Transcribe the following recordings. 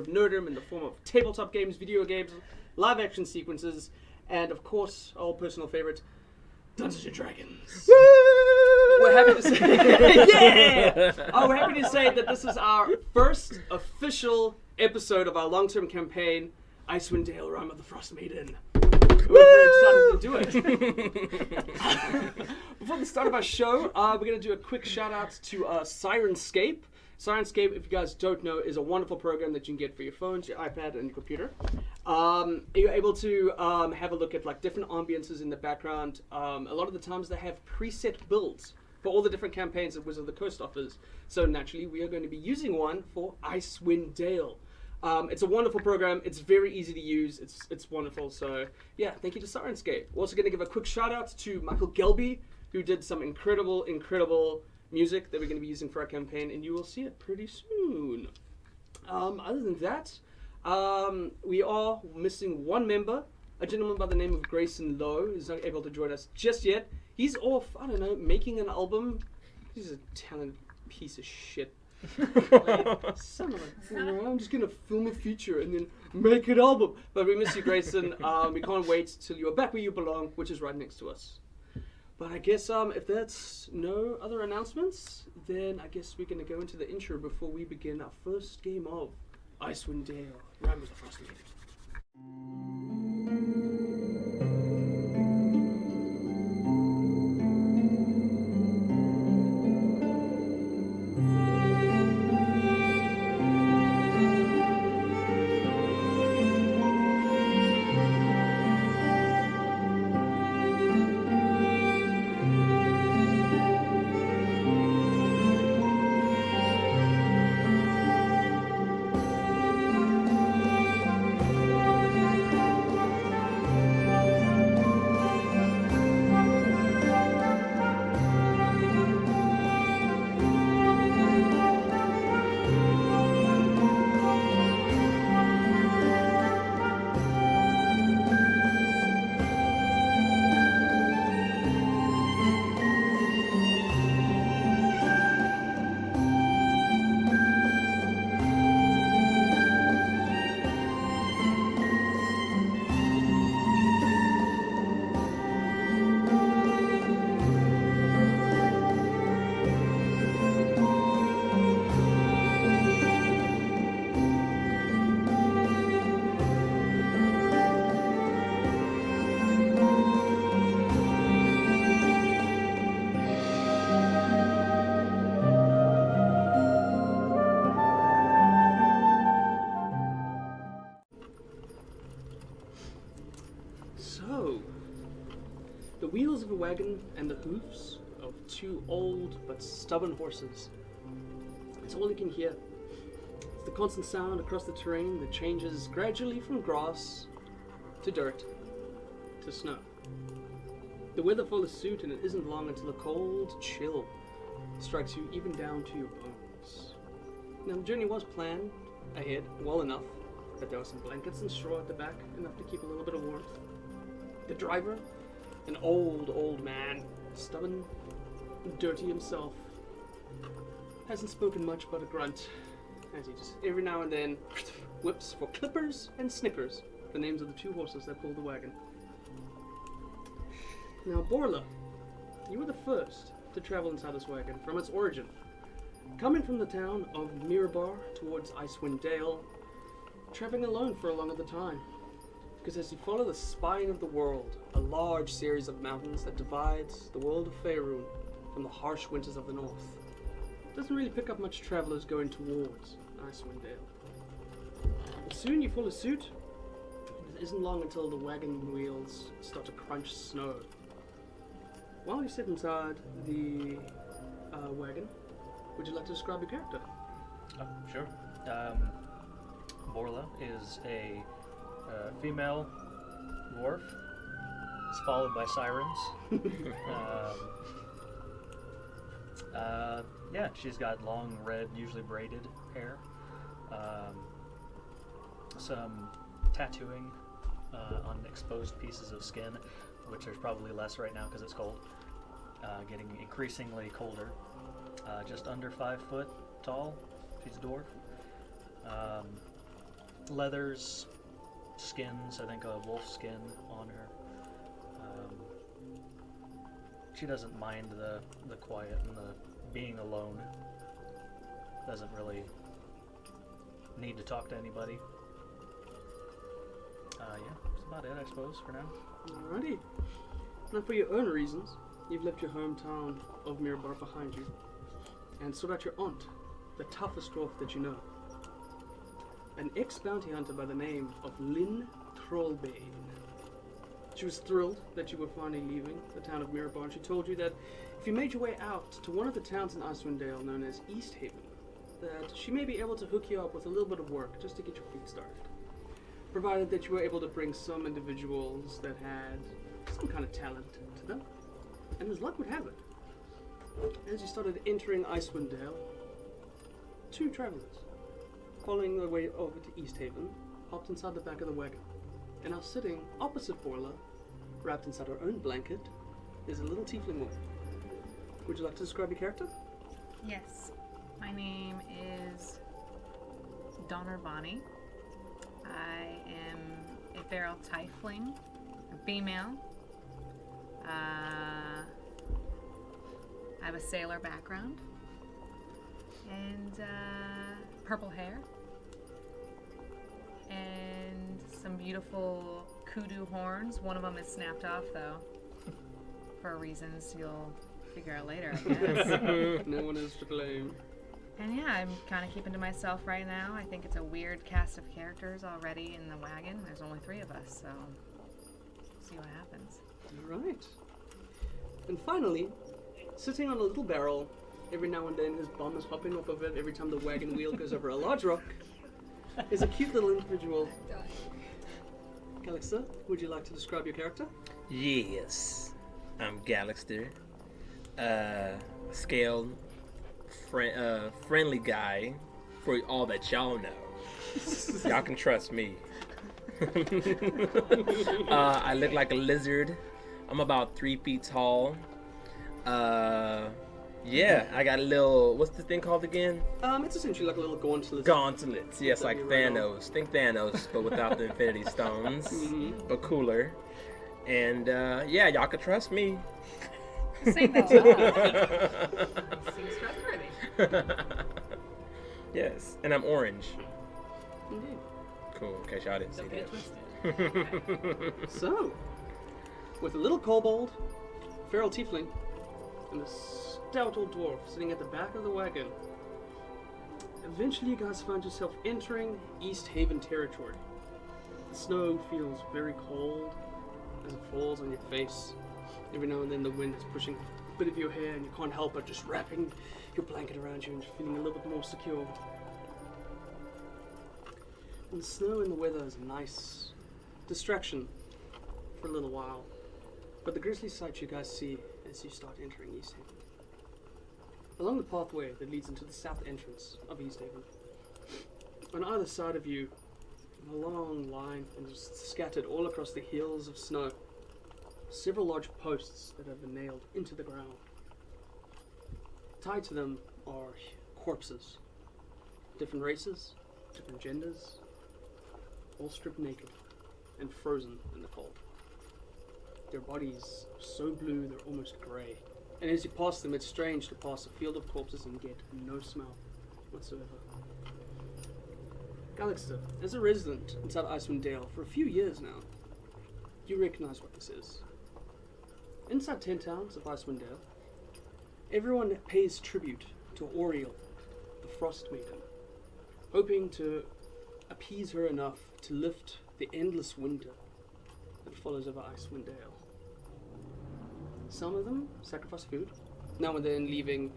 of nerdom in the form of tabletop games, video games, live action sequences, and of course, our personal favorite, Dungeons and Dragons. We're happy to say, yeah! We're happy to say that this is our first official episode of our long-term campaign, Icewind Dale, Rime of the Frostmaiden. We're very excited to do it. Before the start of our show, we're going to do a quick shout-out to Syrinscape. Syrinscape, if you guys don't know, is a wonderful program that you can get for your phones, your iPad, and your computer. You're able to have a look at like different ambiances in the background. A lot of the times they have preset builds for all the different campaigns that Wizard of the Coast offers. So naturally, we are going to be using one for Icewind Dale. It's a wonderful program. It's very easy to use. It's wonderful. So yeah, thank you to Syrinscape. We're also going to give a quick shout out to Michael Gelby, who did some incredible music that we're going to be using for our campaign, and you will see it pretty soon. Other than that, we are missing one member, a gentleman by the name of Grayson Lowe, who's not able to join us just yet. He's off, I don't know, making an album. He's a talented piece of shit. Son of a, I'm just gonna film a feature and then make an album. But we miss you, Grayson. We can't wait till you're back where you belong, which is right next to us. But I guess if that's no other announcements, then I guess we're gonna go into the intro before we begin our first game of Icewind Dale, Rime of the Frostmaiden. The wheels of a wagon and the hoofs of two old but stubborn horses. It's all you can hear. It's the constant sound across the terrain that changes gradually from grass to dirt to snow. The weather follows suit, and it isn't long until a cold chill strikes you even down to your bones. Now, the journey was planned ahead well enough that there were some blankets and straw at the back, enough to keep a little bit of warmth. The driver, an old man, stubborn and dirty himself, hasn't spoken much but a grunt, as he just every now and then whips for Clippers and Snickers, the names of the two horses that pulled the wagon. Now, Borla, you were the first to travel inside this wagon from its origin, coming from the town of Mirabar towards Icewind Dale, traveling alone for a long of the time. Because as you follow the spine of the world, a large series of mountains that divides the world of Faerun from the harsh winters of the north, it doesn't really pick up much travelers going towards Icewind Dale. But soon you follow suit. It isn't long until the wagon wheels start to crunch snow. While you sit inside the wagon, would you like to describe your character? Oh, sure. Borla is a female dwarf. It's followed by sirens. Yeah, she's got long red, usually braided hair. Some tattooing on exposed pieces of skin, which there's probably less right now because it's cold. Getting increasingly colder. Just under 5 foot tall. She's a dwarf. leathers, skins. I think a wolf skin on her. She doesn't mind the quiet and the being alone. Doesn't really need to talk to anybody. Yeah, that's about it, I suppose, for now. Alrighty. Now, for your own reasons, you've left your hometown of Mirabar behind you and sought out your aunt, the toughest dwarf that you know. An ex-bounty hunter by the name of Lynn Trollbane. She was thrilled that you were finally leaving the town of Mirabar, and she told you that if you made your way out to one of the towns in Icewind Dale known as Easthaven, that she may be able to hook you up with a little bit of work just to get your feet started. Provided that you were able to bring some individuals that had some kind of talent to them. And as luck would have it, as you started entering Icewind Dale, two travelers, following their way over to Easthaven, hopped inside the back of the wagon. And now sitting opposite Boiler, wrapped inside her own blanket, is a little tiefling woman. Would you like to describe your character? Yes. My name is Donner Bonnie. I am a feral tiefling, a female. I have a sailor background and purple hair and some beautiful kudu horns. One of them is snapped off though, for reasons you'll figure out later, I guess. No one is to blame. And yeah, I'm kind of keeping to myself right now. I think it's a weird cast of characters already in the wagon. There's only 3 of us, so see what happens. Alright. And finally, sitting on a little barrel, every now and then his bum is hopping off of it every time the wagon wheel goes over a large rock, is a cute little individual. Galaxter, would you like to describe your character? Yes, I'm Galaxter. Scaled, friendly guy for all that y'all know. Y'all can trust me. I look like a lizard. I'm about 3 feet tall. Yeah, I got a little, what's the thing called again? It's essentially like a little gauntlet. Gauntlets, yes, That'd like be right Thanos. Think Thanos, but without the Infinity Stones, but cooler. And yeah, y'all can trust me. Sing that loud. Seems trustworthy. Yes, and I'm orange. Indeed. Cool, in case y'all didn't see Don't get that. it twisted. So, with a little kobold, a feral tiefling, and a stout old dwarf sitting at the back of the wagon, eventually you guys find yourself entering Easthaven territory. The snow feels very cold as it falls on your face. Every now and then the wind is pushing a bit of your hair and you can't help but just wrapping your blanket around you and feeling a little bit more secure. And the snow and the weather is a nice distraction for a little while. But the grisly sight you guys see as you start entering Easthaven. Along the pathway that leads into the south entrance of Easthaven, on either side of you, in a long line and just scattered all across the hills of snow, several large posts that have been nailed into the ground. Tied to them are corpses, different races, different genders, all stripped naked and frozen in the cold. Their bodies are so blue they're almost grey, and as you pass them it's strange to pass a field of corpses and get no smell whatsoever. Galaxter, as a resident inside Icewind Dale for a few years now, you recognize what this is. Inside 10 towns of Icewind Dale, everyone pays tribute to Oriel, the Frostmaiden, hoping to appease her enough to lift the endless winter that follows over Icewind Dale. Some of them sacrifice food, now and then leaving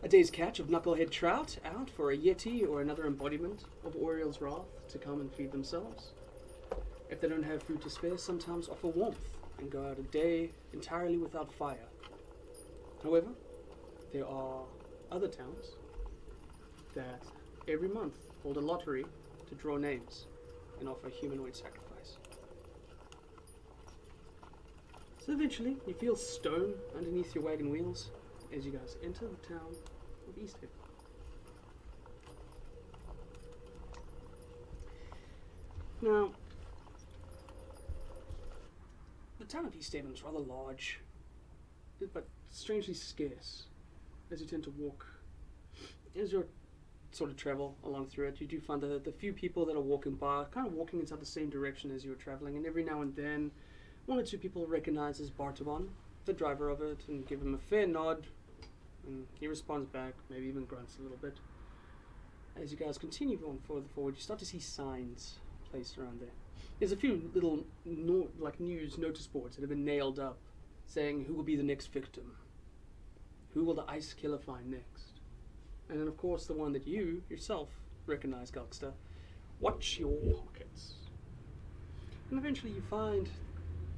a day's catch of knucklehead trout out for a yeti or another embodiment of Oriel's wrath to come and feed themselves. If they don't have food to spare, sometimes offer warmth and go out a day entirely without fire. However, there are other towns that every month hold a lottery to draw names and offer a humanoid sacrifice. So eventually, you feel stone underneath your wagon wheels as you guys enter the town of Easthaven. Now, the town of Easthaven is rather large, but strangely scarce. As you tend to walk, as you sort of travel along through it, you do find that the few people that are walking by are kind of walking inside the same direction as you are traveling, and every now and then, one or two people recognize as Bartabon, the driver of it, and give him a fair nod, and he responds back, maybe even grunts a little bit. As you guys continue on further forward, you start to see signs placed around there. There's a few little news notice boards that have been nailed up, saying who will be the next victim, who will the ice killer find next, and then of course the one that you yourself recognize, Gulkster, watch your pockets. And eventually you find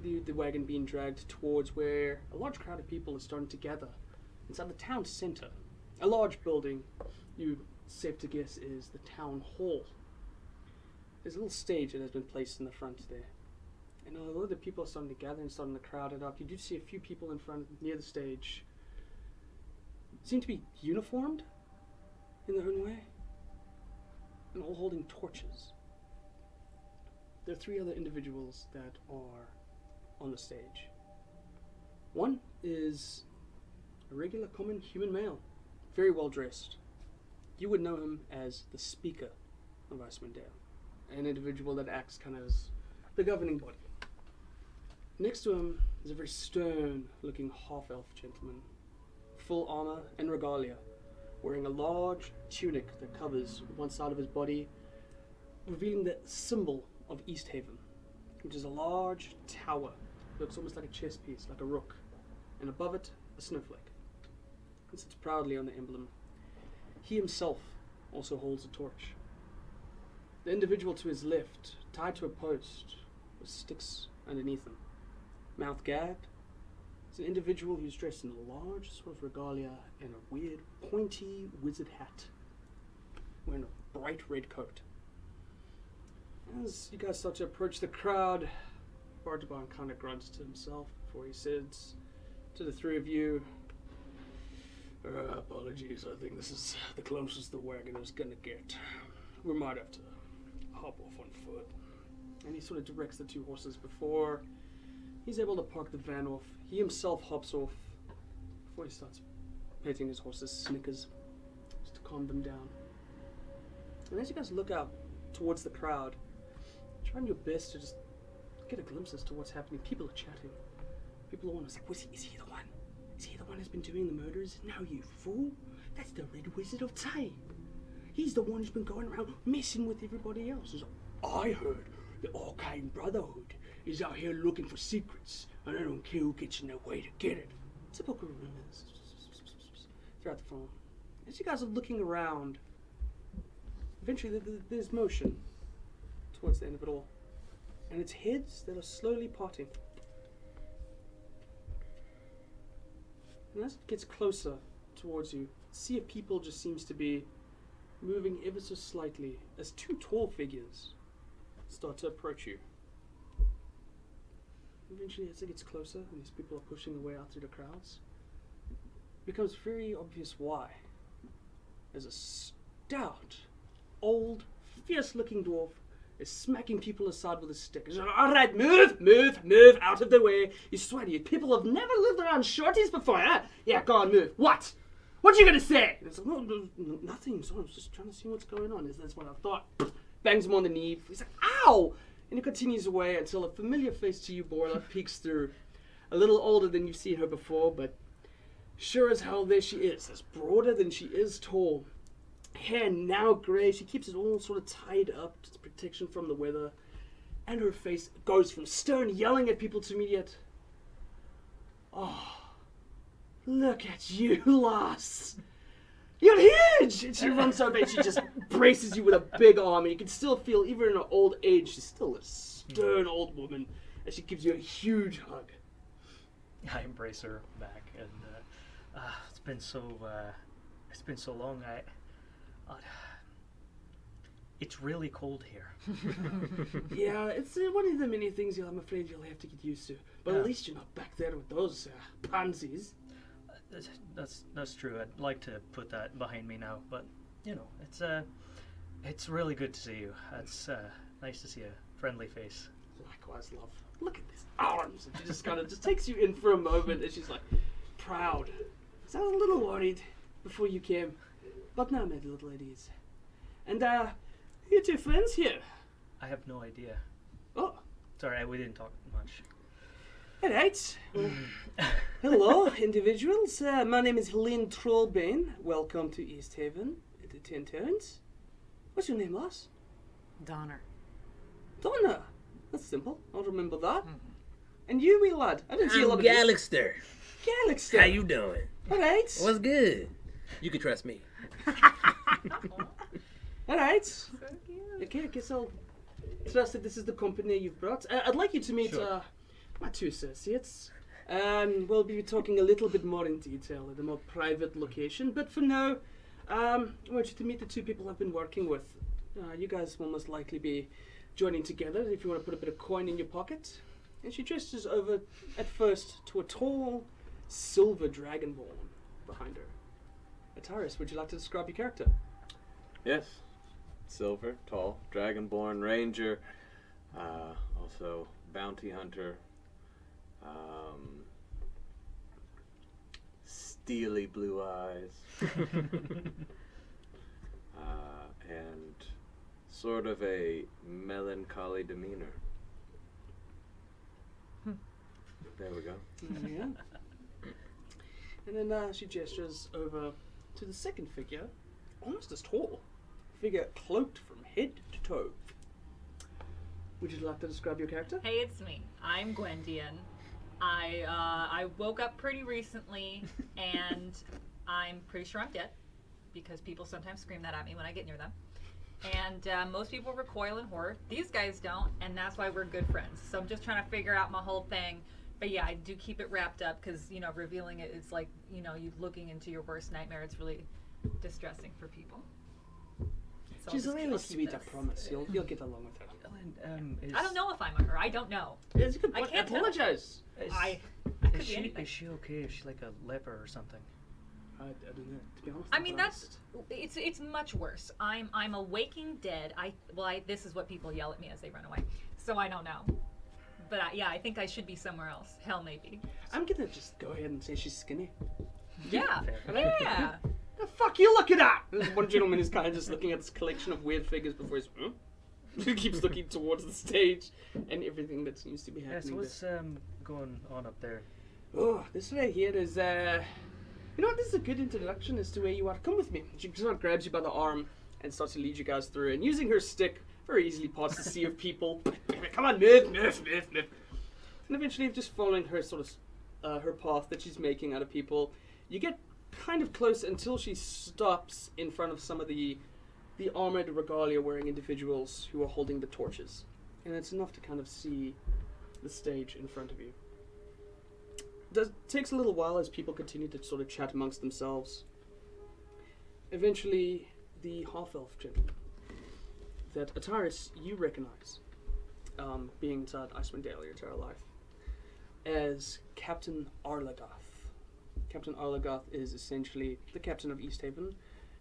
the wagon being dragged towards where a large crowd of people is starting to gather inside the town center. A large building, you safe to guess, is the town hall. There's a little stage that has been placed in the front there. And although the people are starting to gather and starting to crowd it up, you do see a few people in front near the stage seem to be uniformed in their own way, and all holding torches. There are three other individuals that are on the stage. One is a regular common human male, very well dressed. You would know him as the Speaker of Icewind Dale, an individual that acts kind of as the governing body. Next to him is a very stern-looking half-elf gentleman, full armor and regalia, wearing a large tunic that covers one side of his body, revealing the symbol of Easthaven, which is a large tower. Looks almost like a chess piece, like a rook, and above it, a snowflake. It sits proudly on the emblem. He himself also holds a torch. The individual to his left, tied to a post, with sticks underneath him, mouth gagged, is an individual who's dressed in a large sort of regalia and a weird, pointy wizard hat, wearing a bright red coat. As you guys start to approach the crowd, Bartabon kind of grunts to himself before he says to the three of you, apologies, I think this is the closest the wagon is gonna get. We might have to hop off on foot. And he sort of directs the two horses before he's able to park the van off. He himself hops off before he starts petting his horse's snickers, just to calm them down. And as you guys look out towards the crowd, trying your best to just get a glimpse as to what's happening. People are chatting. People are almost like, is he the one? Is he the one who's been doing the murders? No, you fool. That's the Red Wizard of Tay. He's the one who's been going around messing with everybody else. I heard the Arcane Brotherhood is out here looking for secrets, and I don't care who gets in their way to get it. Typical rumors throughout the film. As you guys are looking around, eventually there's motion towards the end of it all, and it's heads that are slowly parting. And as it gets closer towards you, a sea of people just seems to be moving ever so slightly as two tall figures start to approach you. Eventually, as it gets closer and these people are pushing their way out through the crowds, it becomes very obvious why. There's a stout, old, fierce-looking dwarf is smacking people aside with a stick. He's like, all right, move out of the way. You sweaty. People have never lived around shorties before, huh? Yeah, go on, move. What? What you gonna say? And it's like, no, nothing. So I was just trying to see what's going on. That's what I thought. Bangs him on the knee. He's like, ow! And he continues away until a familiar face to you, Borla, peeks through. A little older than you've seen her before, but sure as hell there she is. As broader than she is tall. Hair now grey. She keeps it all sort of tied up. It's protection from the weather. And her face goes from stern yelling at people to immediate, oh, look at you, lass. You're huge! And she runs over and she just braces you with a big arm. And you can still feel, even in her old age, she's still a stern old woman. And she gives you a huge hug. I embrace her back, and it's been so long. It's really cold here. Yeah, it's one of the many things I'm afraid you'll have to get used to. But at least you're not back there with those pansies. That's true. I'd like to put that behind me now, but you know, it's really good to see you. Nice to see a friendly face. Likewise, love. Look at these arms. And she just kind of just takes you in for a moment, and she's like, proud. So I was a little worried before you came, but now I'm a little at ease. And you two friends here. I have no idea. Oh, Sorry, we didn't talk much. all right. Well, hello, individuals. My name is Helene Trollbane. Welcome to Easthaven, the Ten Towns. What's your name, lass? Donner. Donna. That's simple. I'll remember that. And you, wee lad. I didn't see a lot I'm of you. Galaxter. Galaxter. How you doing? All right. What's good? You can trust me. All right. So cute. Okay, I guess I'll trust that this is the company you've brought. I'd like you to meet Sure. my two associates. We'll be talking a little bit more in detail at a more private location. But for now, I want you to meet the two people I've been working with. You guys will most likely be joining together if you want to put a bit of coin in your pocket. And she gestures over at first to a tall, silver dragonborn behind her. Ataris, would you like to describe your character? Yes. Silver, tall, dragonborn, ranger, also bounty hunter, steely blue eyes, and sort of a melancholy demeanor. There we go. Yeah. And then she gestures over to the second figure, almost as tall. Figure cloaked from head to toe. Would you like to describe your character? Hey, it's me. I'm Gwendian. I woke up pretty recently, and I'm pretty sure I'm dead, because people sometimes scream that at me when I get near them. And most people recoil in horror. These guys don't, and that's why we're good friends. So I'm just trying to figure out my whole thing. But yeah, I do keep it wrapped up, because, you know, revealing it is like, you know, you looking into your worst nightmare. It's really distressing for people. So She's I'll really keep sweet, I this. promise. You'll get along with her. I don't know if I'm her. I don't know. It's a good I point. can't tell. Apologize. I could Is be anything. she okay? Is she like a leper or something? I don't know. To be honest. I mean, it's much worse. I'm a waking dead. This is what people yell at me as they run away. So I don't know. But I think I should be somewhere else. Hell, maybe. I'm gonna just go ahead and say she's skinny. Yeah. Fair. Yeah. The fuck you looking at? There's one gentleman who's kind of just looking at this collection of weird figures before he's. He keeps looking towards the stage and everything that seems to be Yeah, happening. so what's going on up there? Oh, this right here is, you know what, this is a good introduction as to where you are. Come with me. She sort of grabs you by the arm and starts to lead you guys through, and using her stick, very easily parts the sea of people. Come on, move. And eventually, just following her sort of, her path that she's making out of people, you get kind of close until she stops in front of some of the armored regalia wearing individuals who are holding the torches. And it's enough to kind of see the stage in front of you. Takes a little while as people continue to sort of chat amongst themselves. Eventually, the half-elf gentleman that Ataris you recognize, being inside Icewind Dale your entire life, as Captain Arlagath. Captain Arlagath is essentially the captain of Easthaven.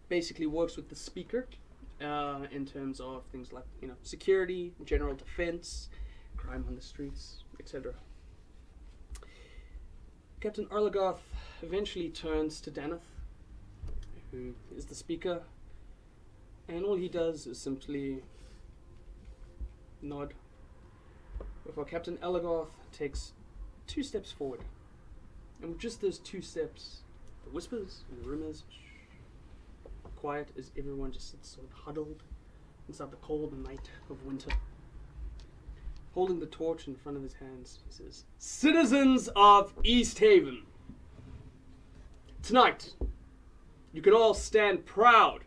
Basically works with the speaker in terms of things like, you know, security, general defense, crime on the streets, etc. Captain Arlagath eventually turns to Daneth, who is the speaker, and all he does is simply nod, before Captain Arlagath takes 2 steps forward. And with just those 2 steps, the whispers and the rumors quiet as everyone just sits sort of huddled inside the cold night of winter. Holding the torch in front of his hands, he says, "Citizens of Easthaven, tonight you can all stand proud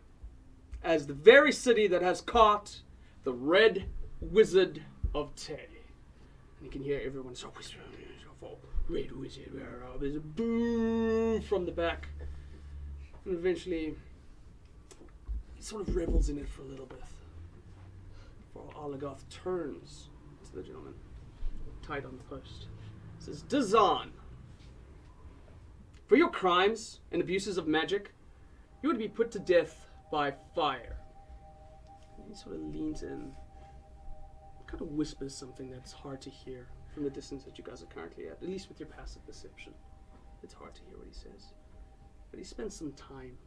as the very city that has caught the Red Wizard of Tay." And you can hear everyone start whispering, "Red Wizard, where are you?" There's a boo from the back. And eventually, he sort of revels in it for a little bit. For Arlagath turns to the gentleman, tied on the post. Says, "Dazan, for your crimes and abuses of magic, you would be put to death by fire." And he sort of leans in, kind of whispers something that's hard to hear from the distance that you guys are currently at least with your passive perception. It's hard to hear what he says. But he spends some time.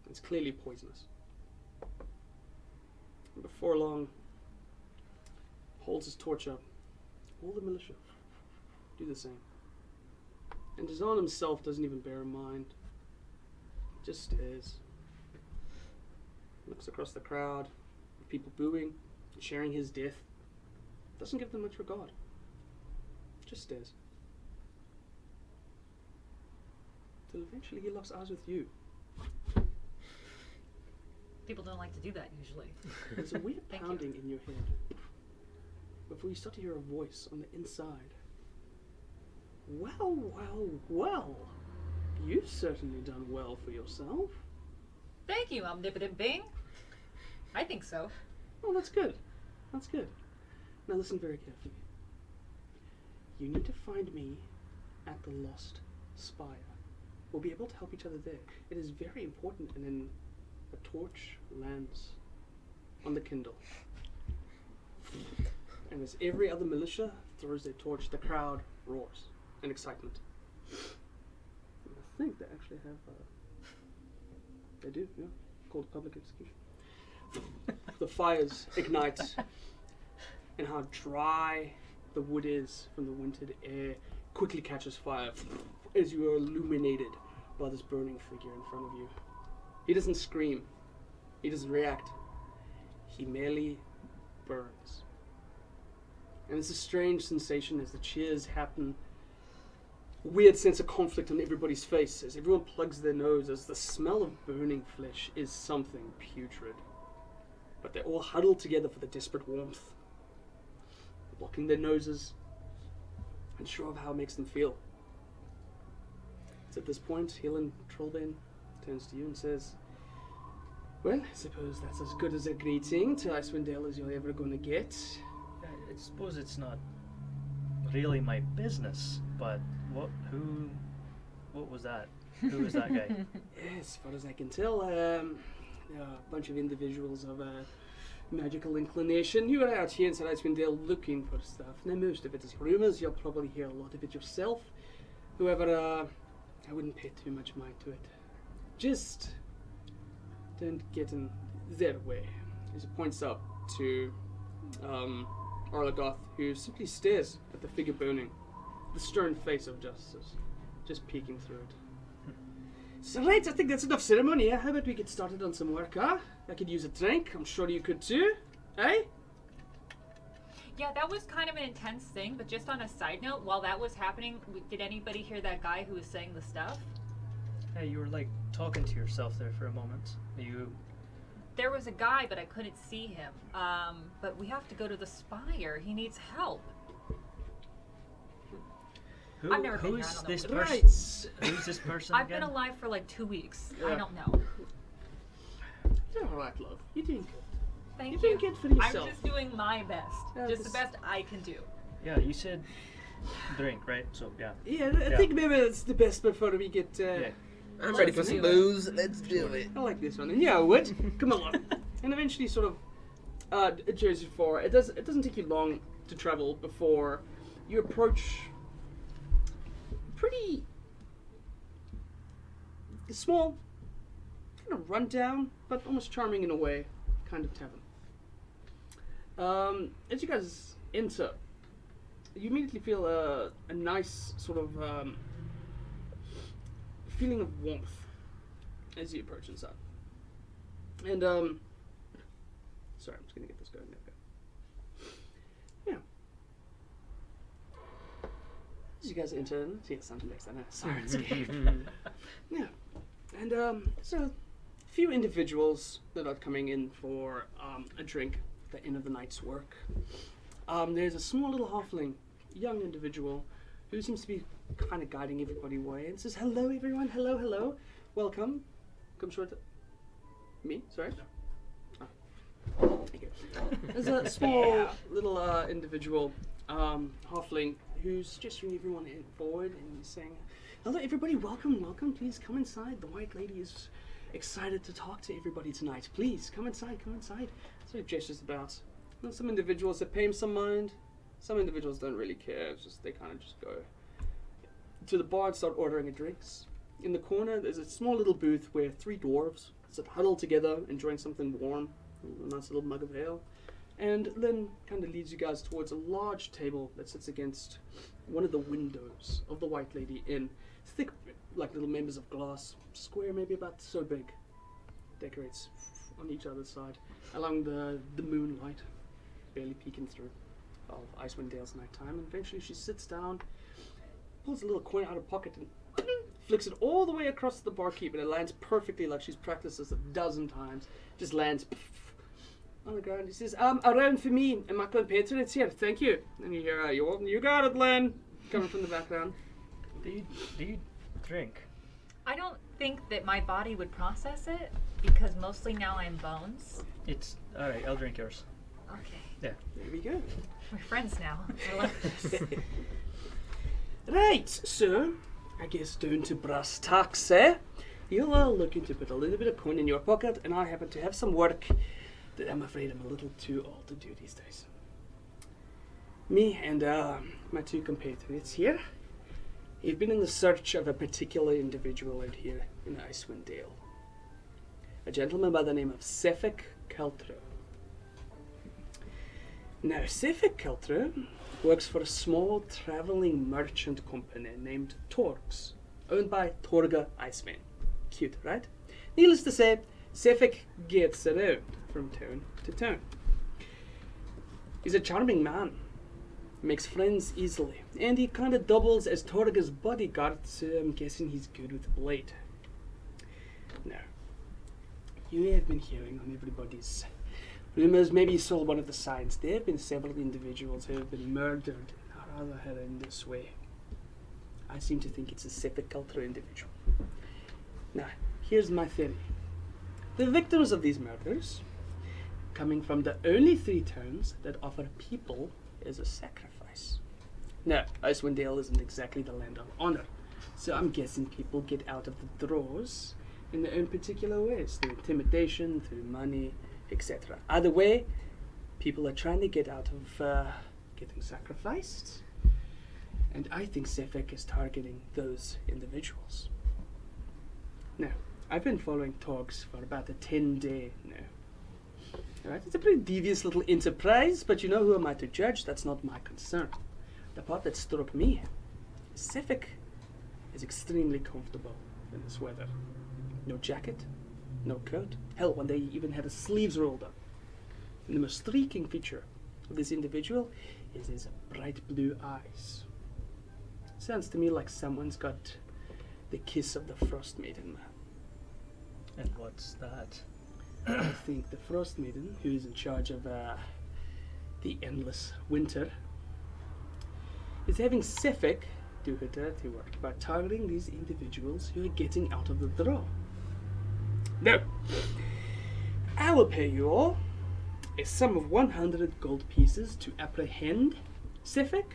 It's clearly poisonous. And before long, holds his torch up. All the militia do the same. And Dazan himself doesn't even bear in mind. Just stares. Looks across the crowd, people booing, sharing his death. Doesn't give them much regard. Just stares. Till eventually he locks eyes with you. People don't like to do that usually. There's a weird Thank you. pounding in your head before you start to hear a voice on the inside. Well, well, well. You've certainly done well for yourself. Thank you, Omnipotent Bing. I think so. Oh, that's good. That's good. Now listen very carefully. You need to find me at the Lost Spire. We'll be able to help each other there. It is very important, and then a torch lands on the Kindle. And as every other militia throws their torch, the crowd roars in excitement. And I think they actually have, they do, yeah, called public execution. The fires ignite, and how dry the wood is from the wintered air quickly catches fire as you are illuminated by this burning figure in front of you. He doesn't scream. He doesn't react. He merely burns. And it's a strange sensation as the cheers happen. A weird sense of conflict on everybody's face as everyone plugs their nose as the smell of burning flesh is something putrid. But they're all huddled together for the desperate warmth, blocking their noses, unsure of how it makes them feel. It's at this point, Helen Trollbane turns to you and says, well, I suppose that's as good as a greeting to Icewind Dale as you're ever going to get. I suppose it's not really my business, but what was that? Who was that guy? Yes, as far as I can tell, there are a bunch of individuals of magical inclination. You are out here inside Icewind Dale looking for stuff. Now, most of it is rumours. You'll probably hear a lot of it yourself. However, I wouldn't pay too much mind to it. Just don't get in their way. As he points up to Arlagoth, who simply stares at the figure burning, the stern face of justice, just peeking through it. So right, I think that's enough ceremony. How about we get started on some work, huh? I could use a drink. I'm sure you could too. Eh? Yeah, that was kind of an intense thing, but just on a side note, while that was happening, did anybody hear that guy who was saying the stuff? Hey, you were like talking to yourself there for a moment. There was a guy, but I couldn't see him. But we have to go to the Spire. He needs help. I've never been here, I Who's don't this know. person? Right. Who's this person I've again? been alive for like 2 weeks. Yeah. I don't know. You're alright, love. You're doing good. Thank You're you. doing good for yourself. I'm just doing my best. Yeah, Just the this- best I can do. Yeah, you said drink, right? So yeah. Yeah, I think maybe that's the best before we get. Yeah. I'm ready for some booze. Let's do it. I like this one. And yeah, I would. Come along. And eventually, sort of, adjures you for. It doesn't take you long to travel before you approach pretty small, kind of rundown, but almost charming in a way, kind of tavern. As you guys enter, you immediately feel a nice sort of feeling of warmth as you approach inside. And sorry, I'm just gonna get this going. There we go. Yeah. As you guys enter, yeah, something like that. Syrinscape. Yeah. And so a few individuals that are coming in for a drink at the end of the night's work. There's a small little halfling, young individual, who seems to be kind of guiding everybody away and says, hello everyone, hello, hello, welcome. Come short. Me? Sorry? Oh. Thank you. There's a small little individual, halfling, who's gesturing everyone in forward and he's saying, hello everybody, welcome, welcome, please come inside. The White Lady is excited to talk to everybody tonight. Please, come inside, come inside. So he gestures about. And some individuals that pay him some mind. Some individuals don't really care. It's just they kind of just go to the bar and start ordering drinks. In the corner, there's a small little booth where 3 dwarves sit huddled together, enjoying something warm, a nice little mug of ale. And then kind of leads you guys towards a large table that sits against one of the windows of the White Lady Inn. Thick, like little members of glass, square, maybe about so big. Decorates on each other's side, along the moonlight, barely peeking through of Icewind Dale's nighttime. And eventually she sits down, pulls a little coin out of her pocket, and flicks it all the way across the barkeep, and it lands perfectly like she's practiced this 12 times. Just lands on the ground. He says, around for me and my compatriots here, thank you. And you hear, you got it, Len, coming from the background. Do you drink? I don't think that my body would process it because mostly now I'm bones. It's alright, I'll drink yours. Okay. Yeah. There we go. We're friends now. I love this. Right, so I guess down to brass tacks, eh? You're all looking to put a little bit of coin in your pocket, and I happen to have some work that I'm afraid I'm a little too old to do these days. Me and my 2 compatriots here have been in the search of a particular individual out here in Icewind Dale. A gentleman by the name of Sefik Keltro. Now, Sefik Keltro works for a small traveling merchant company named Torgs, owned by Torga Iceman. Cute, right? Needless to say, Sefik gets around from town to town. He's a charming man, makes friends easily, and he kind of doubles as Torga's bodyguard, so I'm guessing he's good with a blade. Now, you may have been hearing on everybody's rumors, maybe you saw one of the signs. There have been several individuals who have been murdered in a rather horrendous way. I seem to think it's a Sefik Keltro individual. Now, here's my theory. The victims of these murders coming from the only 3 towns that offer people as a sacrifice. Now, Icewind Dale isn't exactly the land of honor, so I'm guessing people get out of the draws in their own particular ways, through intimidation, through money, etc. Either way, people are trying to get out of getting sacrificed, and I think Sefik is targeting those individuals. Now, I've been following Torgs for about a 10-day now. Alright, it's a pretty devious little enterprise, but you know, who am I to judge? That's not my concern. The part that struck me is Sefik is extremely comfortable in this weather. No jacket, no coat. Hell, one day he even had his sleeves rolled up. And the most striking feature of this individual is his bright blue eyes. Sounds to me like someone's got the kiss of the Frostmaiden, man. And what's that? I think the Frostmaiden, who is in charge of the endless winter, is having Sefik do her dirty work by targeting these individuals who are getting out of the draw. Now, I will pay you all a sum of 100 gold pieces to apprehend Sefik,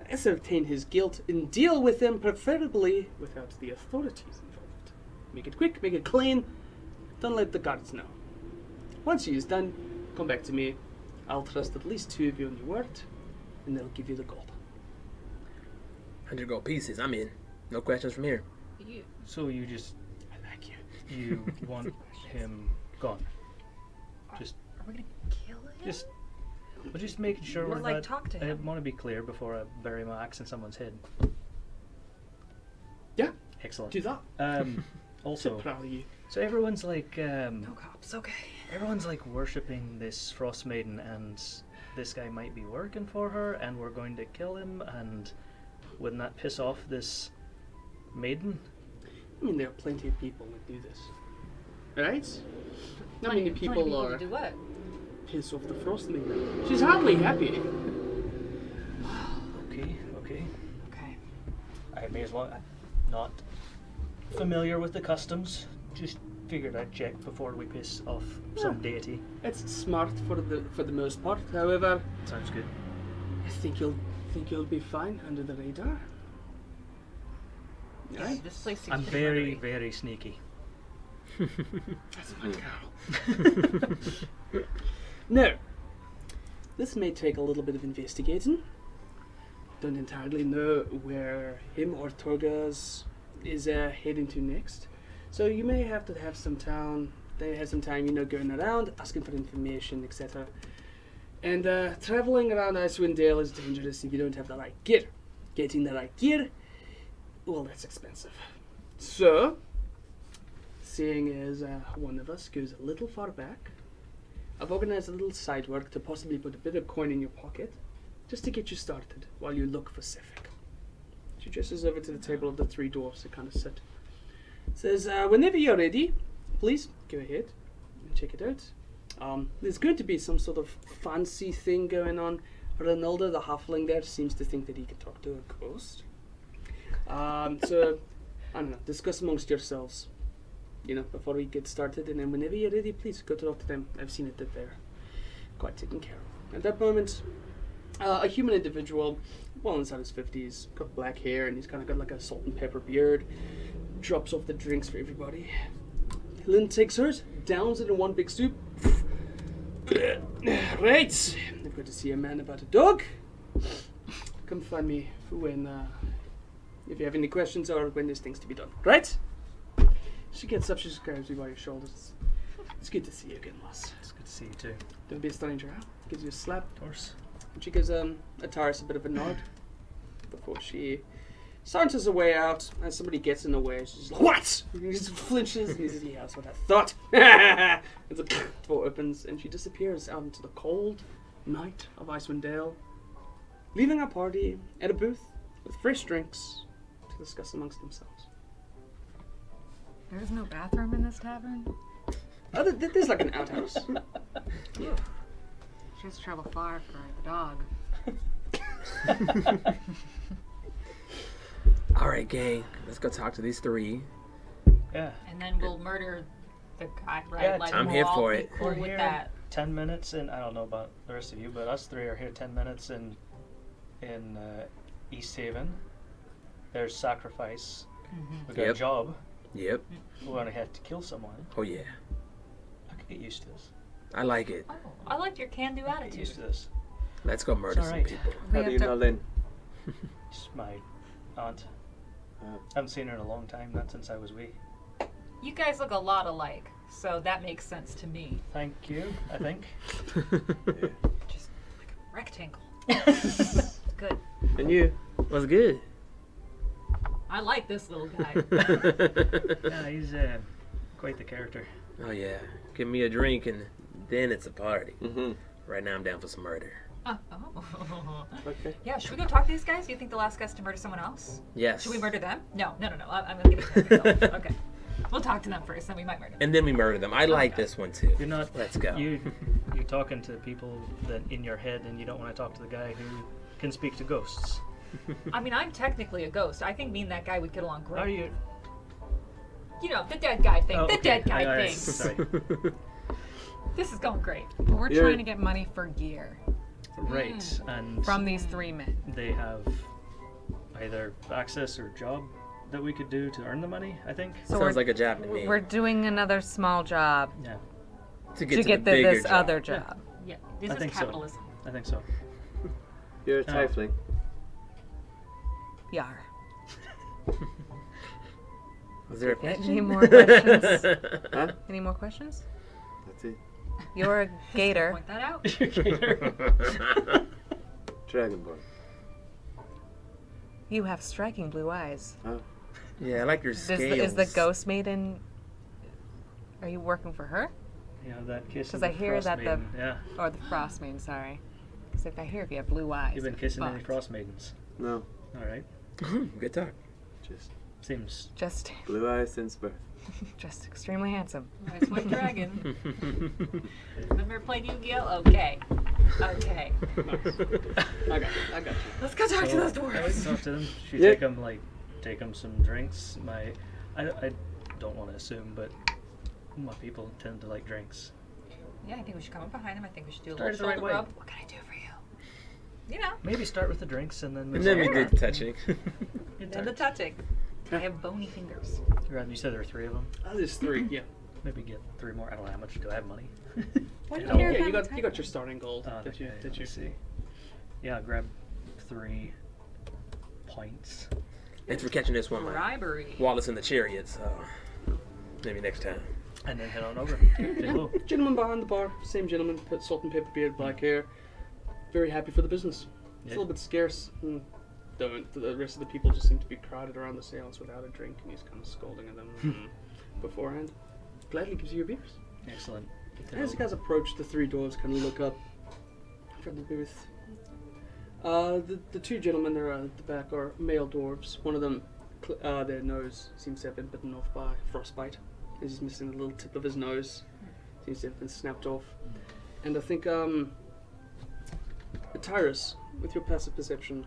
ascertain his guilt, and deal with him, preferably without the authorities involved. Make it quick, make it clean. Don't let the guards know. Once he is done, come back to me. I'll trust at least 2 of you on your word, and they'll give you the gold. 100 gold pieces, I'm in. No questions from here. So you just... I like you. You want him gone? Just... Are we gonna kill him? Just making sure Or, we're like, not... talk to I him. want to be clear before I bury my axe in someone's head. Yeah, Excellent. do that. Also, So proud of you. so everyone's like... No cops, okay. Everyone's like worshipping this Frostmaiden, and this guy might be working for her, and we're going to kill him, and wouldn't that piss off this maiden? I mean, there are plenty of people that do this. Right? Not Plenty- many plenty people to are do what? piss off the Frostmaiden. She's hardly happy. Okay. Okay. I may as well... I'm not familiar with the customs. Just figured I'd check before we piss off some deity. It's smart for the most part. However, Sounds good. I think you'll be fine under the radar. Right? This place seems I'm pretty very, murdery. very sneaky. That's my girl. Now, this may take a little bit of investigating. Don't entirely know where him or Torgas is heading to next. So you may have to have some time, going around, asking for information, etc. And traveling around Icewind Dale is dangerous if you don't have the right gear. Getting the right gear, well, that's expensive. So, seeing as one of us goes a little far back, I've organized a little side work to possibly put a bit of coin in your pocket, just to get you started while you look for Sifik. She gestures over to the table of the three dwarfs that kind of sit. Says, whenever you're ready, please go ahead and check it out. There's going to be some sort of fancy thing going on. Ronaldo, the halfling there, seems to think that he can talk to a ghost. So, I don't know, discuss amongst yourselves, before we get started, and then whenever you're ready, please go talk to them. I've seen it that they're quite taken care of. At that moment, a human individual, well inside his 50s, got black hair, and he's kind of got like a salt and pepper beard, drops off the drinks for everybody. Lynn takes hers, downs it in one big soup. Right, I've got to see a man about a dog. Come find me when, if you have any questions or when there's things to be done. Right? She gets up, she just grabs me by your shoulders. It's good to see you again, lass. It's good to see you too. Don't be a stranger, huh? Gives you a slap. Of course. And she gives Ataris a bit of a nod before she saunters away out. As somebody gets in the way, she's like, "What?" He just flinches and he says, "Yeah, that's what I thought." And the door opens and she disappears out into the cold night of Icewind Dale, leaving our party at a booth with fresh drinks to discuss amongst themselves. There's no bathroom in this tavern? There's like an outhouse. She has to travel far for the dog. All right, gang. Let's go talk to these three. Yeah. And then we'll murder the guy, right? Yeah, like, I'm we'll here all for be it. Cool We're with here. that. 10 minutes in, I don't know about the rest of you, but us three are here 10 minutes in Easthaven. There's sacrifice. We got a Yep. job. Yep. We want to have to kill someone. Oh yeah. I could get used to this. I like it. Oh, I like your can-do Get attitude. used to this. Let's go murder It's some alright. people. We How have do you to- know Lynn? She's my aunt. Oh. Haven't seen her in a long time, not since I was wee. You guys look a lot alike, so that makes sense to me. Thank you, I think. Yeah. Just like a rectangle. Good. And you? What's good? I like this little guy. Yeah, he's quite the character. Oh yeah. Give me a drink and then it's a party. Mm-hmm. Right now I'm down for some murder. Oh. Okay. Yeah, should we go talk to these guys? Do you think the last guy's to murder someone else? Yes. Should we murder them? No. I'm gonna give it to myself. Okay. We'll talk to them first, then we might murder them. And then we murder them. I like this one too. You're not. Let's go. You're talking to people that in your head, and you don't want to talk to the guy who can speak to ghosts. I mean, I'm technically a ghost. I think me and that guy would get along great. Are you? You know, the dead guy thing. Oh, the okay. dead guy All right. thing. Sorry. This is going great. But we're Yeah. trying to get money for gear Right, and from these three men. they have either access or job that we could do to earn the money. I think. So Sounds like a job to me. we're doing another small job Yeah, to to the get bigger this job. other job. Yeah, this I is think so. capitalism. I think so. You're a Oh. tiefling. Yar. Was there a question? Any more questions? Huh? Any more questions? That's it. You're a gator. Point that out. Dragonborn. You have striking blue eyes. Oh. Yeah, I like your Is scales. the ghost maiden? Are you working for her Yeah, that kiss. 'Cause of I the hear that the- Frostmaiden. Yeah, or the frost maiden? Sorry, because if I hear if you have blue eyes, you've been I'm kissing any fucked. frost maidens. No. All right, Good talk. Just seems. Just blue eyes since birth. just extremely handsome. Icewind Dragon. Remember played Yu-Gi-Oh? Okay. Okay. I got you. Let's go talk to those Yeah, we can dwarves. talk to them. Should Yeah. take them some drinks. I don't want to assume, but my people tend to like drinks. Yeah, I think we should come up behind them. I think we should do a Start little it the shoulder right way. rub. What can I do for you? You know, Maybe start with the drinks and then. And then we Sure. did touching. and then the touching. I have bony fingers. You said there were 3 of them. There's three, yeah. Maybe get 3 more. I don't know how much. Do I have money? What did Oh, you Yeah, do? you got your starting gold that you see. Yeah, grab 3 points. Thanks for catching this one, Bribery. while it's in the chariot, so maybe next time. And then head on over. Say hello. Gentleman behind the bar, same gentleman, salt and pepper beard, black hair. Very happy for the business. It's a little bit scarce. The rest of the people just seem to be crowded around the seance without a drink, and he's kind of scolding at them beforehand. Gladly gives you your beers. Excellent. As you guys approach, the 3 dwarves kind of look up from the booth. The 2 gentlemen there at the back are male dwarves. One of them, their nose seems to have been bitten off by frostbite. He's missing a little tip of his nose. Seems to have been snapped off. And I think, Tyrus, with your passive perception,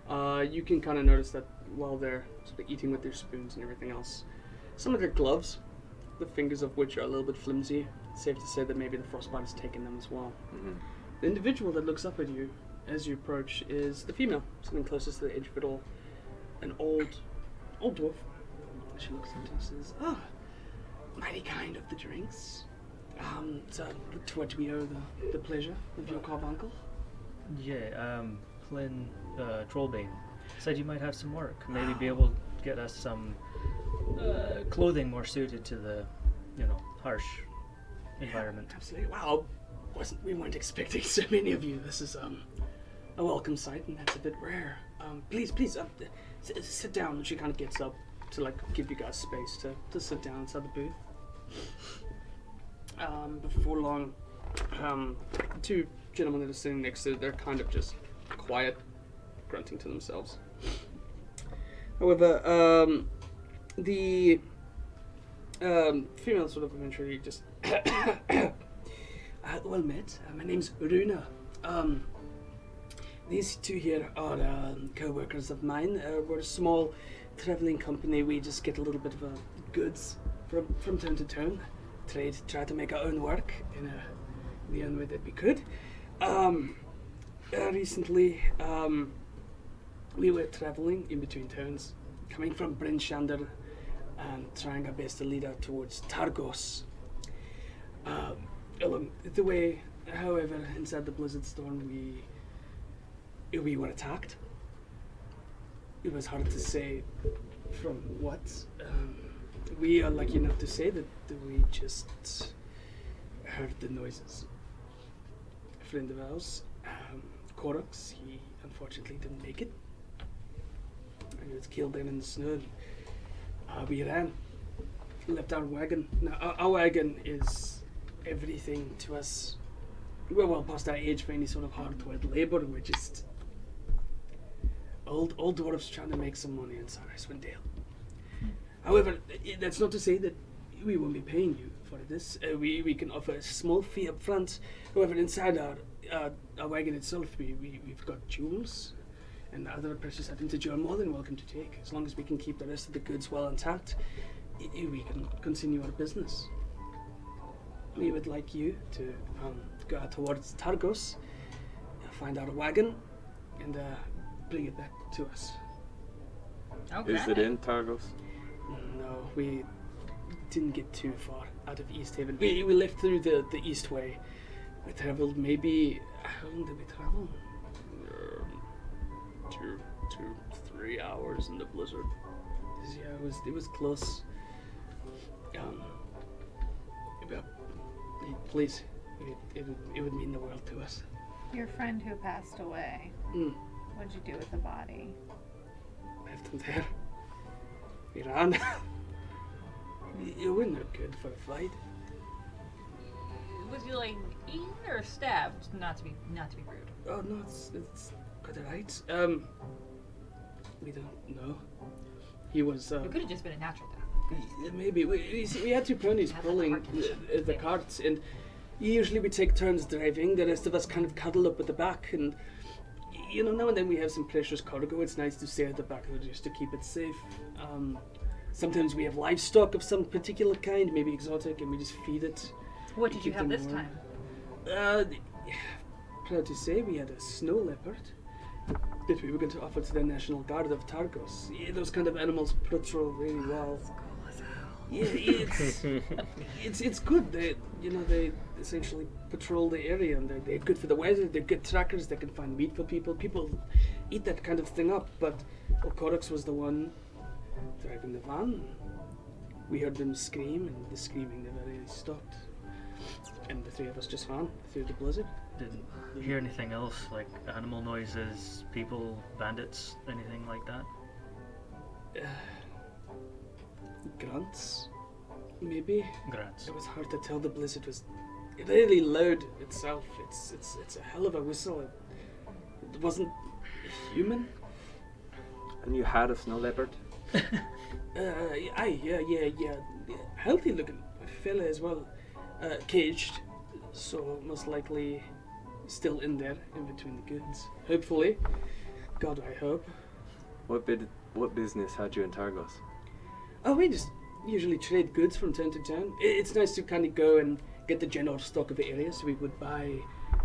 you can kind of notice that while they're sort of eating with their spoons and everything else, some of their gloves, the fingers of which are a little bit flimsy, it's safe to say that maybe the frostbite has taken them as well. Mm-hmm. The individual that looks up at you as you approach is the female, sitting closest to the edge of it all. An old dwarf. She looks at you and says, "Ah, mighty kind of the drinks. So to what do we owe the pleasure of your carbuncle?" Yeah, Flynn, Trollbane, said you might have some work. Maybe be able to get us some clothing more suited to the, harsh environment. Absolutely. Wow, we weren't expecting so many of you. This is a welcome sight, and that's a bit rare. Please, sit down. And she kind of gets up to give you guys space to sit down inside the booth. Before long, the 2 gentlemen that are sitting next to her, they're kind of just quiet, grunting to themselves. However, the female sort of eventually just well met. My name's Runa. These 2 here are co-workers of mine. We're a small traveling company. We just get a little bit of goods from town to town. Try to make our own work in the only way that we could. Recently, we were traveling in between towns, coming from Bryn Shander and trying our best to lead her towards Targos. Along the way, however, inside the Blizzard Storm, we were attacked. It was hard to say from what. We are lucky enough to say that we just heard the noises. A friend of ours, Koroks, he unfortunately didn't make it. And he was killed down in the snow. We ran. Left our wagon. Now, our wagon is everything to us. We're well past our age for any sort of hard-work labor. We're just old dwarves trying to make some money inside Icewind Dale. However, that's not to say that we won't be paying you for this. We can offer a small fee up front. However, inside our wagon itself, we've got jewels and other precious items that you're more than welcome to take. As long as we can keep the rest of the goods well intact, we can continue our business. We would like you to go out towards Targos, find our wagon, and bring it back to us. Okay. Is it in Targos? No, we didn't get too far out of Easthaven. We left through the east way. We traveled maybe... How long did we travel? 3 hours in the blizzard. Yeah, it was close. Please, it would mean the world to us. Your friend who passed away, what'd you do with the body? Left him there. We ran. It wasn't no good for a fight. Was you eaten or stabbed? Not to be rude. Oh no, it's quite alright. We don't know. He was. It could have just been a natural death. Maybe we had 2 ponies pulling the carts, and usually we take turns driving. The rest of us kind of cuddle up at the back, and now and then we have some precious cargo. It's nice to stay at the back just to keep it safe. Sometimes we have livestock of some particular kind, maybe exotic, and we just feed it. What did you have this time? Proud to say we had a snow leopard that we were going to offer to the National Guard of Targos. Yeah, those kind of animals patrol really well. Yeah, it's good. They essentially patrol the area, and they're good for the weather. They're good trackers. They can find meat for people. People eat that kind of thing up. But Korax was the one driving the van. We heard them scream, and the screaming never really stopped. And the three of us just ran through the blizzard. Didn't hear anything else, like animal noises, people, bandits, anything like that? Grunts, maybe. Grants. It was hard to tell. The blizzard was really loud itself. It's a hell of a whistle. It wasn't human. And you had a snow leopard? Yeah. Healthy looking fella as well. Caged, so most likely still in there, in between the goods. Hopefully. God, I hope. What business had you in Targos? Oh, we just usually trade goods from town to town. It's nice to kind of go and get the general stock of the area, so we would buy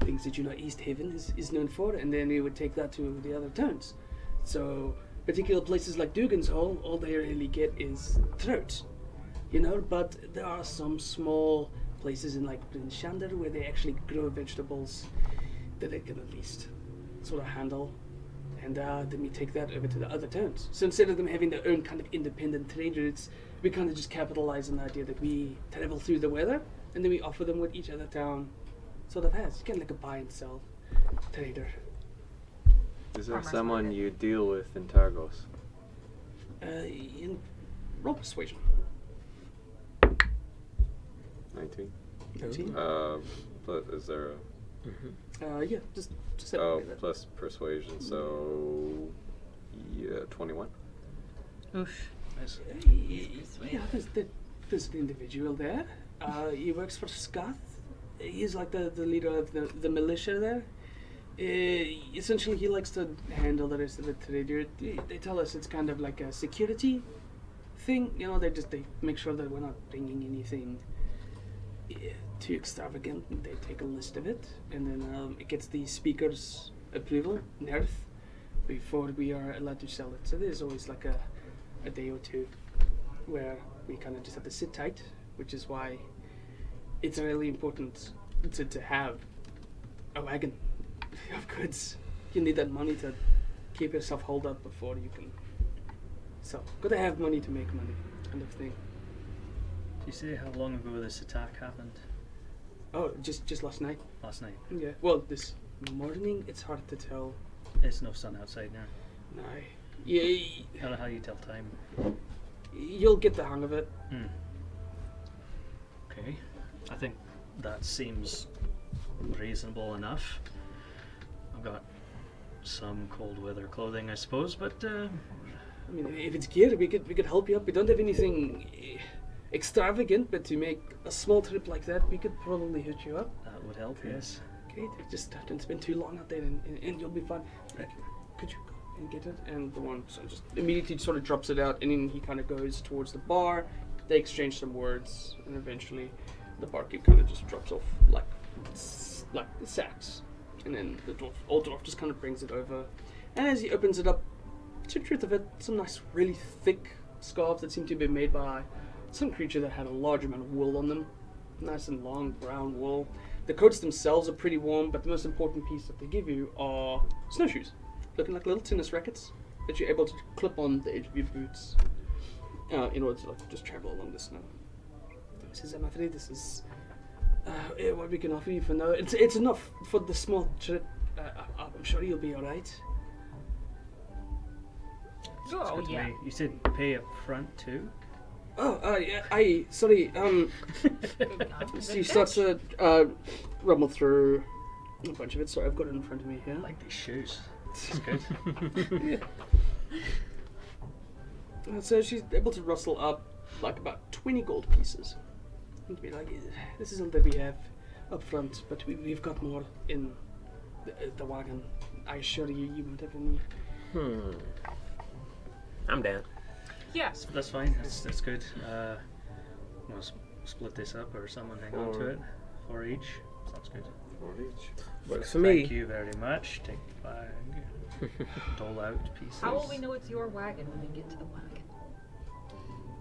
things that Easthaven is known for, and then we would take that to the other towns. So, particular places like Dugan's Hall, all they really get is trout, but there are some small places in like Bryn Shander where they actually grow vegetables that they can at least sort of handle. And then we take that over to the other towns. So instead of them having their own kind of independent trade routes, we kind of just capitalize on the idea that we travel through the weather, and then we offer them what each other town sort of has. You get like a buy and sell trader. Is there Farmers someone market. you deal with in Targos? In roll persuasion. 19. 19. But is there Yeah, just a separate that. plus persuasion? So 21. Oof. Nice. Yeah, there's an individual there. He works for Scath. He's like the leader of the militia there. Essentially, he likes to handle the rest of the trade. They tell us it's kind of like a security thing. They make sure that we're not bringing anything too extravagant. They take a list of it, and then it gets the speaker's approval, NERF, before we are allowed to sell it. So there's always like a day or two where we kind of just have to sit tight, which is why it's really important to have a wagon of goods. You need that money to keep yourself holed up before you can sell. Gotta have money to make money, kind of thing. Do you say how long ago this attack happened? Oh, just last night. Last night. Yeah. Well, this morning it's hard to tell. It's no sun outside now. No. Yeah, I don't know how you tell time. you'll get the hang of it. Okay. I think that seems reasonable enough. I've got some cold weather clothing, I suppose, but I mean, if it's gear, we could help you up. We don't have anything extravagant, but to make a small trip like that, we could probably hook you up. that would help, yes. Great. Just don't spend too long out there, and you'll be fine. Could you go and get it? And the one just immediately sort of drops it out, and then he kind of goes towards the bar. They exchange some words, and eventually the barkeep kind of just drops off like sacks, and then the old dwarf just kind of brings it over. And as he opens it up, to the truth of it, some nice, really thick scarves that seem to have been made by some creature that had a large amount of wool on them. Nice and long brown wool. The coats themselves are pretty warm, but the most important piece that they give you are snowshoes, looking like little tennis rackets that you're able to clip on the edge of your boots in order to just travel along the snow. He says, I'm afraid this is what we can offer you for now. It's enough for the small trip. I'm sure you'll be alright. Oh, Good to yeah. me. You said pay up front too? Oh, yeah, sorry, she starts to rumble through a bunch of it. Sorry, I've got it in front of me here. I like these shoes. That's good. So she's able to rustle up like about 20 gold pieces. And be like, this is all that we have up front, but we've got more in the wagon. I assure you, you won't have any. I'm down. Yes. That's fine. That's good. Want to split this up, or someone hang on to it? 4 each. Sounds good. 4 each. Works for me. Thank you very much. Take the bag. Dole out pieces. How will we know it's your wagon when we get to the wagon?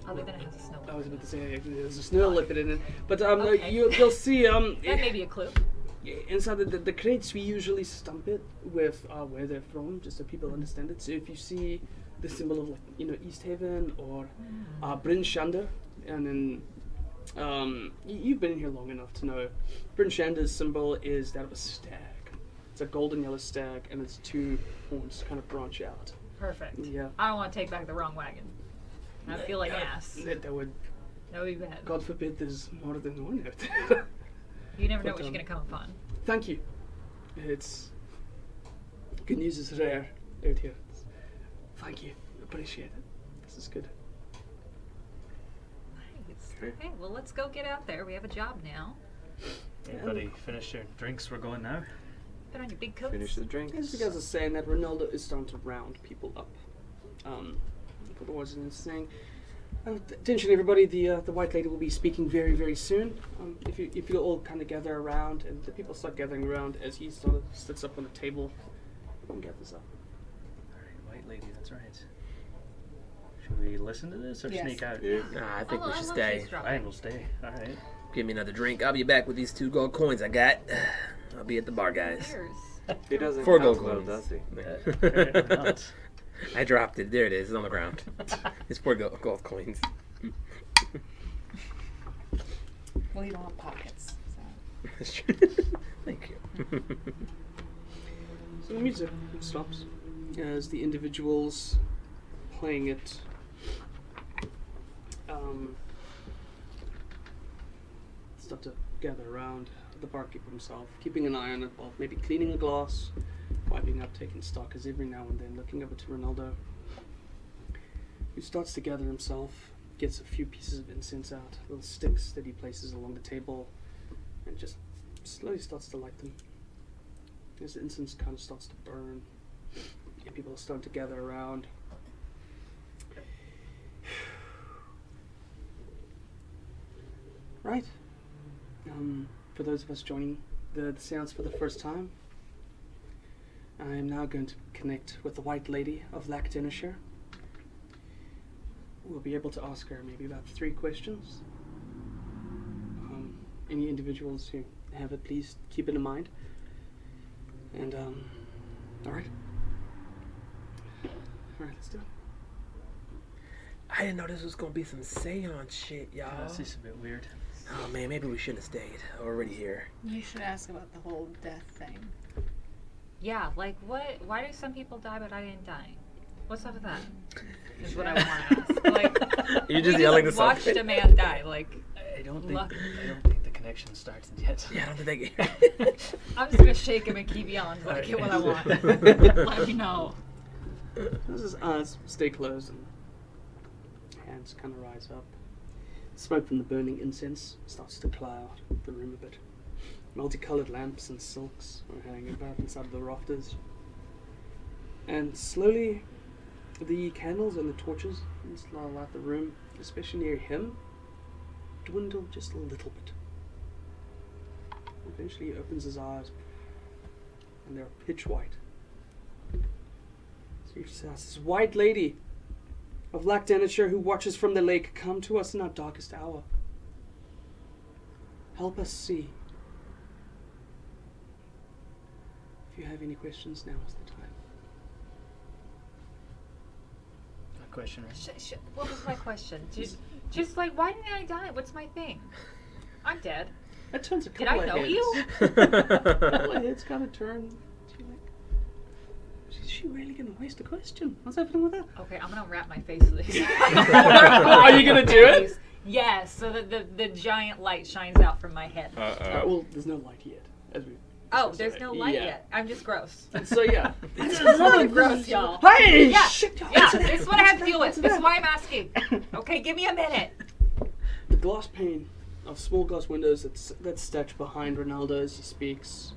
Other than it has a snow. I was about to say there's a snow leopard in it, but Okay. you'll see That may be a clue. inside the crates we usually stamp it with where they're from, just so people understand it. So if you see the symbol of Easthaven or Bryn Shander, and then you've been here long enough to know Bryn Shander's symbol is that of a stag. It's a golden yellow stag, and its two horns kind of branch out. Perfect. Yeah. I don't want to take back the wrong wagon. I feel like ass. That would, That would be bad. God forbid, there's more than one out. You never know But, what you're going to come upon. Thank you. It's good news is rare out here. Thank you. Appreciate it. This is good. Nice. Okay. Okay, well, let's go get out there. We have a job now. Everybody finish your drinks. We're going now. Put on your big coats. Finish the drink. As you guys are saying that, Ronaldo is starting to round people up. For the words in saying, attention everybody, the White Lady will be speaking very, very soon. If you all kind of gather around, and the people start gathering around as he sort of sits up on the table and gathers up. Alright, White Lady, that's right. Should we listen to this or Yes. sneak out? Yeah. Nah, I think we should love stay. cheese drop. Fine, we'll stay. Alright. Give me another drink. I'll be back with these 2 gold coins I got. I'll be at the bar, guys. Cheers. He doesn't 4 count gold well, coins. does he? Apparently not. I dropped it. There it is. It's on the ground. It's 4 gold coins. Well, you don't have pockets. So. That's true. Thank you. So the music stops as the individuals playing it start to gather around the barkeeper himself, keeping an eye on it while maybe cleaning a glass, wiping up, taking stock, as every now and then looking over to Ronaldo, who starts to gather himself, gets a few pieces of incense out, little sticks that he places along the table, and just slowly starts to light them. As the incense kind of starts to burn, and people are starting to gather around. Right. For those of us joining the seance for the first time, I am now going to connect with the White Lady of Lackdenishire. We'll be able to ask her maybe about 3 questions. Any individuals who have it, please keep it in mind. And, alright. Alright, let's do it. I didn't know this was gonna be some seance shit, y'all. Yeah, this is a bit weird. Oh man, maybe we shouldn't have stayed. Already here. You should ask about the whole death thing. Yeah, like what? Why do some people die but I didn't die? What's up with that? Is what I want to ask. Like, You're just we yelling just to watched something. a man die. Like, I don't Luck. think the connection started yet. Yeah, I don't think they. I'm just gonna shake him and keep yelling until I get what I want. Let me know. As his eyes stay closed and hands kind of rise up. Smoke from the burning incense starts to cloud the room a bit. Multicolored lamps and silks are hanging about inside of the rafters. And slowly, the candles and the torches that light the room, especially near him, dwindle just a little bit. Eventually, he opens his eyes, and they're pitch white. So he says, "White Lady of Lackdenishire who watches from the lake, come to us in our darkest hour. Help us see. If you have any questions, now is the time." A question, right? What was my question? Just like, why didn't I die? What's my thing? I'm dead. That turns a Did couple I of know heads. you? Couple of heads kind of turn. She's like, is she really going to waste a question? What's happening with that? Okay, I'm gonna wrap my face with these. Are you going to do it? Yes, so that the giant light shines out from my head. Well, there's no light yet. As we. Oh, there's no light Yeah. yet. I'm just gross. So yeah. It's really gross, y'all. Hey! Yeah, Shit! yeah, this is what I have to deal with. This is why I'm asking. Okay, give me a minute. The glass pane of small glass windows that's stacked behind Ronaldo as he speaks,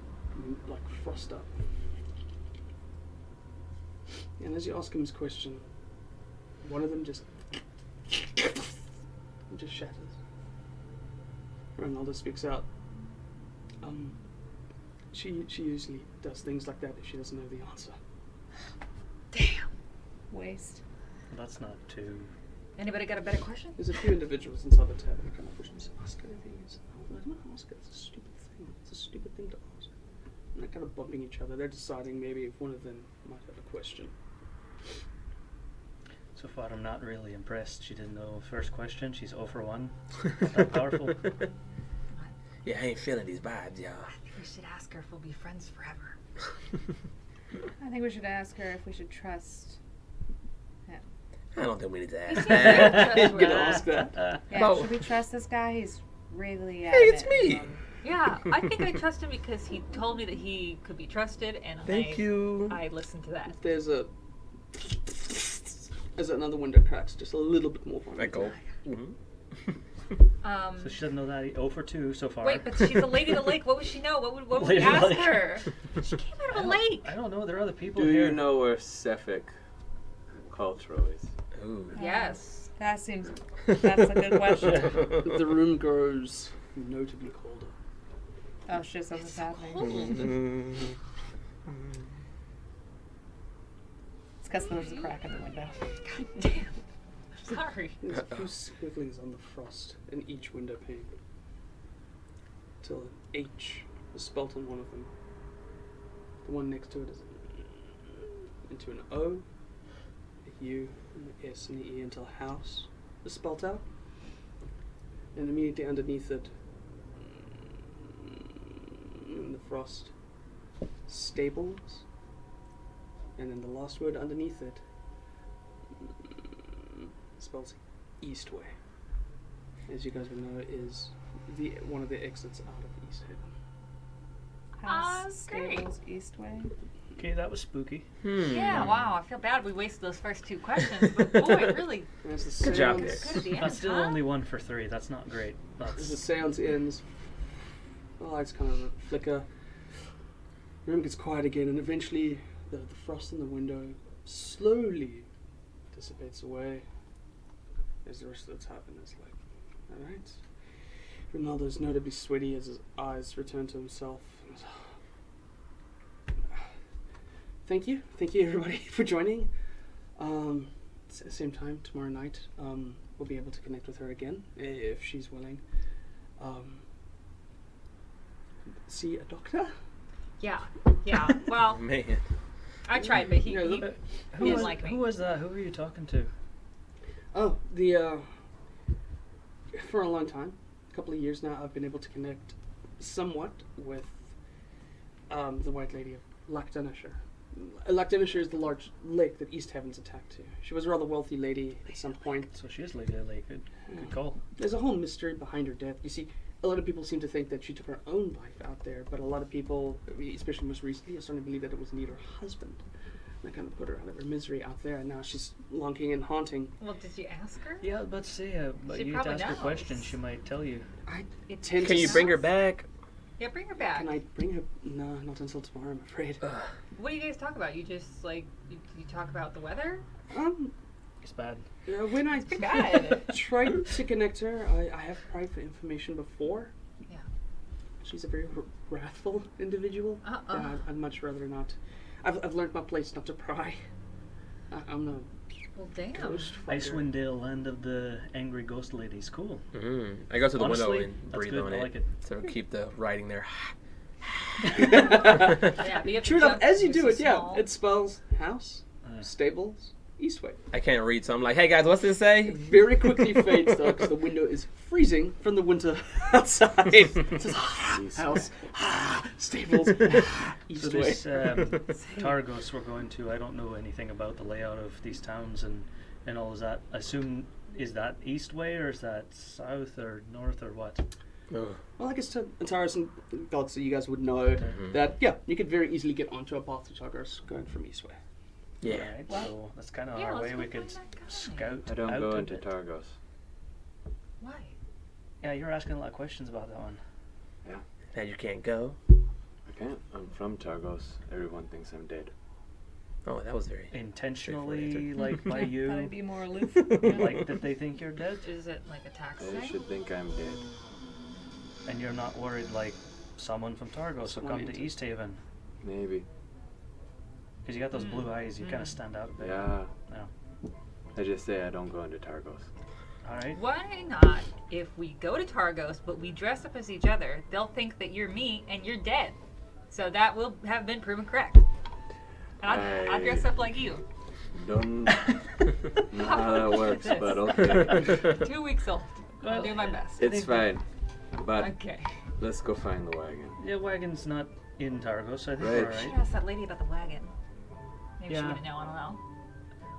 like frost up. And as you ask him his question, one of them just shatters. Ronaldo speaks out. She usually does things like that if she doesn't know the answer. Damn. Waste. That's not too Anybody got a better question? There's a few individuals inside the tavern who kind of push me to ask her anything. I don't ask her. It's a stupid thing. It's a stupid thing to ask. And they're kind of bumping each other. They're deciding maybe if one of them might have a question. So far, I'm not really impressed. She didn't know first question. She's 0 for 1. Not that powerful. Yeah, I ain't feeling these vibes, y'all. I think we should ask her if we'll be friends forever. I think we should ask her if we should trust him. I don't think we need to ask seems that. very You can ask that. Yeah, About- should we trust this guy? He's really Hey, it's me. Yeah, I think I trust him because he told me that he could be trusted, and Thank you. I listened to that. There's another window cracks just a little bit more. I go. Mhm. So she doesn't know that. 0 for 2 so far. Wait, but she's a lady of the lake. What would she know? What would we Lady of the ask lake. her? She came out of a lake. I don't know. There are other people Do here. you know where Sefik cultural is? Ooh. Yes. That's a good question. The room grows notably colder. Oh shit, something's happening. Mhm. It's because there's a crack in the window. God damn. Sorry. There's a few squigglies on the frost in each window pane. Till an H is spelt on one of them. The one next to it is into an O, a U, and the S and the E until house is spelt out. And immediately underneath it, in the frost, stables. And then the last word underneath it spells Eastway. As you guys would know, is one of the exits out of Easthaven. House, Great. stables, Eastway. Okay, that was spooky. Yeah, wow. I feel bad we wasted those first 2 questions, but boy, really And as the Good job, seance- Pierre. good at the end, That's still huh? only 1 for 3. That's not great. As the That's seance ends, the lights kind of flicker. The room gets quiet again, and eventually the frost in the window slowly dissipates away. As the rest of the tavern is like, alright. Ronaldo's notably sweaty as his eyes return to himself. Thank you everybody for joining. Same time tomorrow night. We'll be able to connect with her again if she's willing. See a doctor? Yeah. Well, Man. I tried, but he Yeah, look- who didn't was like me. Who was that? Who were you talking to? Oh, for a long time, a couple of years now, I've been able to connect somewhat with the White Lady of Lactanisher. Lactanisher is the large lake that Easthaven's attacked to. She was a rather wealthy lady at some point. So she is Lady of the Lake. Good call. There's a whole mystery behind her death. You see, a lot of people seem to think that she took her own life out there, but a lot of people, especially most recently, are starting to believe that it was indeed her husband. And that kind of put her out of her misery out there, and now she's longing and haunting. Well, did you ask her? Yeah, but say, but She you probably ask her knows. questions, she might tell you. I It- tend Can to you bring her back? Yeah, bring her back. Can I bring her? No, not until tomorrow, I'm afraid. What do you guys talk about? You just like you talk about the weather? It's bad. When I Pretty bad. tried to connect her, I have private information before. Yeah. She's a very wrathful individual. I'd much rather not. I've learned my place not to pry. I'm no Well, damn. ghost fighter. Icewind Dale, land of the angry ghost ladies. Cool. I go to the Honestly, window and that's breathe good. on I it. like it. So keep the writing there. Yeah, but you have to True enough, jump as you because do you're it, so yeah, small. it spells house, stables, Eastway. I can't read, so I'm like, hey guys, what's this say? It very quickly fades though, because the window is freezing from the winter outside. It says, house, stables, So Eastway. this Targos we're going to, I don't know anything about the layout of these towns and all of that. I assume, is that east way or is that south or north or what? Oh. Well, I guess to Antares and Galaxy, you guys would know that, yeah, you could very easily get onto a path to Targos going from Eastway. Yeah. Right, so that's kind of Yeah, our let's way we go could find that guy. scout I don't out go a into bit. Targos. Why? Yeah, you're asking a lot of questions about that one. Now you can't go. I can't. I'm from Targos. Everyone thinks I'm dead. Oh, that was very. Intentionally, like by Thought you, I'd be more aloof. like that they think you're dead, Is it like a tax They thing? should think I'm dead. and you're not worried like someone from Targos will Someone come to into- Easthaven Maybe. because you got those blue eyes. You kind of stand out a bit. Yeah. I just say I don't go into Targos. All right. Why not? If we go to Targos, but we dress up as each other, they'll think that you're me and you're dead. So that will have been proven correct. And I'll dress up like you. Don't know how that works, but okay. 2 weeks old. I'll do my best. It's fine. But Okay. let's go find the wagon. Yeah, wagon's not in Targos, so I think Right. we're all I should right. ask that lady about the wagon. Maybe she Yeah. wouldn't know. I don't know.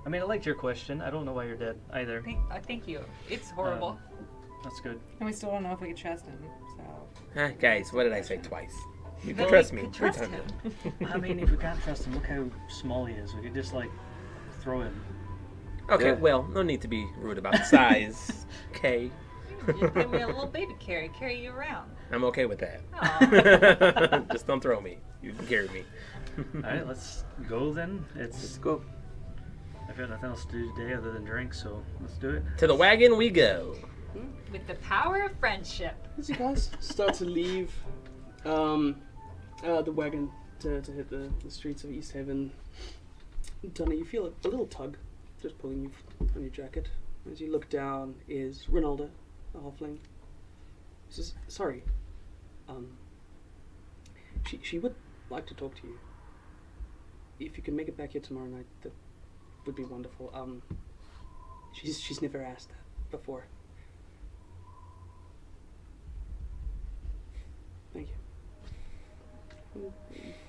I mean, I liked your question. I don't know why you're dead either. Thank you. It's horrible. That's good. And we still don't know if we can trust him. So Guys, what did I say twice? You can But trust we me. could trust Three him. times. I mean, if we can't trust him, look how small he is. We could just, like, throw him. Okay, Yeah. well, no need to be rude about the size. Okay. Just give me a little baby carry you around. I'm okay with that. Aw. Just don't throw me. You can carry me. All right, let's go then. Let's go. I've got nothing else to do today other than drink, so let's do it. To the wagon we go. With the power of friendship. As you guys start to leave the wagon to hit the streets of Easthaven, Dunia, you feel a little tug just pulling you on your jacket. As you look down is Ronaldo, the halfling. He says, sorry, she would like to talk to you. If you can make it back here tomorrow night, that would be wonderful. She's never asked that before. Thank you.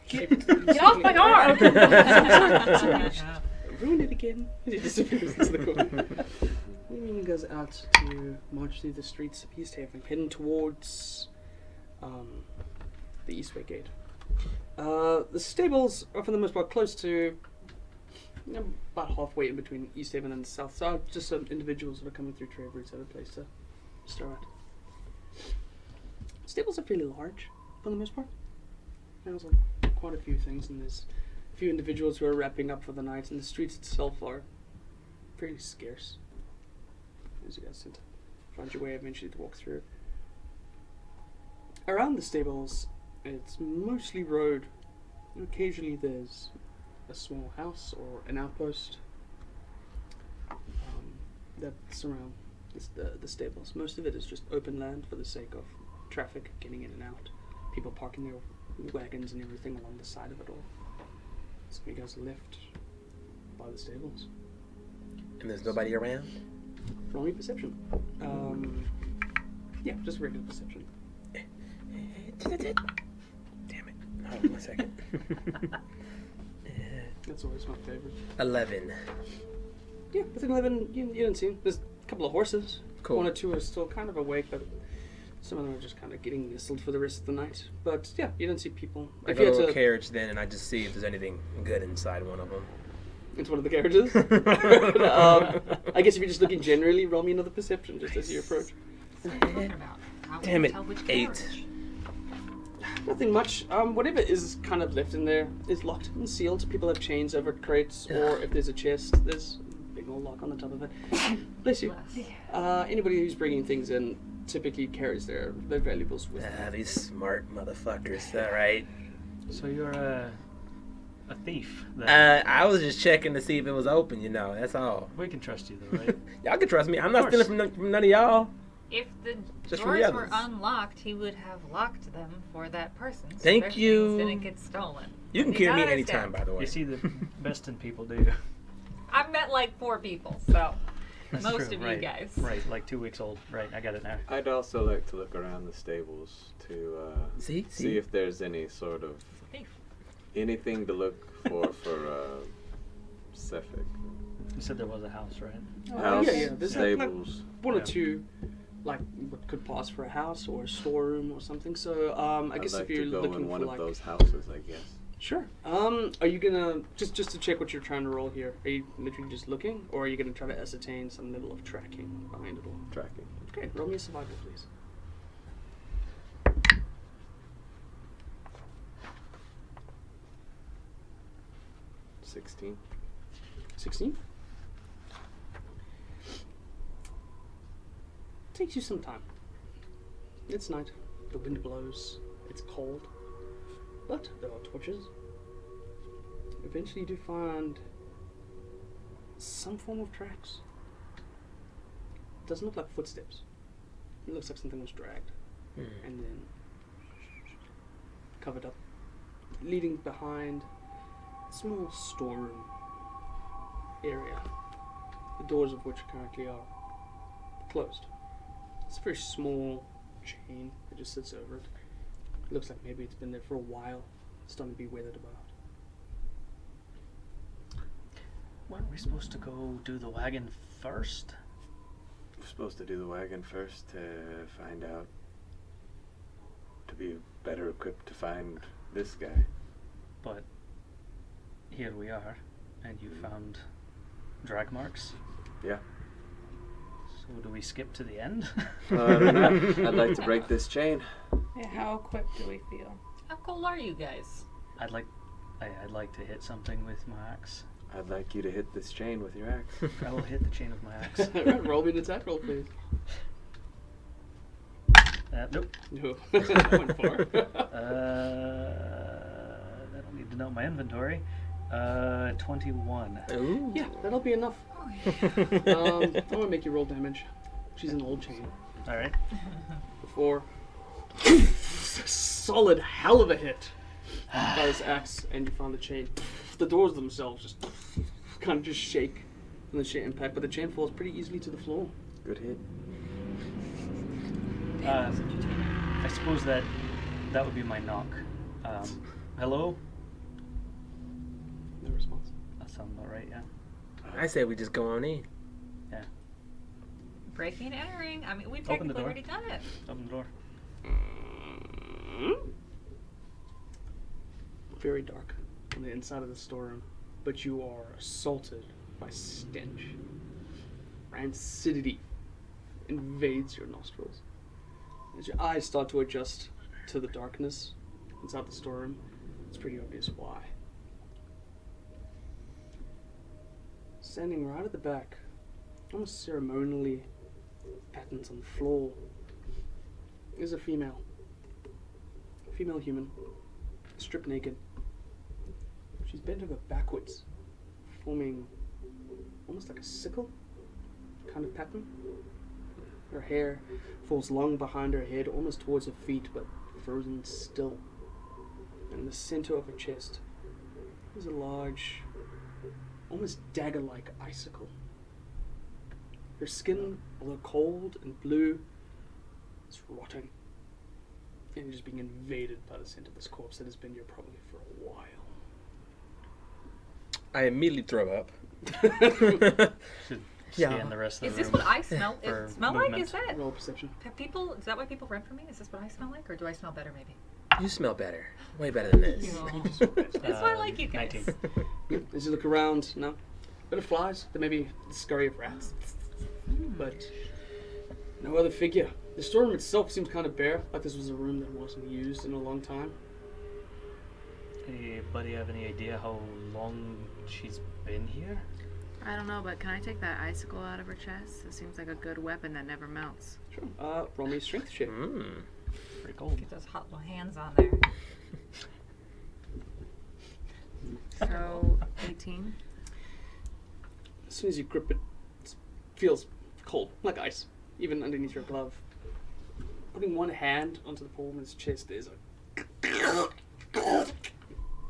get off my arm! Ruin it again. He disappears into the corner. Simian goes out to march through the streets of Easthaven, heading towards the Eastway Gate. The stables are for the most part close to about halfway in between Easthaven and the south side. Just some individuals that are coming through trade routes have a place to start. Stables are fairly large for the most part. There's quite a few things, and there's a few individuals who are wrapping up for the night, and the streets itself are fairly scarce. As you guys tend to find your way eventually to walk through. Around the stables, it's mostly road. Occasionally there's a small house or an outpost that surround the stables. Most of it is just open land for the sake of traffic getting in and out. People parking their wagons and everything along the side of it all. So you guys are left by the stables. And there's nobody around? Roll me perception. Yeah, just regular perception. Damn it. Hold on 1 second. That's always my favorite. 11. Yeah, within 11, you don't see them. There's a couple of horses. Cool. One or two are still kind of awake, but some of them are just kind of getting nestled for the rest of the night. But yeah, you don't see people. I If go you to had a to, carriage then, and I just see if there's anything good inside one of them. into one of the carriages. I guess if you're just looking generally, roll me another perception just as you approach. What are you talking about? How will Damn we it, tell which 8. carriage? Nothing much. Whatever is kind of left in there is locked and sealed. People have chains over crates, or if there's a chest, there's a big old lock on the top of it. Bless you. Bless. Anybody who's bringing things in typically carries their valuables with them. These smart motherfuckers, alright. So you're a thief, then. I was just checking to see if it was open, you know, that's all. We can trust you, though, right? Y'all can trust me. I'm not Of course. stealing from none of y'all. If the Just from the doors were others. unlocked, he would have locked them for that person. So Thank their you. things didn't get stolen. You can You cure me gotta anytime, understand. by the way. You see the best in people, do you? I've met like 4 people, so That's most true, of right. you guys. Right, like 2 weeks old. Right, I got it now. I'd also like to look around the stables to See? see if there's any sort of Thief. anything to look for Cephalic. You said there was a house, right? House, yeah. There's like stables. one or Yeah. two, like what could pass for a house or a storeroom or something. So I I'd guess like if you're to go looking in one for of like those houses, I guess. sure. Are you gonna just to check what you're trying to roll here? Are you literally just looking, or are you gonna try to ascertain some level of tracking behind it all? Tracking. Okay, roll me a survival, please. $16. 16. Takes you some time. It's night. The wind blows. It's cold. But there are torches. Eventually you do find some form of tracks. Doesn't look like footsteps. It looks like something was dragged and then covered up, leading behind a small storeroom area, the doors of which currently are closed. It's a very small chain that just sits over it. It looks like maybe it's been there for a while, starting to be weathered about. Weren't we supposed to go do the wagon first? We're supposed to do the wagon first to find out, to be better equipped to find this guy. But here we are, and you found drag marks. Yeah. So do we skip to the end? I don't know. I'd like to break this chain. Yeah, how equipped do we feel? How cool are you guys? I'd like to hit something with my axe. I'd like you to hit this chain with your axe. I will hit the chain with my axe. Roll me an attack roll, please. Nope. No. That went far. I don't need to know my inventory. 21. Ooh. Yeah, that'll be enough. I'm gonna make you roll damage. She's an old chain. All right. Before. Solid hell of a hit by this axe, and you found the chain. The doors themselves just kind of just shake from the chain impact, but the chain falls pretty easily to the floor. Good hit. I suppose that would be my knock. Hello? No response. That sounds about right, yeah. I say we just go on in. Yeah. Breaking and entering. I mean, we've Open the technically door. already done it. Open the door. Very dark on the inside of the storeroom, but you are assaulted by stench. Rancidity invades your nostrils. As your eyes start to adjust to the darkness inside the storeroom, it's pretty obvious why. Standing right at the back, almost ceremonially patterns on the floor, is a female. Female human, stripped naked. She's bent over backwards, forming almost like a sickle kind of pattern. Her hair falls long behind her head, almost towards her feet, but frozen still. And in the center of her chest is a large, almost dagger-like icicle. Her skin, although cold and blue, is rotting and just being invaded by the scent of this corpse that has been here probably for a while. I immediately throw up. Should Yeah. stay in the rest of Is the this room. what I smell? for Smell like? movement. Is that Roll perception. have people? Is that why people run from me? Is this what I smell like, or do I smell better? Maybe. You smell better. Way better than this. That's why I like you guys. 19. As you look around, no. Bit of flies, there may be the scurry of rats. But no other figure. The storeroom itself seems kind of bare, like this was a room that wasn't used in a long time. Anybody have any idea how long she's been here? I don't know, but can I take that icicle out of her chest? It seems like a good weapon that never melts. Sure. Roll me a strength check. Pretty cold. Get those hot little hands on there. So, 18. As soon as you grip it, it feels cold, like ice, even underneath your glove. Putting one hand onto the poor woman's chest, there's a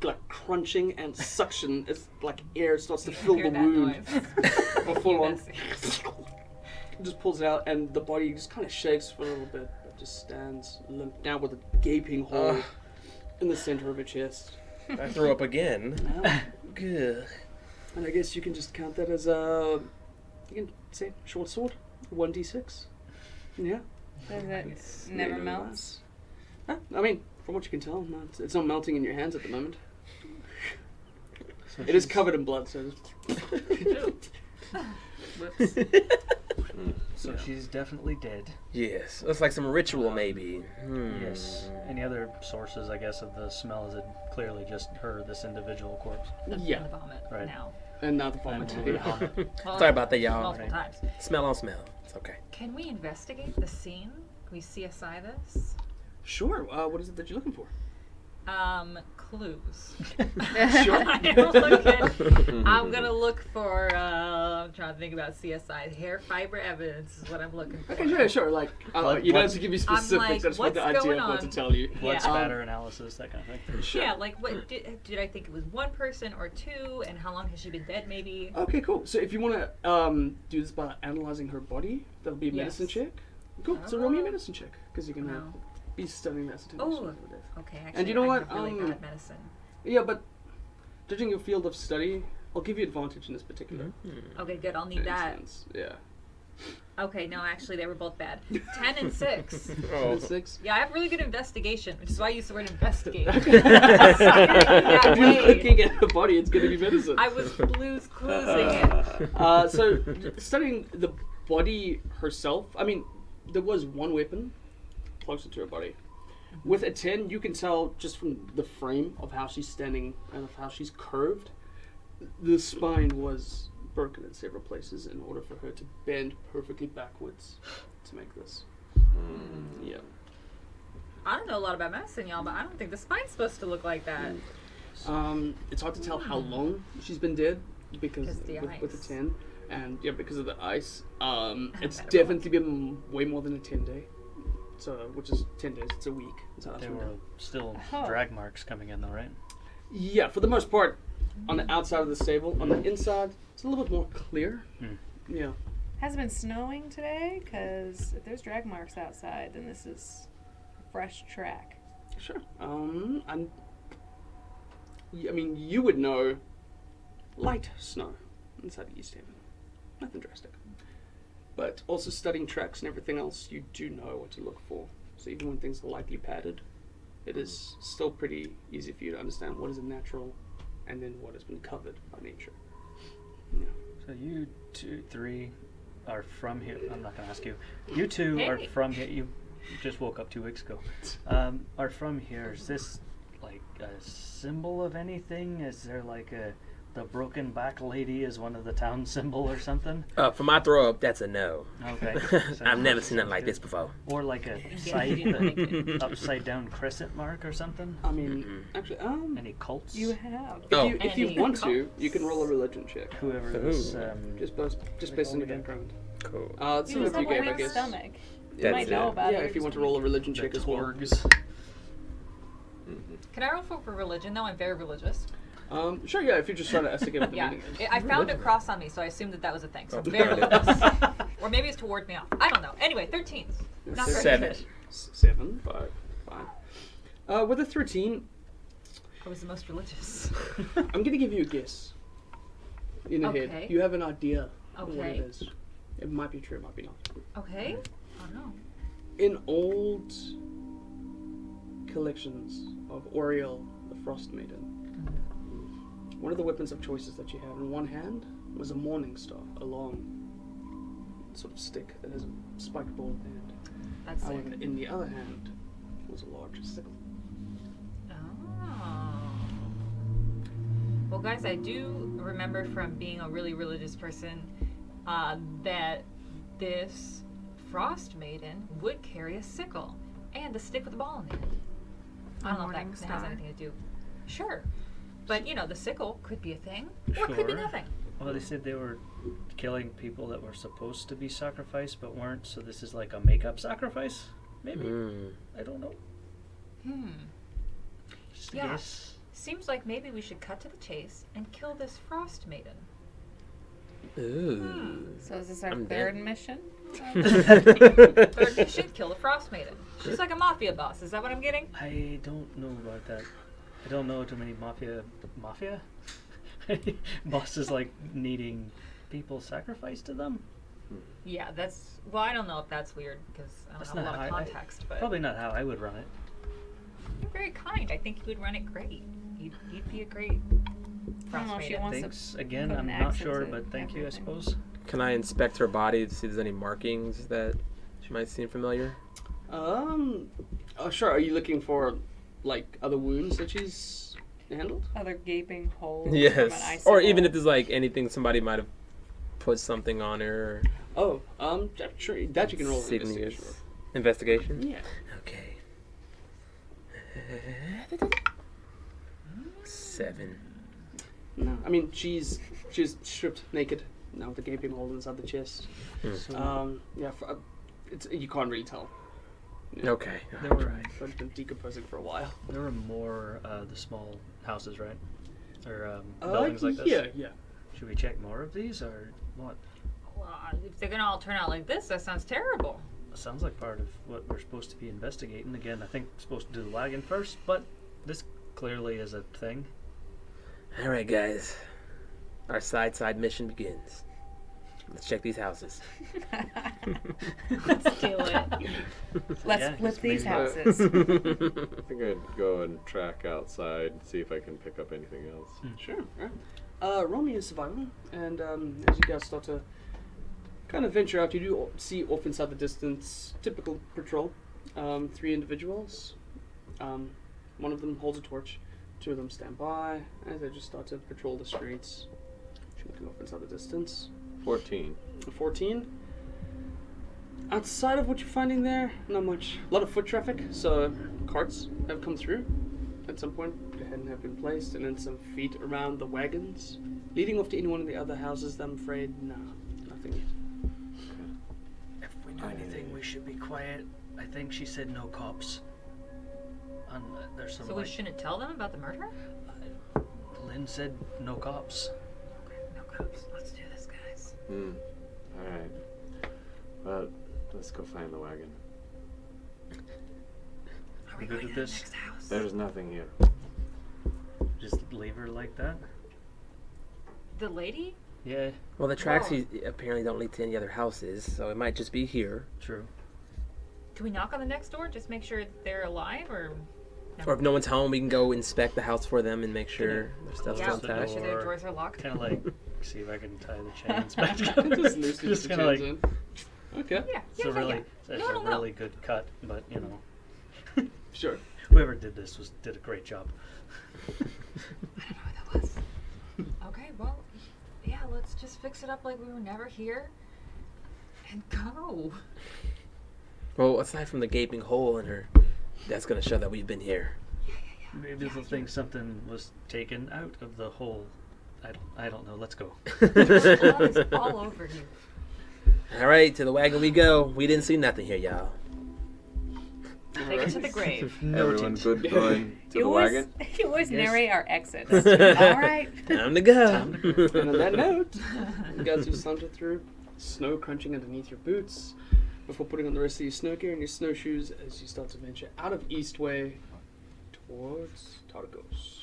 like crunching and suction as like air starts to fill the Hear that wound. noise. A full on. Messy. Just pulls it out, and the body just kind of shakes for a little bit, but just stands limp now with a gaping hole in the center of her chest. I throw up again. Now, Good. and I guess you can just count that as a, you can say short sword, 1d6. Yeah. Does it It's never made of melts? glass. I mean, from what you can tell, no, it's not melting in your hands at the moment. So It is she's- covered in blood, so Whoops. So she's definitely dead. Yes. Looks like some ritual, maybe. Yes. Any other sources, I guess, of the smell? Is it clearly just her, this individual corpse? yeah. And the vomit. Right. Now. And now the vomit. And the vomit. Well, Sorry about that, y'all. Multiple times. Smell on smell. It's okay. Can we investigate the scene? Can we CSI this? Sure. What is it that you're looking for? Clues. Sure. I'm gonna look for. I'm trying to think about CSI. Hair fiber evidence is what I'm looking for. Okay, sure. Like, What- you don't what- have to give me I'm specifics. like, I just want the what's idea going of what to on? tell you. Blood Yeah. spatter analysis, that kind of thing. Sure. Yeah, like what did I think it was one person or two, and how long has she been dead? Maybe. Okay, cool. So if you want to do this by analyzing her body, that'll be a medicine Yes. check. Cool. So roll me a Oh. medicine check because you're gonna No. be studying that ascertaination Oh. of death. Okay, actually, you know I'm what, really bad at medicine. Yeah, but judging your field of study, I'll give you advantage in this particular Okay, good. I'll need that. instance. Yeah. Okay, no, actually, they were both bad. 10 and 6. Oh. 6. Yeah, I have really good investigation, which is why I use the word investigate. If That you're way. looking at her body, it's gonna be medicine. I was blues cluesing it. So studying the body herself, I mean, there was one weapon closer to her body. With a 10, you can tell just from the frame of how she's standing and of how she's curved, the spine was broken in several places in order for her to bend perfectly backwards to make this. Yeah. I don't know a lot about medicine, y'all, but I don't think the spine's supposed to look like that. It's hard to tell how long she's been dead because Because the with ice. the 10, and yeah, because of the ice. It's better definitely been way more than a 10-day. So, which is 10 days. It's a week. That's how that's There been were done. still Oh. drag marks coming in, though, right? Yeah, for the most part, on the outside of the stable. On the inside, it's a little bit more clear. Yeah. Has it been snowing today? Because if there's drag marks outside, then this is a fresh track. Sure. I mean, you would know light snow inside Easthaven. Nothing drastic. But also studying tracks and everything else, you do know what to look for. So even when things are lightly padded, it is still pretty easy for you to understand what is natural and then what has been covered by nature. Yeah. So you 3 are from here. I'm not going to ask you. You 2 are Hey. from here. You just woke up 2 weeks ago. Are from here. Is this like a symbol of anything? Is there like the broken back lady is one of the town symbol or something? For my throw up, that's a no. Okay. I've never seen nothing like this before. Or like a upside down crescent mark or something? I mean, actually, Any cults? You have. if you Any want to, cults? you can roll a religion check. Whoever this. Ooh. Just based on your background. Cool. It's You similar just to have you a gave, I weak guess. stomach. You That's might know it. about Yeah, it. if you want to roll a religion the check as well. Torgs. Can I roll for religion, though? I'm very religious. Sure, yeah, if you're just trying to estimate what the Yeah. meaning is. I found a cross on me, so I assumed that was a thing. So I'm Oh, very got it. religious. Or maybe it's to ward me off. I don't know. Anyway, 13. Not very 7. good. 7. 5. With a 13, I was the most religious. I'm going to give you a guess. In the Okay. head. You have an idea of what Okay. it is. It might be true, it might be not. Okay. Oh no. In old collections of Oriel, the Frostmaiden, one of the weapons of choices that she had in one hand was a morning star, a long sort of stick that has a spiked ball at the end. That's sick. However, in the other hand was a large sickle. Oh. Well, guys, I do remember from being a really religious person that this Frostmaiden would carry a sickle and a stick with a ball in the end. I don't know if Morning that has star. anything to do. Sure. But, you know, the sickle could be a thing, or it could be Sure. nothing. Well, they said they were killing people that were supposed to be sacrificed but weren't, so this is like a make-up sacrifice? Maybe. I don't know. Just a Yeah. guess. Seems like maybe we should cut to the chase and kill this Frostmaiden. Ooh. So is this our I'm third dead. mission? Third, we should kill the Frostmaiden. She's like a mafia boss. Is that what I'm getting? I don't know about that. I don't know too many mafia bosses like needing people sacrificed to them. Yeah, that's. Well, I don't know if that's weird because I don't That's have a not lot of how I- context. But Probably not how I would run it. you're very kind. I think you would run it great. You'd be a great I don't know if she Frostmaiden. wants Thanks again. put I'm an not accent sure, to but thank you, I everything. suppose. Can I inspect her body to see if there's any markings that she might seem familiar? Sure, are you looking for, like, other wounds that she's handled? other gaping holes from an Yes. icicle. Or even if there's like anything somebody might have put something on her. Oh, sure, that you can roll an See if investigation. Investigation? Yeah. Okay. 7. No, I mean she's stripped naked now with a gaping hole inside the chest. Yeah, it's you can't really tell. Yeah. Okay. There were So it's been decomposing for a while. there were more the small houses, right? Or buildings like this. Yeah. Should we check more of these or what? Well, if they're gonna all turn out like this, that sounds terrible. Sounds like part of what we're supposed to be investigating. Again, I think we're supposed to do the wagon first, but this clearly is a thing. All right, guys. Our side mission begins. Let's check these houses. Let's do it. Let's Yeah, flip just these maybe- houses. I think I'd go and track outside, see if I can pick up anything else. Sure. Right. Roll me a survival, and as you guys start to kind of venture out, you do see off inside the distance, typical patrol, 3 individuals. One of them holds a torch, 2 of them stand by, as they just start to patrol the streets, looking off inside the distance. 14. 14. Outside of what you're finding there, not much. A lot of foot traffic, so carts have come through. At some point, and have been placed, and then some feet around the wagons. Leading off to any one of the other houses, I'm afraid, no, nothing yet. If we do anything, we should be quiet. I think she said no cops. And there's some So we shouldn't tell them about the murder? Lynn said no cops. Okay, no cops. Let's do this, guys. Alright. Well, let's go find the wagon. Are we Good going at to the this? next house? There's nothing here. Just leave her like that? The lady? Yeah, Well, the tracks apparently don't lead to any other houses, so it might just be here. true. Can we knock on the next door? Just make sure they're alive, or? Or if no one's home, we can go inspect the house for them and make sure their stuff's Yeah, still make attached. sure their doors are locked. Kind of like, see if I can tie the chains back together. Just loosely Just put kind the of chains like, in. Okay, Yeah, it's yeah, a really, yeah. it's No, a no, no. really good cut, but you know, sure. whoever did this did a great job. I don't know what that was. Okay, well, yeah, let's just fix it up like we were never here, and go. Well, aside from the gaping hole in her, that's gonna show that we've been here. Maybe they'll think something was taken out of the hole. I don't know. Let's go. Blood is all over you. All right, to the wagon we go. We didn't see nothing here, y'all. Take it to the grave. Everyone good going to the You always, wagon? you always Yes. narrate our exits. All right. Time to go. And on that note, you guys have sauntered through, snow crunching underneath your boots, before putting on the rest of your snow gear and your snowshoes as you start to venture out of Eastway towards Targos.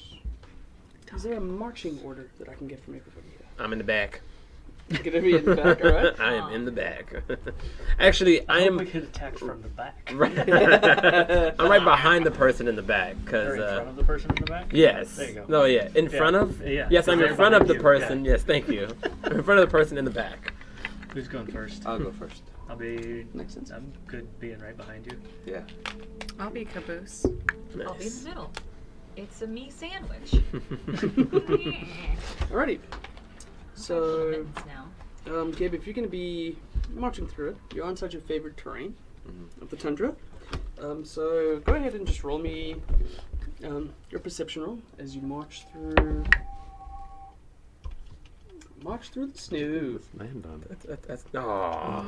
Is there a marching order that I can get from everybody here? I'm in the back. You're gonna be in the back, alright? I am in the back. Actually, I hope we am could attack from the back. right. I'm right behind the person in the back, Or cause in front of the person in the back? yes. There you go. No, yeah, in Yeah. front of. Yeah. Yes, I'm They're in front of behind the you. person. Yeah. Yes, thank you. I'm in front of the person in the back. Who's going first? I'll go first. I'll be. Makes sense. I'm good being right behind you. Yeah. I'll be caboose. I'll be in Nice. the middle. It's a me sandwich. Alrighty. So, Mittens now. Gabe, if you're gonna be marching through it, you're on such your favorite terrain of the tundra. So go ahead and just roll me your perception roll as you march through the snow. Land on it. That's oh.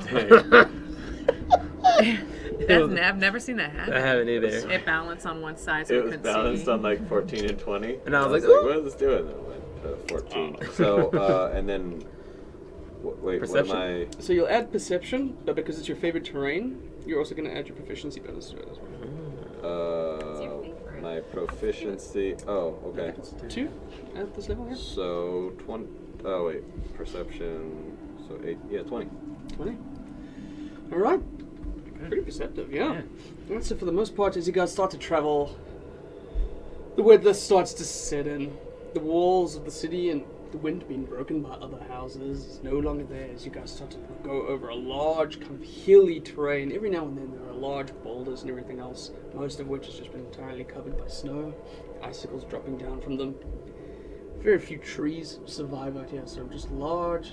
I've never seen that happen. I haven't either. It balanced on one side so It we was couldn't balanced see. on like 14 and 20. And I was like, what is this doing? And I went 14. So, and then, wait, Perception? what am So you'll add perception, but because it's your favorite terrain, you're also going to add your proficiency bonus to it as well. It's your favorite. my proficiency? Oh, okay. It's 2 at this level here. So, 20, oh wait, perception, so 8, yeah, 20. 20. Alright. Pretty perceptive, yeah. And so for the most part, as you guys start to travel, the weather starts to set in. The walls of the city and the wind being broken by other houses is no longer there as you guys start to go over a large, kind of hilly terrain. Every now and then there are large boulders and everything else, most of which has just been entirely covered by snow, icicles dropping down from them. Very few trees survive out here, so just large,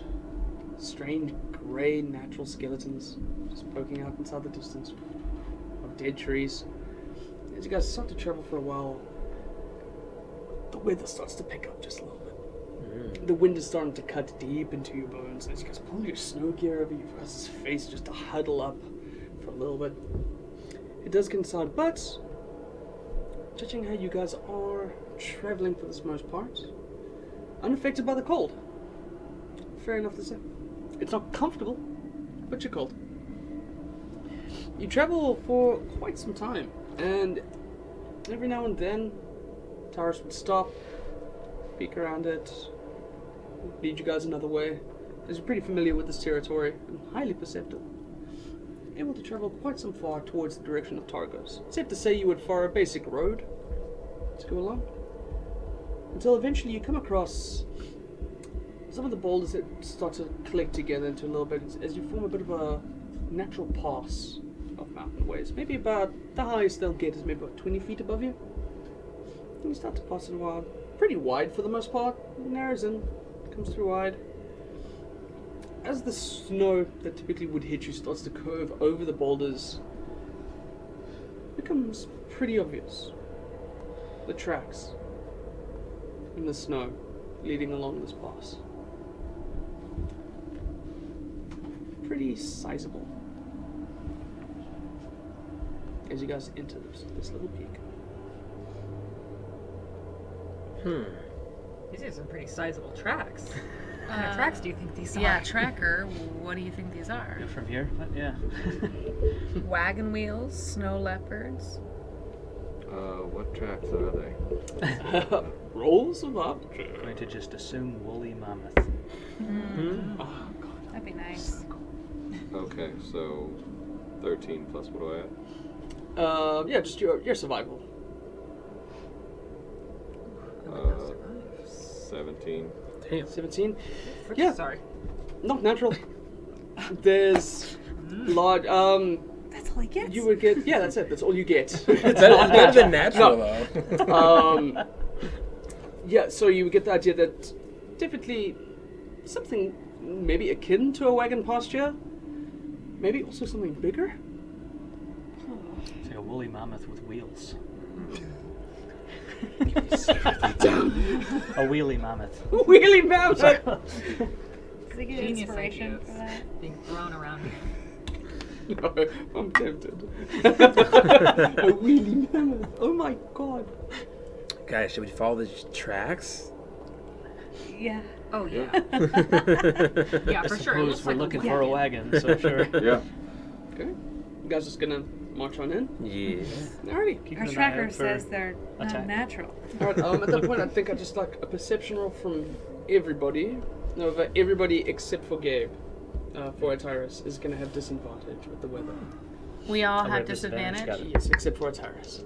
strange, grey, natural skeletons just poking out inside the distance of dead trees. As you guys start to travel for a while, the weather starts to pick up just a little bit. The wind is starting to cut deep into your bones as you guys pull your snow gear over your guys' face just to huddle up for a little bit. It does get inside, but judging how you guys are traveling for this most part, unaffected by the cold. Fair enough to say. It's not comfortable, but you're cold. You travel for quite some time, and every now and then, Tyrus would stop, peek around it, lead you guys another way, as you're pretty familiar with this territory and highly perceptive. Able to travel quite some far towards the direction of Targos. Safe to say you would follow a basic road to go along, until eventually you come across some of the boulders that start to collect together into a little bit as you form a bit of a natural pass of mountain ways. Maybe about the highest they'll get is maybe about 20 feet above you. And you start to pass it a while. Pretty wide for the most part. It narrows in, comes through wide. As the snow that typically would hit you starts to curve over the boulders, it becomes pretty obvious. The tracks in the snow leading along this pass. Pretty sizable as you guys enter this little peak. These are some pretty sizable tracks. What kind of tracks do you think these are? Yeah, tracker. What do you think these are? From here? What? Yeah. Wagon wheels, snow leopards. What tracks are they? Rolls of up. Going to just assume woolly mammoth. Oh god. That'd be nice. Okay, so 13 plus what do I add? Yeah, just your survival. 17. Damn. 17. Yeah. Sorry. Not natural. There's large. That's all he gets. You would get. Yeah, that's it. That's all you get. It's Better than natural, though. Yeah, so you would get the idea that typically something maybe akin to a wagon pasture, maybe also something bigger. It's like a woolly mammoth with wheels. A wheelie mammoth. Wheelie mammoth. Does he get Genius inspiration ideas for that? being thrown around here. No, I'm tempted. A wheelie mammoth. Oh my god. Guys, should we follow these tracks? Yeah. Oh yeah. Yeah. Yeah, for sure. It looks Suppose we're like looking a for a wagon, so sure. Yeah. Okay. You guys just gonna march on in? Yeah. Alrighty. Keeping Our an eye tracker out for says they're not attack. natural. Alright, at that point I think I'd just like a perception roll from everybody. No, but everybody except for Gabe. For Tyrus is gonna have disadvantage with the weather. We all I have read disadvantage, disadvantage. got it. Yes, except for Tyrus.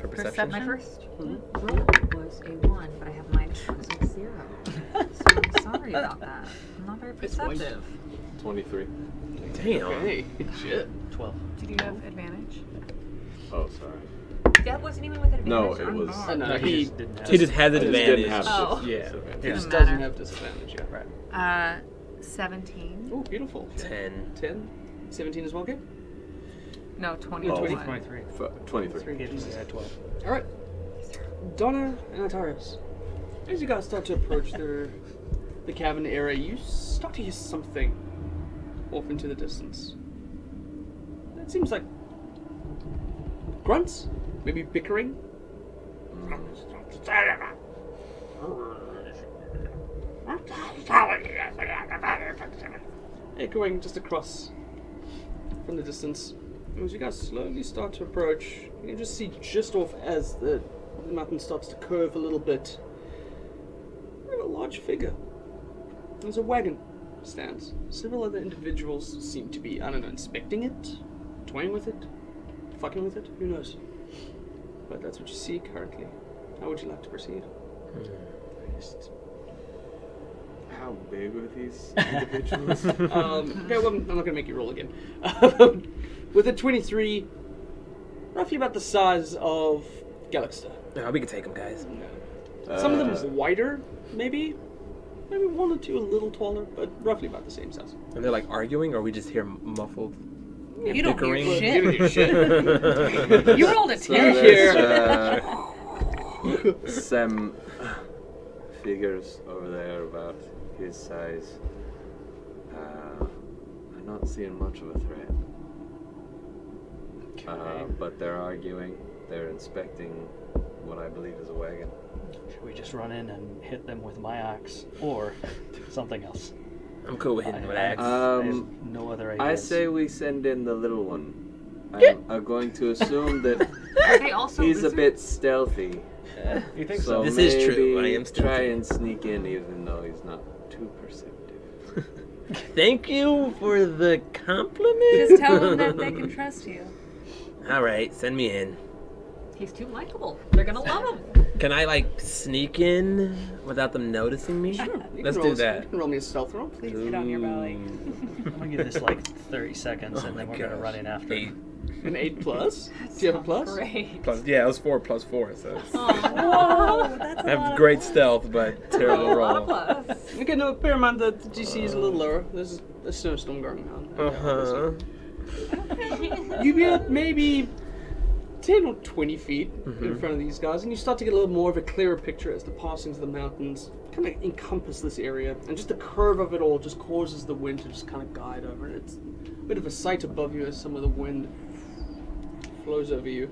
For perception. My first Mhm. roll was a 1, but I have minus 1, so it's 0. So I'm sorry about that. I'm not very It's white. perceptive. 23. Damn. Okay. Shit. 12. Did you have advantage? Oh, sorry. That wasn't even with advantage. No, it I'm was- not. No, No, he just didn't have He just had the I just advantage. didn't have Oh. this. Yeah. He Yeah. just Doesn't doesn't matter. have disadvantage, yeah. Right. 17. Oh, beautiful. 10. 10. 17 as well, Gabe? No, 21. 23. 23. Gabe just had 12. Alright. Donna and Tyrus. As you guys start to approach the cabin area, you start to hear something off into the distance. It seems like grunts, maybe bickering. Echoing just across from the distance. As you guys slowly start to approach, you can just see just off as the mountain starts to curve a little bit. A large figure. There's a wagon stands. Several other individuals seem to be, I don't know, inspecting it, toying with it, fucking with it, who knows. But that's what you see currently. How would you like to proceed? How big are these individuals? Okay, well, I'm not going to make you roll again. With a 23, roughly about the size of Galaxter. No, we can take them, guys. Some of them is wider, maybe. Maybe one or two a little taller, but roughly about the same size. And they're like arguing, or we just hear muffled You don't hear bickering? shit. You don't hear shit. You rolled a So 10. hear- that's, some figures over there about his size. I'm not seeing much of a threat. But they're arguing. They're inspecting what I believe is a wagon. Should we just run in and hit them with my axe or something else? I'm cool with hitting with axe. I have no other ideas. I say we send in the little one. I'm going to assume that Are they also he's a lizards? bit stealthy. You think So so? This is true, maybe I am stealthy. try and sneak in even though he's not too perceptive. Thank you for the compliment. Just tell them that they can trust you. All right, send me in. He's too likable. They're gonna love him. Can I like sneak in without them noticing me? You Let's can do roll, that. You can roll me a stealth roll, please. Please get on your belly. I'm gonna give this like 30 seconds Oh and then my we're gonna gosh. run in after. 8 An 8 plus. Do you have a plus? Great. plus, yeah, it was 4 plus 4, so it's- Whoa, that's I have great stealth, but terrible A lot of roll. plus. Okay, no, bear in mind that the GC is a little lower. There's a snowstorm going on. Uh-huh. You get maybe 10 or 20 feet in front of these guys, and you start to get a little more of a clearer picture as the passings of the mountains kind of encompass this area, and just the curve of it all just causes the wind to just kind of guide over it. It's a bit of a sight above you as some of the wind flows over you.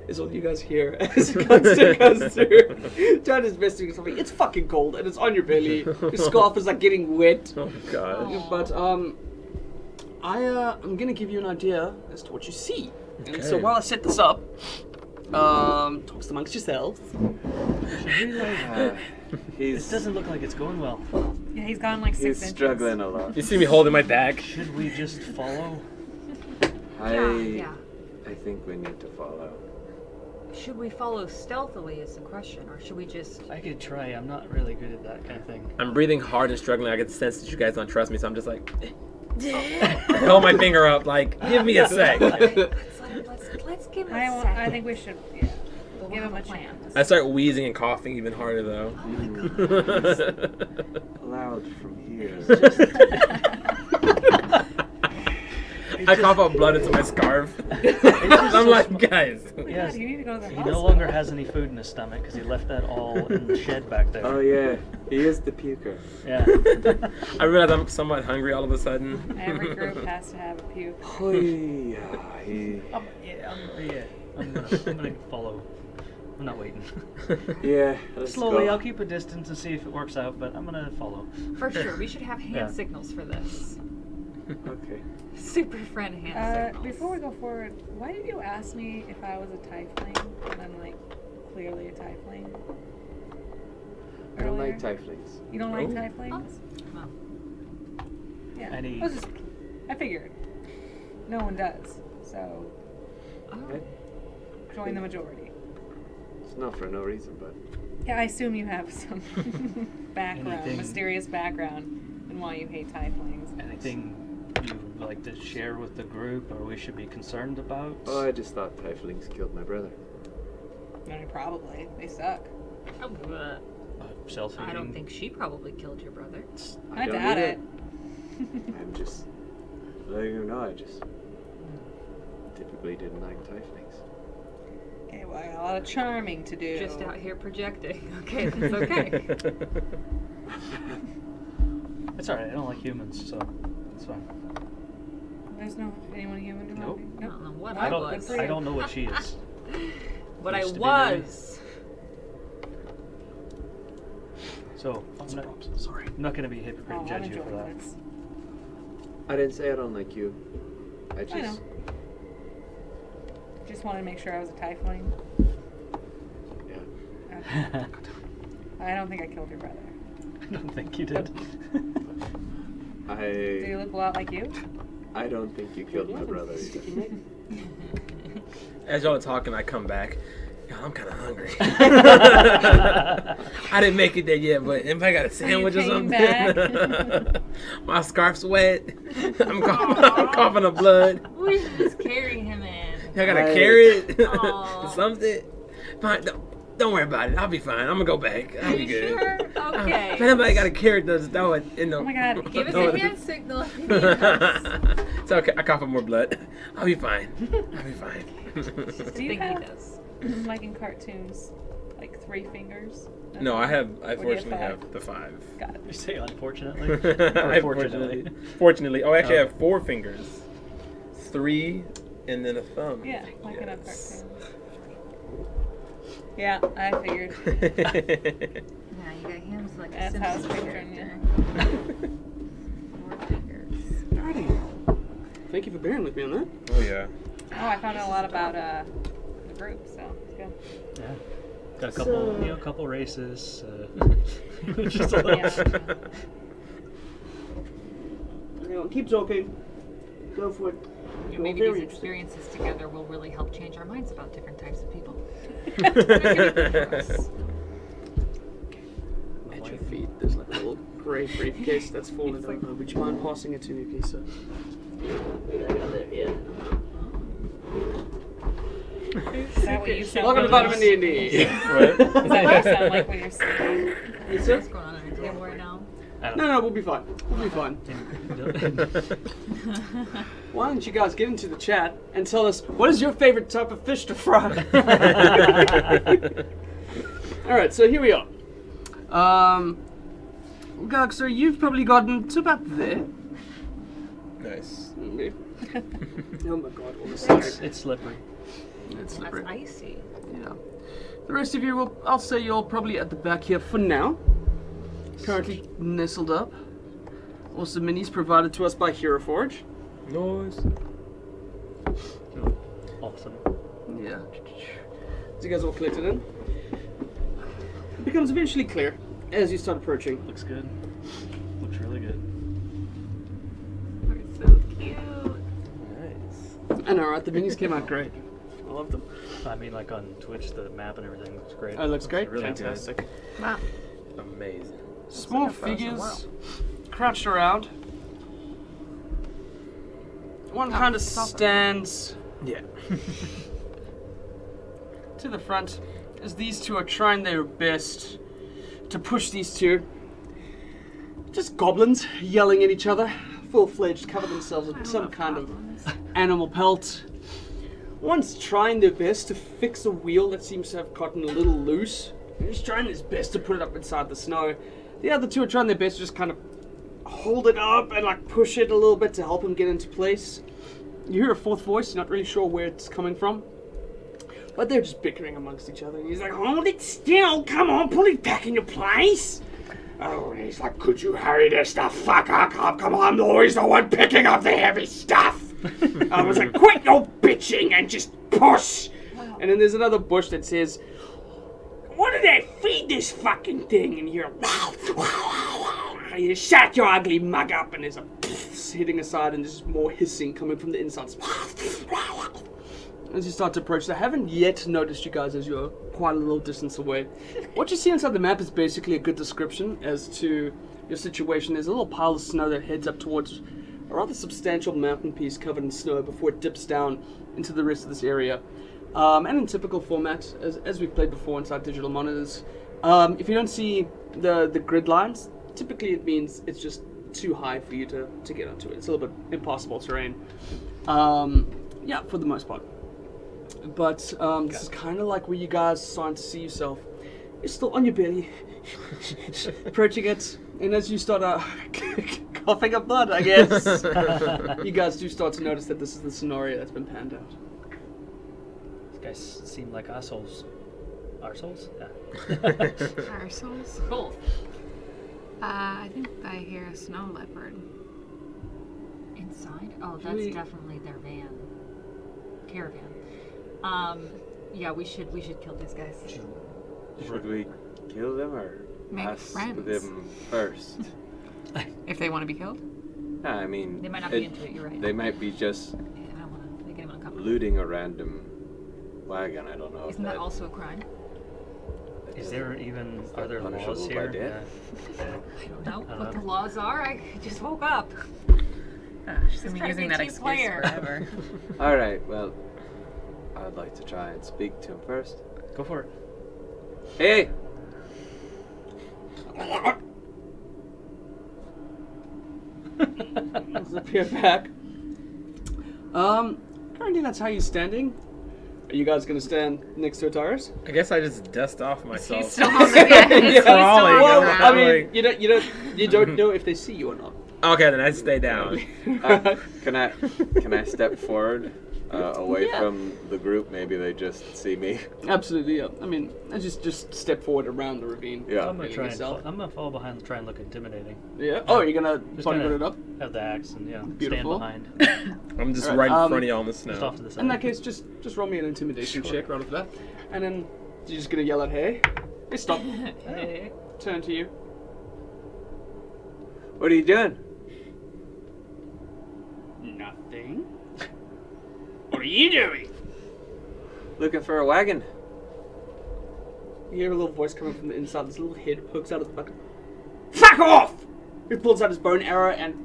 Is all you guys hear as Constantine comes through. Trying his best to do something. It's fucking cold and it's on your belly. Your scarf is like getting wet. Oh god. But I'm gonna give you an idea as to what you see. And so Okay. while I set this up, talks amongst yourselves. It He's doesn't look like it's going well. Yeah, he's gone like 6 he's inches. struggling a lot. You see me holding my back? Should we just follow? Yeah. I think we need to follow. Should we follow stealthily is the question, or should we just... I could try. I'm not really good at that kind of thing. I'm breathing hard and struggling. I get the sense that you guys don't trust me, so I'm just like, hold my finger up, like, give me a sec. Let's give him a second. I think we should We'll give him have a plan. chance. I start wheezing and coughing even harder, though. Loud from here. I cough up blood into my scarf. I'm like, guys. Oh my Yes. God, you need to go to the He hospital. no longer has any food in his stomach because he left that all in the shed back there. Oh yeah, he is the puker. Yeah. I realize I'm somewhat hungry all of a sudden. Every group has to have a puke. He I'm gonna follow. I'm not waiting. yeah. Let's Slowly, go. I'll keep a distance and see if it works out, but I'm gonna follow. For sure, we should have hand Yeah. signals for this. Okay. Super friend hand signals. Before we go forward, why did you ask me if I was a tiefling when I'm like clearly a tiefling? I don't like Earlier? tieflings. You don't like Oh. tieflings? Oh. Yeah. Any- I figured. No one does. So Okay. join the majority. It's not for no reason, but Yeah, I assume you have some background, Anything- mysterious background, and why you hate tieflings. Anything you would like to share with the group, or we should be concerned about? oh, I just thought tieflings killed my brother. I mean, probably. They suck. Oh, but Self-feeding. I don't think she probably killed your brother. I don't doubt need it. I'm just letting you know. I just typically didn't like tieflings. Okay, well, I got a lot of charming to do. Just out here projecting. Okay, that's okay. It's alright, I don't like humans, so it's fine. There's no anyone human to Nope. me? I don't know what I I don't, was. I don't know what she is. What I Used to be was. So, I'm not going to be a hypocrite Oh, and I'm judge you for enjoying that. this. I didn't say I don't like you. I just I know. Just wanted to make sure I was a tiefling. yeah. Okay. I don't think I killed your brother. I don't think you did. Do you look a lot like you? I don't think you killed my brother either. As y'all are talking, I come back. Y'all, I'm kind of hungry. I didn't make it there yet, but if I got a sandwich or came something, back. my scarf's wet. I'm coughing up blood. We should just carry him in. Y'all got a I- carrot, Aw. something. Fine, Don't worry about it. I'll be fine. I'm gonna go back. I'll be good. Sure? Okay. If anybody got a character, just throw it in the. Oh my god. Give us a hand signal if you need us. It's okay. I cough up more blood. I'll be fine. I'll be fine. Do you Think he have, does. like in cartoons, like 3 fingers? No, I Or do you fortunately have have the 5. Got it. You say unfortunately? I Fortunately. Fortunately. Oh, actually, I Oh. have 4 fingers. 3 and then a thumb. Yeah, like in a Yes. cartoon. Yeah, I figured. Yeah, you got hands like a That's how I was Simpsons picturing character. 4 fingers. Alrighty. Thank you for bearing with me on that. Oh, yeah. Oh, I found out a lot about the group, so it's good. Yeah. Got a couple, So- couple races. Just a little. Yeah. Keep talking. Go for it. Yeah, You're maybe very these interesting. experiences together will really help change our minds about different types of people. At your feet, there's like a little grey briefcase that's fallen over. Would you mind passing it to me, please, sir? Is that what you sound Welcome to like? Vitamin D&D. What? Is that what you sound like when you're singing? Yes, sir? What's going on our table right now? I don't No, we'll be fine. We'll be fine. Why don't you guys get into the chat and tell us what is your favorite type of fish to fry? Alright, so here we are. Gugster, you've probably gotten to about there. Nice. Okay. Oh my god, all this It's slippery. It's That's slippery. icy. Yeah. The rest of you will, I'll say you're probably at the back here for now. Currently nestled up. Also minis provided to us by Hero Forge. Nice. Awesome. Yeah. As you guys all collected in. It becomes eventually clear as you start approaching. Looks good. Looks really good. We're so cute. Nice. I know, right? The minis came out great. I love them. I mean, like on Twitch, the map and everything looks great. Oh, it looks great. really Fantastic. Wow. Amazing. Small like a frozen figures world. crouched around. One kind of it's awesome. stands Yeah. to the front as these two are trying their best to push these two. Just goblins yelling at each other, full-fledged, cover themselves with some kind of animal pelt. One's trying their best to fix a wheel that seems to have gotten a little loose. He's trying his best to put it up inside the snow. The other two are trying their best to just kind of hold it up and like push it a little bit to help him get into place. You hear a fourth voice, you're not really sure where it's coming from. But they're just bickering amongst each other. And he's like, hold it still, come on, put it back in your place. Oh, and he's like, could you hurry this the fuck up? Come on, I'm always the one picking up the heavy stuff. I was like, quit your bitching and just push. And then there's another bush that says, what did they feed this fucking thing? And you're you shut your ugly mug up, and there's a hitting aside, and there's more hissing coming from the inside. As you start to approach, they haven't yet noticed you guys as you're quite a little distance away. What you see inside the map is basically a good description as to your situation. There's a little pile of snow that heads up towards a rather substantial mountain piece covered in snow before it dips down into the rest of this area. And in typical format, as we've played before inside digital monitors, if you don't see the grid lines, typically it means it's just too high for you to get onto it. It's a little bit impossible terrain. Yeah, for the most part. But this is kind of like where you guys are starting to see yourself. You're still on your belly, approaching it, and as you start coughing up blood, I guess, you guys do start to notice that this is the scenario that's been panned out. These guys seem like assholes. Arseholes? Yeah. Our souls? Both. I think I hear a snow leopard. Inside? Oh, that's We- definitely their van. Caravan. Yeah, we should kill these guys. Should we kill them or Make ask friends. them first? If they want to be killed? I mean, They might not be into it, you're right. They might be just Yeah, I don't want to make anyone uncomfortable. looting a random wagon. I don't know. Isn't if that also a crime? Is there even, Is are that there laws punishable by here? death? I don't know I what don't the laws are. I just woke up. She's Just been trying to using be a that team excuse player. forever. All right. Well, I'd like to try and speak to him first. Go for it. Hey! Let's appear back. Currently that's how you're standing. Are you guys gonna stand next to Ataris? I guess I just dust off myself. He's still on the ground. He's still on the Well, ground. I mean, you don't know if they see you or not. Okay, then I stay down. Can I step forward away Yeah. from the group? Maybe they just see me. Absolutely, yeah. I mean, I just step forward around the ravine. Yeah. I'm gonna Being try and yourself. I'm gonna fall behind and try and look intimidating. Yeah. Oh, you're gonna Just body gonna it up? have the axe and Beautiful. stand behind, I'm just Alright, right in front of you on the snow. just off to the side. In that case, just roll me an intimidation check right off that, and then you're just gonna yell out, "Hey, hey, stop!" Hey. Turn to you. What are you doing? Nothing. What are you doing? Looking for a wagon. You hear a little voice coming from the inside. This little head pokes out of the bucket. Fuck off! He pulls out his bone arrow and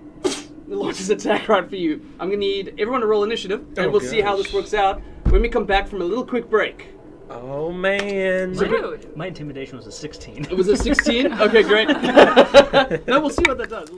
launches an attack right for you. I'm gonna need everyone to roll initiative, and Oh, we'll see how gosh. this works out when we come back from a little quick break. Oh man. Rude. My intimidation was a 16. It was a 16? Okay, great. No, we'll see what that does.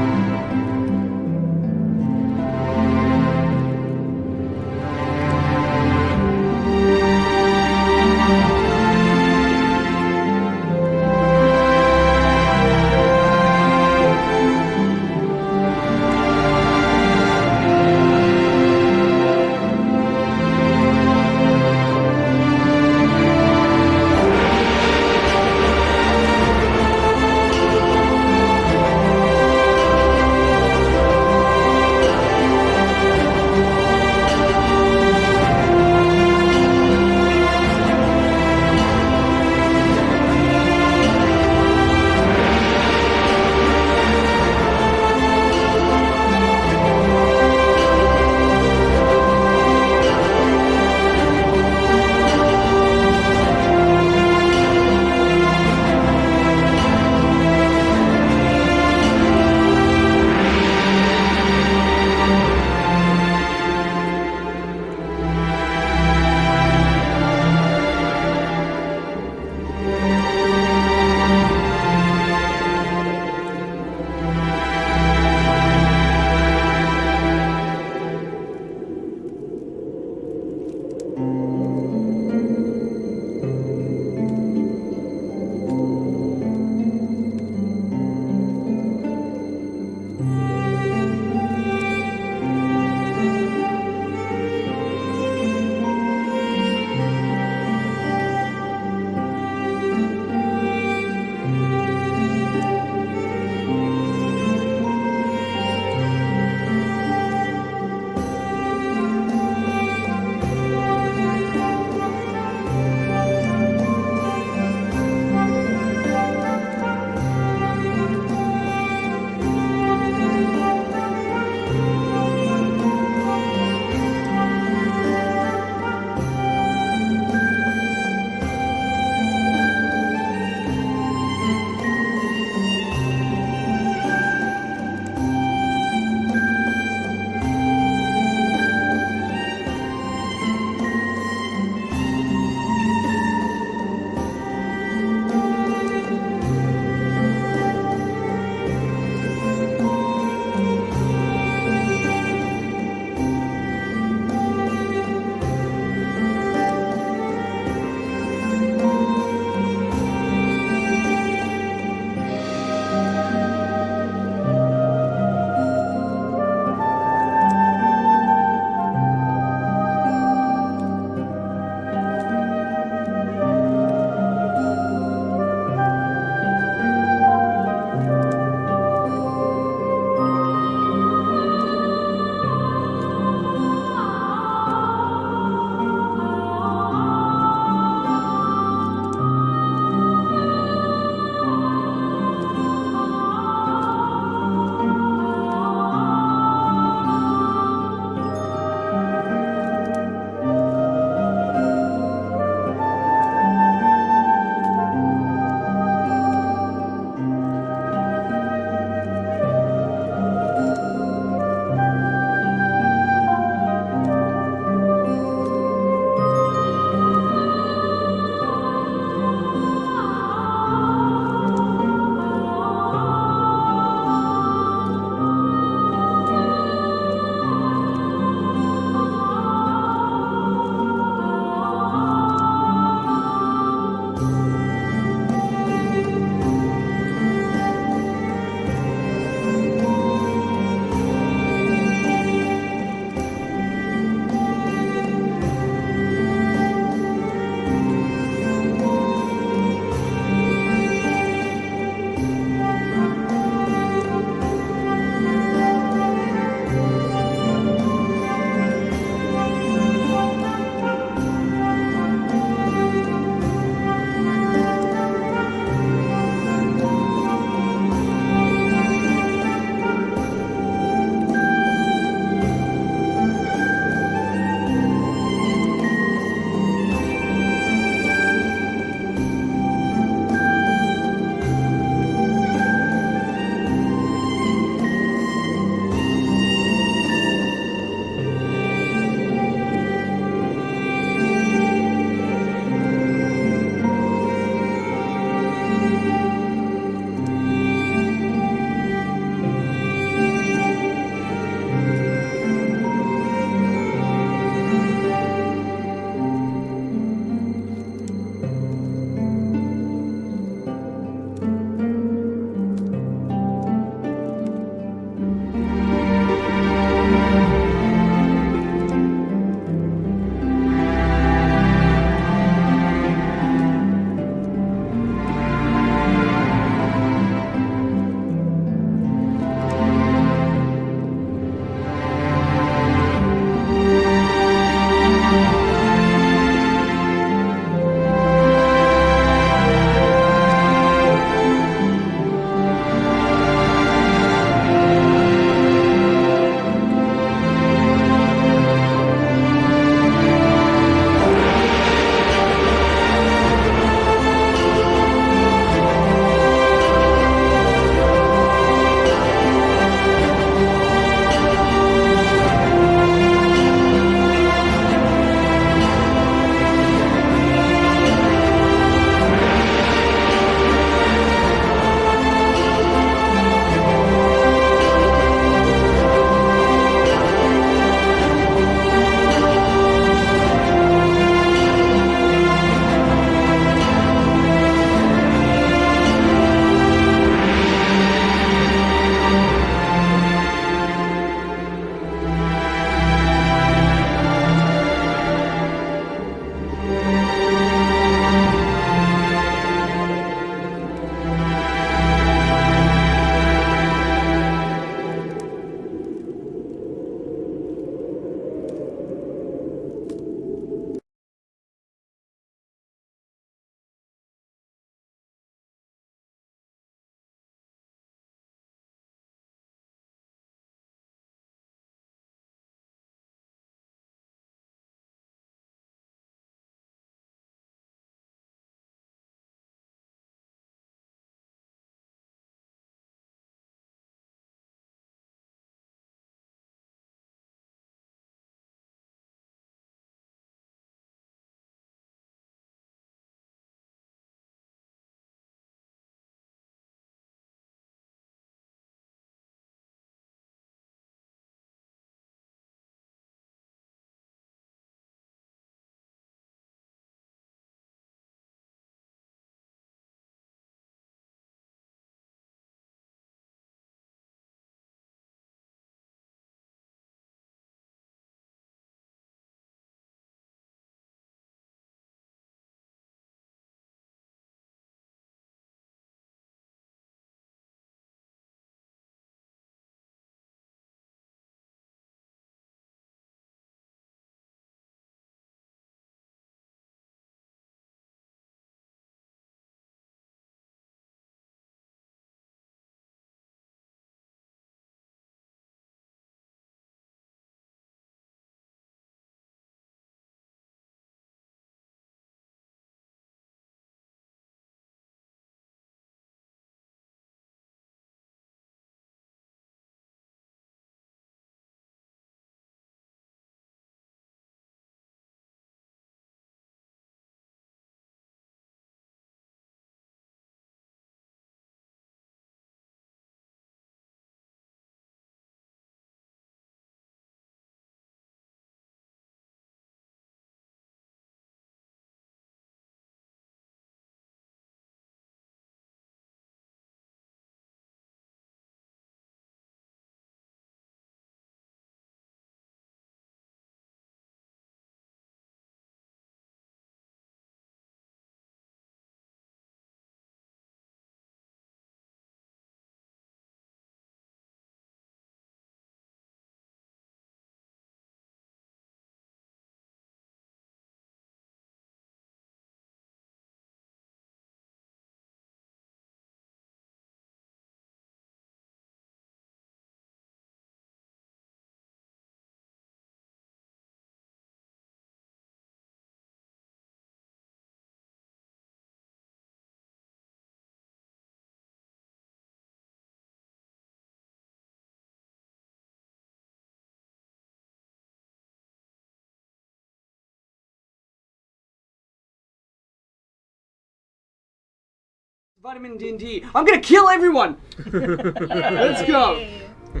Vitamin D&D. I'm gonna kill everyone! Let's go! Yay. I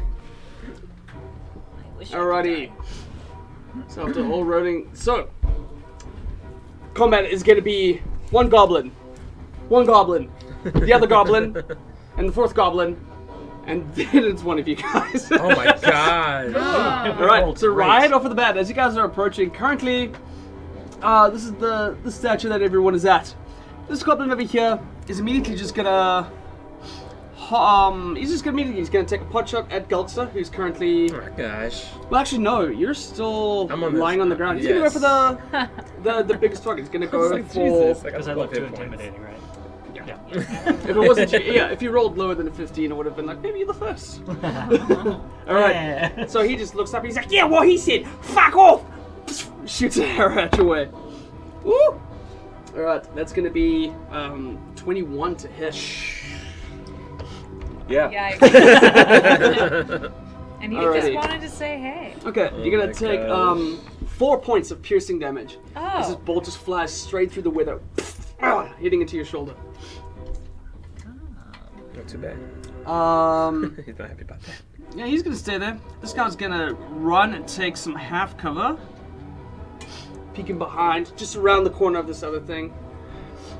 wish I could Alrighty. die. So after all rolling, so combat is gonna be one goblin, the other goblin, and the fourth goblin, and then it's one of you guys. Oh my god. All right, so right off of the bat, as you guys are approaching, currently, this is the statue that everyone is at. This goblin over here is immediately just gonna, he's gonna take a pot shot at Gulkster, who's currently. Oh my gosh. Well, actually, no. You're still I'm on this- lying on the ground. He's gonna go for the biggest target. He's gonna go Like, for. Jesus, I got Because I 12 look too hit points. intimidating, right? Yeah. If it wasn't you, yeah. If you rolled lower than a 15, it would have been like maybe you're the first. All right. Yeah. So he just looks up. He's like, "Yeah, what he said. Fuck off!" Shoots an arrow at your way. Woo! All right. That's gonna be 21 to hit. Yeah. Yikes. And he just Alrighty. wanted to say hey. Okay, Oh you're my gonna take gosh. 4 points of piercing damage. As this Oh. bolt just flies straight through the wither, hitting into your shoulder. Not too bad. He's not happy about that. Yeah, he's gonna stay there. This guy's gonna run and take some half cover, peeking behind, just around the corner of this other thing.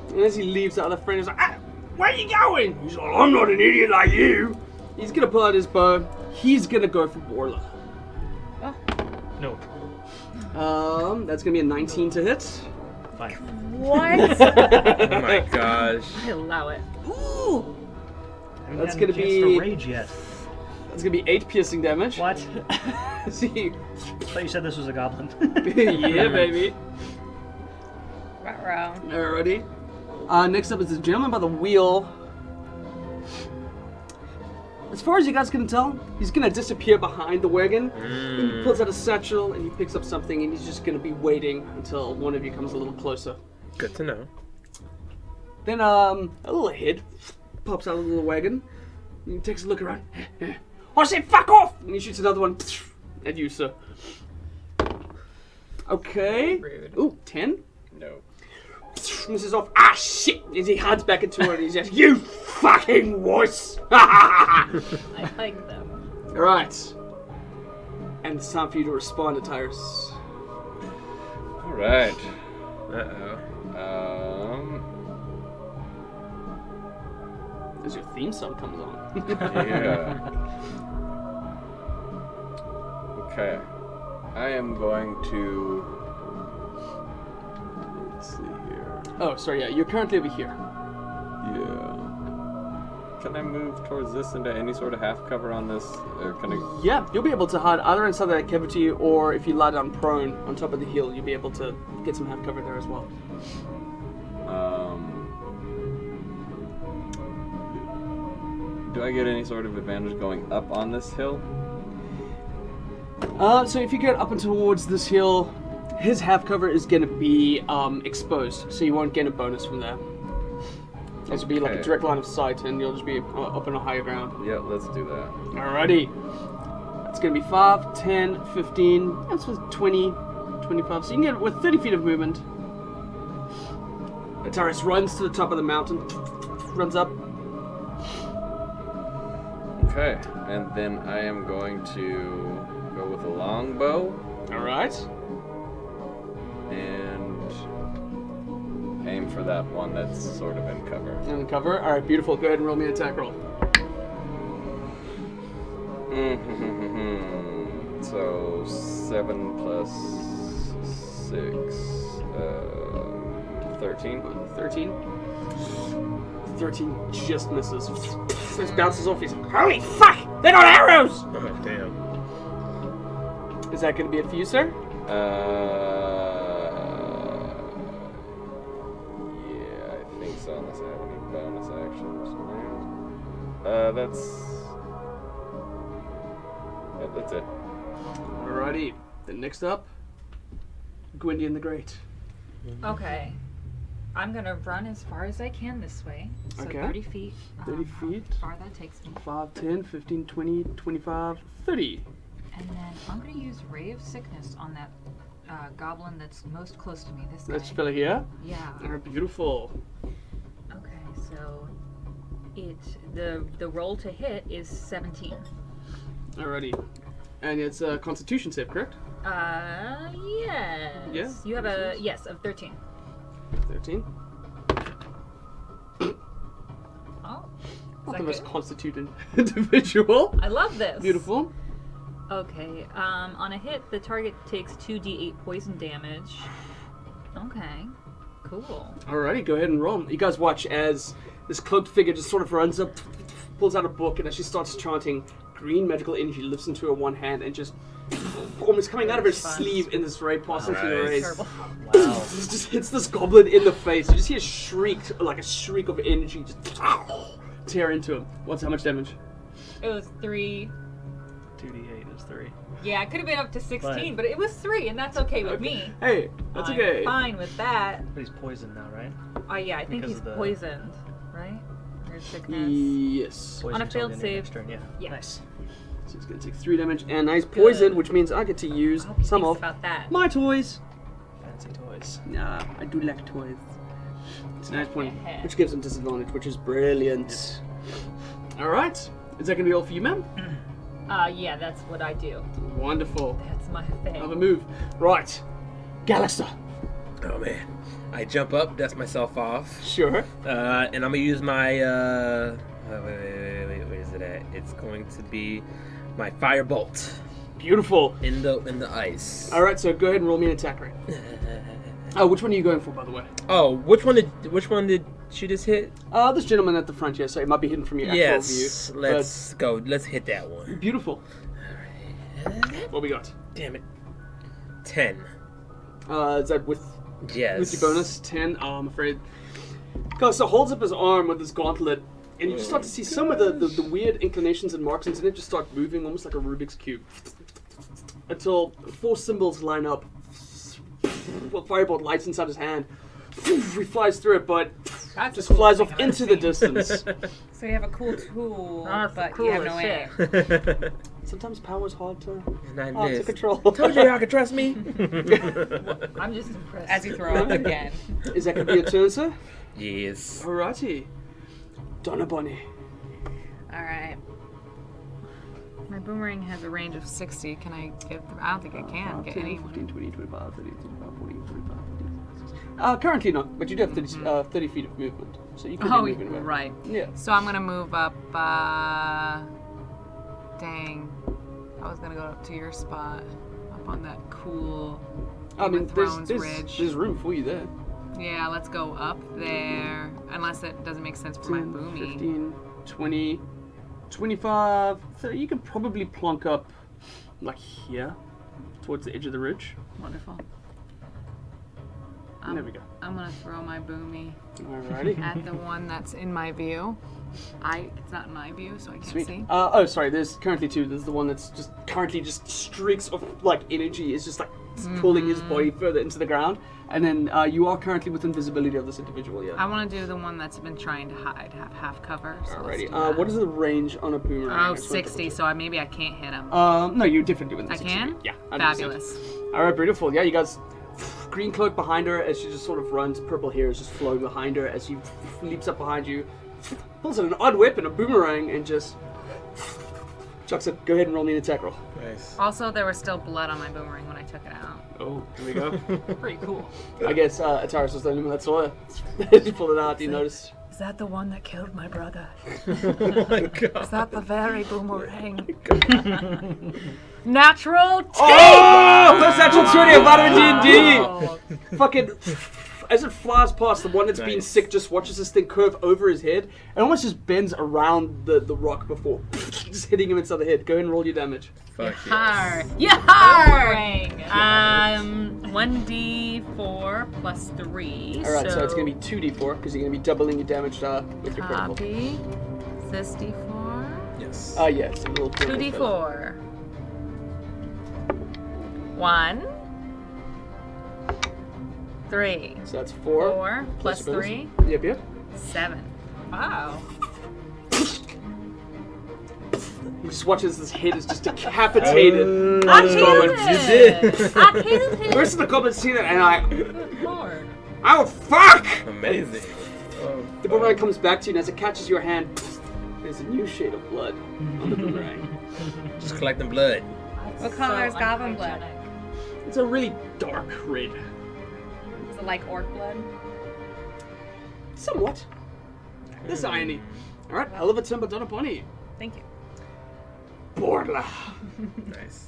And as he leaves, the other friend is like, ah, "Where are you going?" He's like, "I'm not an idiot like you." He's gonna pull out his bow. He's gonna go for Borla. No. That's gonna be a 19 to hit. Fine. What? Oh my gosh. I allow it. Ooh. Haven't That's gotten gonna a chance be- to rage yet. That's gonna be 8 piercing damage. What? See, I thought you said this was a goblin. yeah, baby. Ruh-roh. Alrighty. Next up is this gentleman by the wheel. As far as you guys can tell, he's gonna disappear behind the wagon. He pulls out a satchel and he picks up something, and he's just gonna be waiting until one of you comes a little closer. Good to know. Then a little head pops out of the little wagon. And he takes a look around. I said, "Fuck off!" And he shoots another one at you, sir. Okay. Rude. Ooh, 10. No. Misses off. Ah, shit! As he hides back into it, he says, "You fucking wuss!" I like them. Alright. And it's time for you to respond to Tyrus. All right. Uh-oh. As your theme song comes on. Yeah. Okay. I am going to. Let's see here. Oh, sorry, yeah, you're currently over here. Yeah. Can I move towards this into any sort of half cover on this? Or can I? Yeah, you'll be able to hide either inside that cavity, or if you lie down prone on top of the hill, you'll be able to get some half cover there as well. Do I get any sort of advantage going up on this hill? So if you get up and towards this hill, his half cover is going to be exposed, so you won't get a bonus from there. This will be like a Okay. direct line of sight, and you'll just be up on a higher ground. Yeah, let's do that. Alrighty. It's going to be 5, 10, 15, that's with 20, 25. So you can get with 30 feet of movement. Ataris runs to the top of the mountain, runs up. Okay, and then I am going to go with a longbow Alright. and aim for that one that's sort of in cover. And cover. Alright, beautiful. Go ahead and roll me an attack roll. So 7 plus 6, 13. 13. 13 just misses. This bounces off. He's like, "Holy fuck! They're not arrows!" Oh, damn. Is that going to be it for you, sir? Yeah, I think so, unless I have any bonus actions. That's it. Alrighty. Then next up, Gwendian the Great. Okay. I'm gonna run as far as I can this way. So Okay. 30 feet. 30 feet. How far that takes me. 5, 10, 15, 20, 25, 30. And then I'm gonna use Ray of Sickness on that goblin that's most close to me. This guy. This fella here. Yeah. Alright, beautiful. Okay, so The roll to hit is 17. Alrighty. And it's a Constitution save, correct? Yes. Yeah? You have of 13. 13. Oh. Not the most constituted individual. I love this. Beautiful. Okay. On a hit, the target takes 2d8 poison damage. Okay. Cool. Alrighty, go ahead and roll. You guys watch as this cloaked figure just sort of runs up, pulls out a book, and as she starts chanting, green magical energy lifts into her one hand and just almost coming out of her sleeve in this ray, passing through the rays. Terrible. Wow. Just hits this goblin in the face. You just hear a shriek of energy, just tear into him. How much damage? It was 3. 2d8 is 3. Yeah, it could have been up to 16, but it was 3, and that's okay with me. Hey, that's I'm okay. fine with that. But he's poisoned now, right? Yeah, I think Because he's of the- poisoned, right? Or sickness. Yes. Poisoned a till failed the end of save. next turn, yeah. Yeah. Nice. So he's gonna take 3 damage, and now he's poisoned, Good. which means I get to use I hope he some thinks of about that. my toys. Fancy toys. Nah, I do like toys. It's a nice point, which gives him disadvantage, which is brilliant. All right, is that gonna be all for you, ma'am? Yeah, that's what I do. Wonderful. That's my thing. Have a move. Right, Gallister. Oh man. I jump up, dust myself off, Sure. and I'm gonna use my wait, where is it at? It's going to be my firebolt Beautiful. in the ice. All right, so go ahead and roll me an attack rate. Which one are you going for, by the way? Oh, which one did she just hit? This gentleman at the front, yeah, so it might be hidden from your actual view. Yes, let's go. Let's hit that one. But beautiful. What we got? Damn it. 10. Is that with Yes. your bonus? 10? Oh, I'm afraid. So holds up his arm with his gauntlet, and you just start to see some of the weird inclinations and markings in it just start moving almost like a Rubik's Cube. Until 4 symbols line up. Firebolt lights inside his hand. He flies through it, but That's just the flies coolest off thing I've into the seen. distance. So you have a cool tool, That's the but you have no coolest aim. Sometimes power's hard to Not take this. control. Told you y'all could trust me. I'm just impressed. As you throw up again. Is that going to be a turn, sir? Yes. Alrighty. Donna Bunny. Alright. My boomerang has a range of 60. Can I get... I don't think I can get 10, any. 15, 20, 25, 30, 35, 40, 45, 50. Currently not, but you do have 30 feet of movement, so you can Oh, be moving around. right. Yeah. So I'm gonna move up, dang. I was gonna go up to your spot. Up on that cool I mean, Game of Thrones there's ridge. room for you there. Yeah, let's go up there. Unless it doesn't make sense for my 10, boomy. 15, 20, 25, 30. You can probably plonk up, like here, towards the edge of the ridge. Wonderful. There we go. I'm gonna throw my boomy Alrighty. at the one that's in my view. It's not in my view, so I can't Sweet. see. Oh, sorry. There's currently 2. There's the one that's just currently just streaks of like energy is just like pulling his body further into the ground, and then you are currently within visibility of this individual. Yeah. I want to do the one that's been trying to hide, have half cover. So let's Alrighty. do that. What is the range on a boomerang? I Oh, just wanna 60, so maybe I can't hit him. No, you're definitely within I 60 can? feet. Yeah. 100%. Fabulous. Alright, beautiful. Yeah, you guys. Green cloak behind her as she just sort of runs. Purple hair is just flowing behind her as she leaps up behind you, pulls out an odd whip and a boomerang, and just chucks it. Go ahead and roll me an attack roll. Nice. Also, there was still blood on my boomerang when I took it out. Oh, here we go. Pretty cool. I guess Ataris was the only one that saw it. As you pulled it out, you noticed. Is that the one that killed my brother? Oh my god. Is that the very boomerang? Natural 10! Oh! First natural 20 of vitamin D&D! Fucking... As it flies past, the one that's been Nice. sick just watches this thing curve over his head and almost just bends around the rock before just hitting him inside the head. Go ahead and roll your damage. Fuck Yar! yes. Yar! 1d4 plus 3. Alright, so it's going to be 2d4 because you're going to be doubling your damage with your critical. Copy. Is this d4? Yes. Yeah, it's a little 2d4. 1. 3. So that's 4. 4 plus your 3. bonus. Yep. 7. Wow. He just watches this head is just decapitated. I This killed moment. it! I killed The it! rest of the comments see that and Good lord. oh fuck! Amazing. Oh The boomerang comes back to you, and as it catches your hand, there's a new shade of blood on the boomerang. Just collecting blood. What color is So goblin blood? unhygienic. It's a really dark red. Is it like orc blood? Somewhat. There's irony. Alright, I'll leave a timber done upon you. Thank you. Borla. Nice.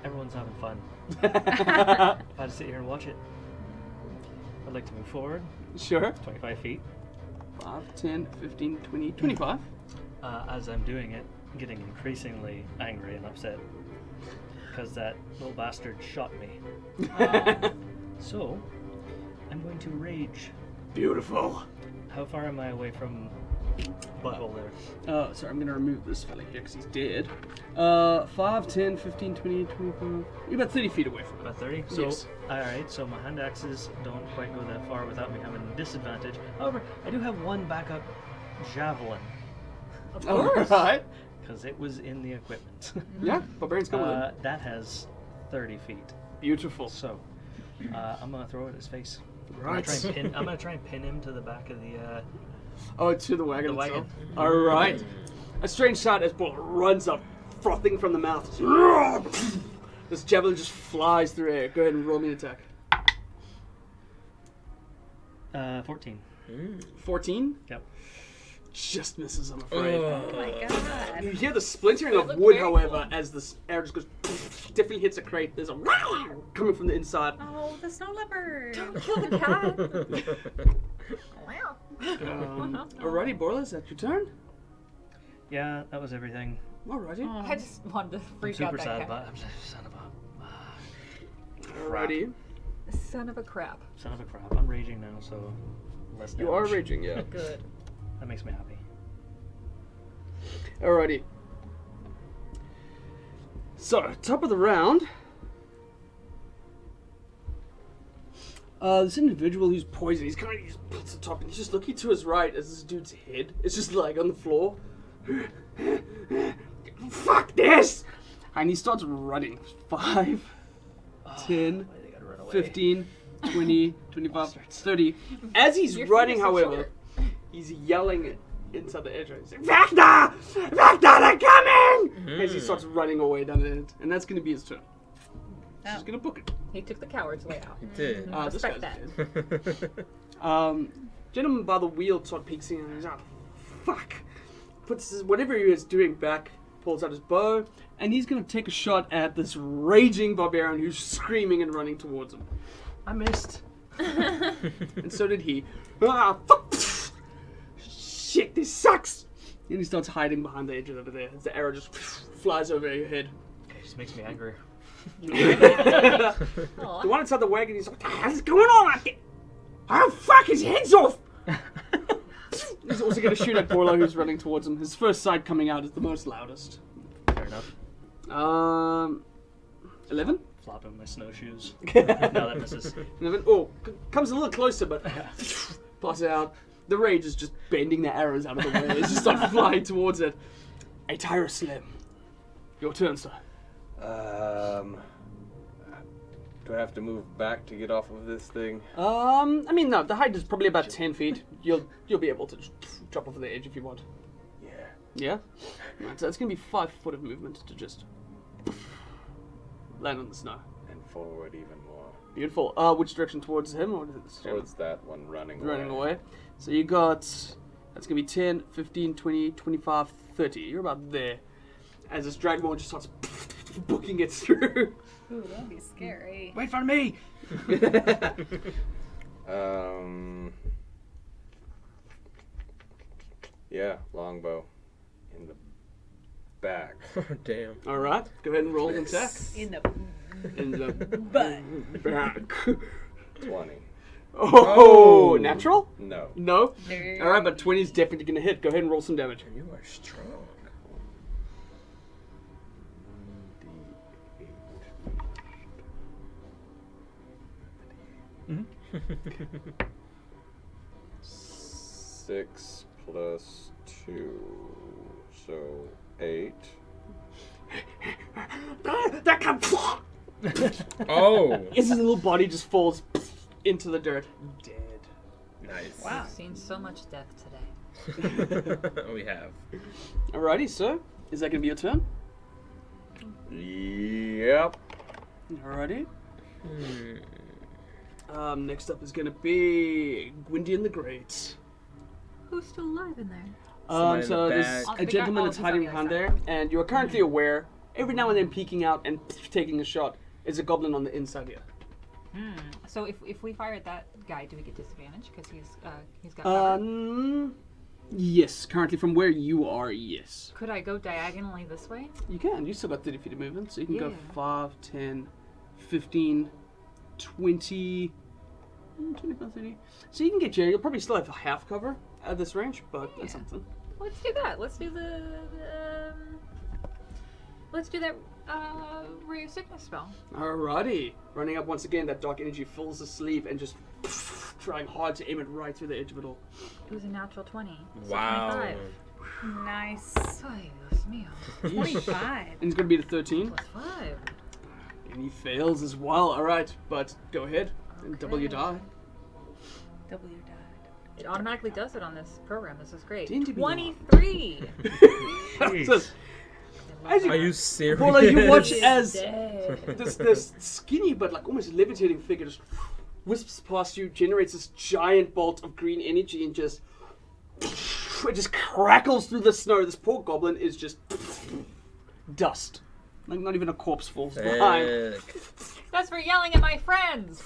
Everyone's having fun. If I had to sit here and watch it, I'd like to move forward Sure. 25 feet. 5, 10, 15, 20, 25. As I'm doing it, getting increasingly angry and upset because that little bastard shot me. So, I'm going to rage. Beautiful. How far am I away from butthole there? Sorry, I'm going to remove this fella here because he's dead. 5, 10, 15, 20, 25. You're about 30 feet away from him. About 30? So, Yes. alright, so my hand axes don't quite go that far without me having a disadvantage. However, I do have one backup javelin Of course. Alright. because it was in the equipment. Yeah, barbarians come with it. That has 30 feet. Beautiful. So, I'm going to throw it at his face. Right. I'm gonna try and pin him to the back of the. Oh, to the wagon The itself. wagon. Alright. A strange sound as Bull runs up, frothing from the mouth. This javelin just flies through air. Go ahead and roll me an attack. 14. 14? Yep. Just misses, I'm afraid. Oh my god. You hear the splintering It of looked wood, very however, cool. as this arrow just goes, definitely hits a crate. There's a coming from the inside. Oh, the snow leopard. Don't kill the cat. Wow. Alrighty, Borla, is that your turn? Yeah, that was everything. Alrighty. I just wanted to I'm freak out super that sad cat. about. I'm son of a. Alrighty. Son of a crap. Son of a crap. I'm raging now, so less damage. You are raging, yeah. Good. That makes me happy. Alrighty. So, top of the round. This individual who's poisoned, he's kind of just puts the top and he's just looking to his right as this dude's head is just like on the floor. Fuck this! And he starts running. 5, 10, They gotta run away. 15, 20, 25, 30. As he's Your running, fingers so however, short. he's yelling inside the edge. He's like, Vector! Vector, they're coming! As he starts running away down the end. And that's going to be his turn. He's going to book it. He took the coward's way out. He did. This Respect guy's that. dead. Gentleman by the wheel sort of peeks in and he's like, fuck. Puts his, whatever he is doing back, pulls out his bow, and he's going to take a shot at this raging barbarian who's screaming and running towards him. I missed. And so did he. Ah, fuck! Shit, this sucks! And he starts hiding behind the edge over there as the arrow just flies over your head. It just makes me angry. The Aw. one inside the wagon, he's like, what the hell is going on out there? Oh, fuck, his head's off! He's also going to shoot at Borla, who's running towards him. His first side coming out is the most loudest. Fair enough. 11? Flopping my snowshoes. No, that misses. 11? Oh, comes a little closer, but passes out. The rage is just bending the arrows out of the way. They just start flying towards it. A Tyra Slim. Your turn, sir. Do I have to move back to get off of this thing? I mean, no, the height is probably about 10 feet. You'll be able to just drop off the edge if you want. Yeah. Yeah? Right, so it's going to be 5 foot of movement to just land on the snow. And forward even more. Beautiful. Which direction towards him? Or is it Towards that one running running away? So you got, that's going to be 10, 15, 20, 25, 30. You're about there. As this dragonborn just starts booking it through. Ooh, that'd be scary. Wait for me! Yeah, longbow. In the back. Damn. Alright, go ahead and roll an attack. In the In the butt. back. 20. Oh, natural? No. No? There. Alright, but 20 is definitely going to hit. Go ahead and roll some damage. You are strong. D8. 6 plus 2. So 8. That comes. Oh. His little body just falls into the dirt. Dead. Nice. Wow. We've seen so much death today. We have. Alrighty, so is that gonna be your turn? Yep. Alrighty. Next up is gonna be Gwydion the Great. Who's still alive in there? Somebody in So the there's back. a gentleman that's he's on hiding the behind other there, and you are currently aware, every now and then peeking out and taking a shot, is a goblin on the inside here. So if we fire at that guy, do we get disadvantage because he's got cover? Yes, currently from where you are, yes. Could I go diagonally this way? You can. You still got 30 feet of movement, so you can go Yeah. 5, 10, 15, 20, 25, 30. So you can get Jerry. You'll probably still have half cover at this range, but that's Yeah. something. Let's do that. Let's do let's do that ray of sickness spell. Alrighty. Running up once again, that dark energy fills the sleeve and just trying hard to aim it right through the edge of it all. It was a natural 20. So Wow. 25. Nice. Ay, Dios mío. 25. And it's going to be the 13. Plus 5. And he fails as well. Alright, but go ahead and double your die. W died. It automatically does it on this program. This is great. Didn't it be 23. So, as Are you serious? Paula, you watch as Dead. this skinny but like almost levitating figure just wisps past you, generates this giant bolt of green energy, and just it just crackles through the snow. This poor goblin is just dust. Like not even a corpse falls behind. That's for yelling at my friends.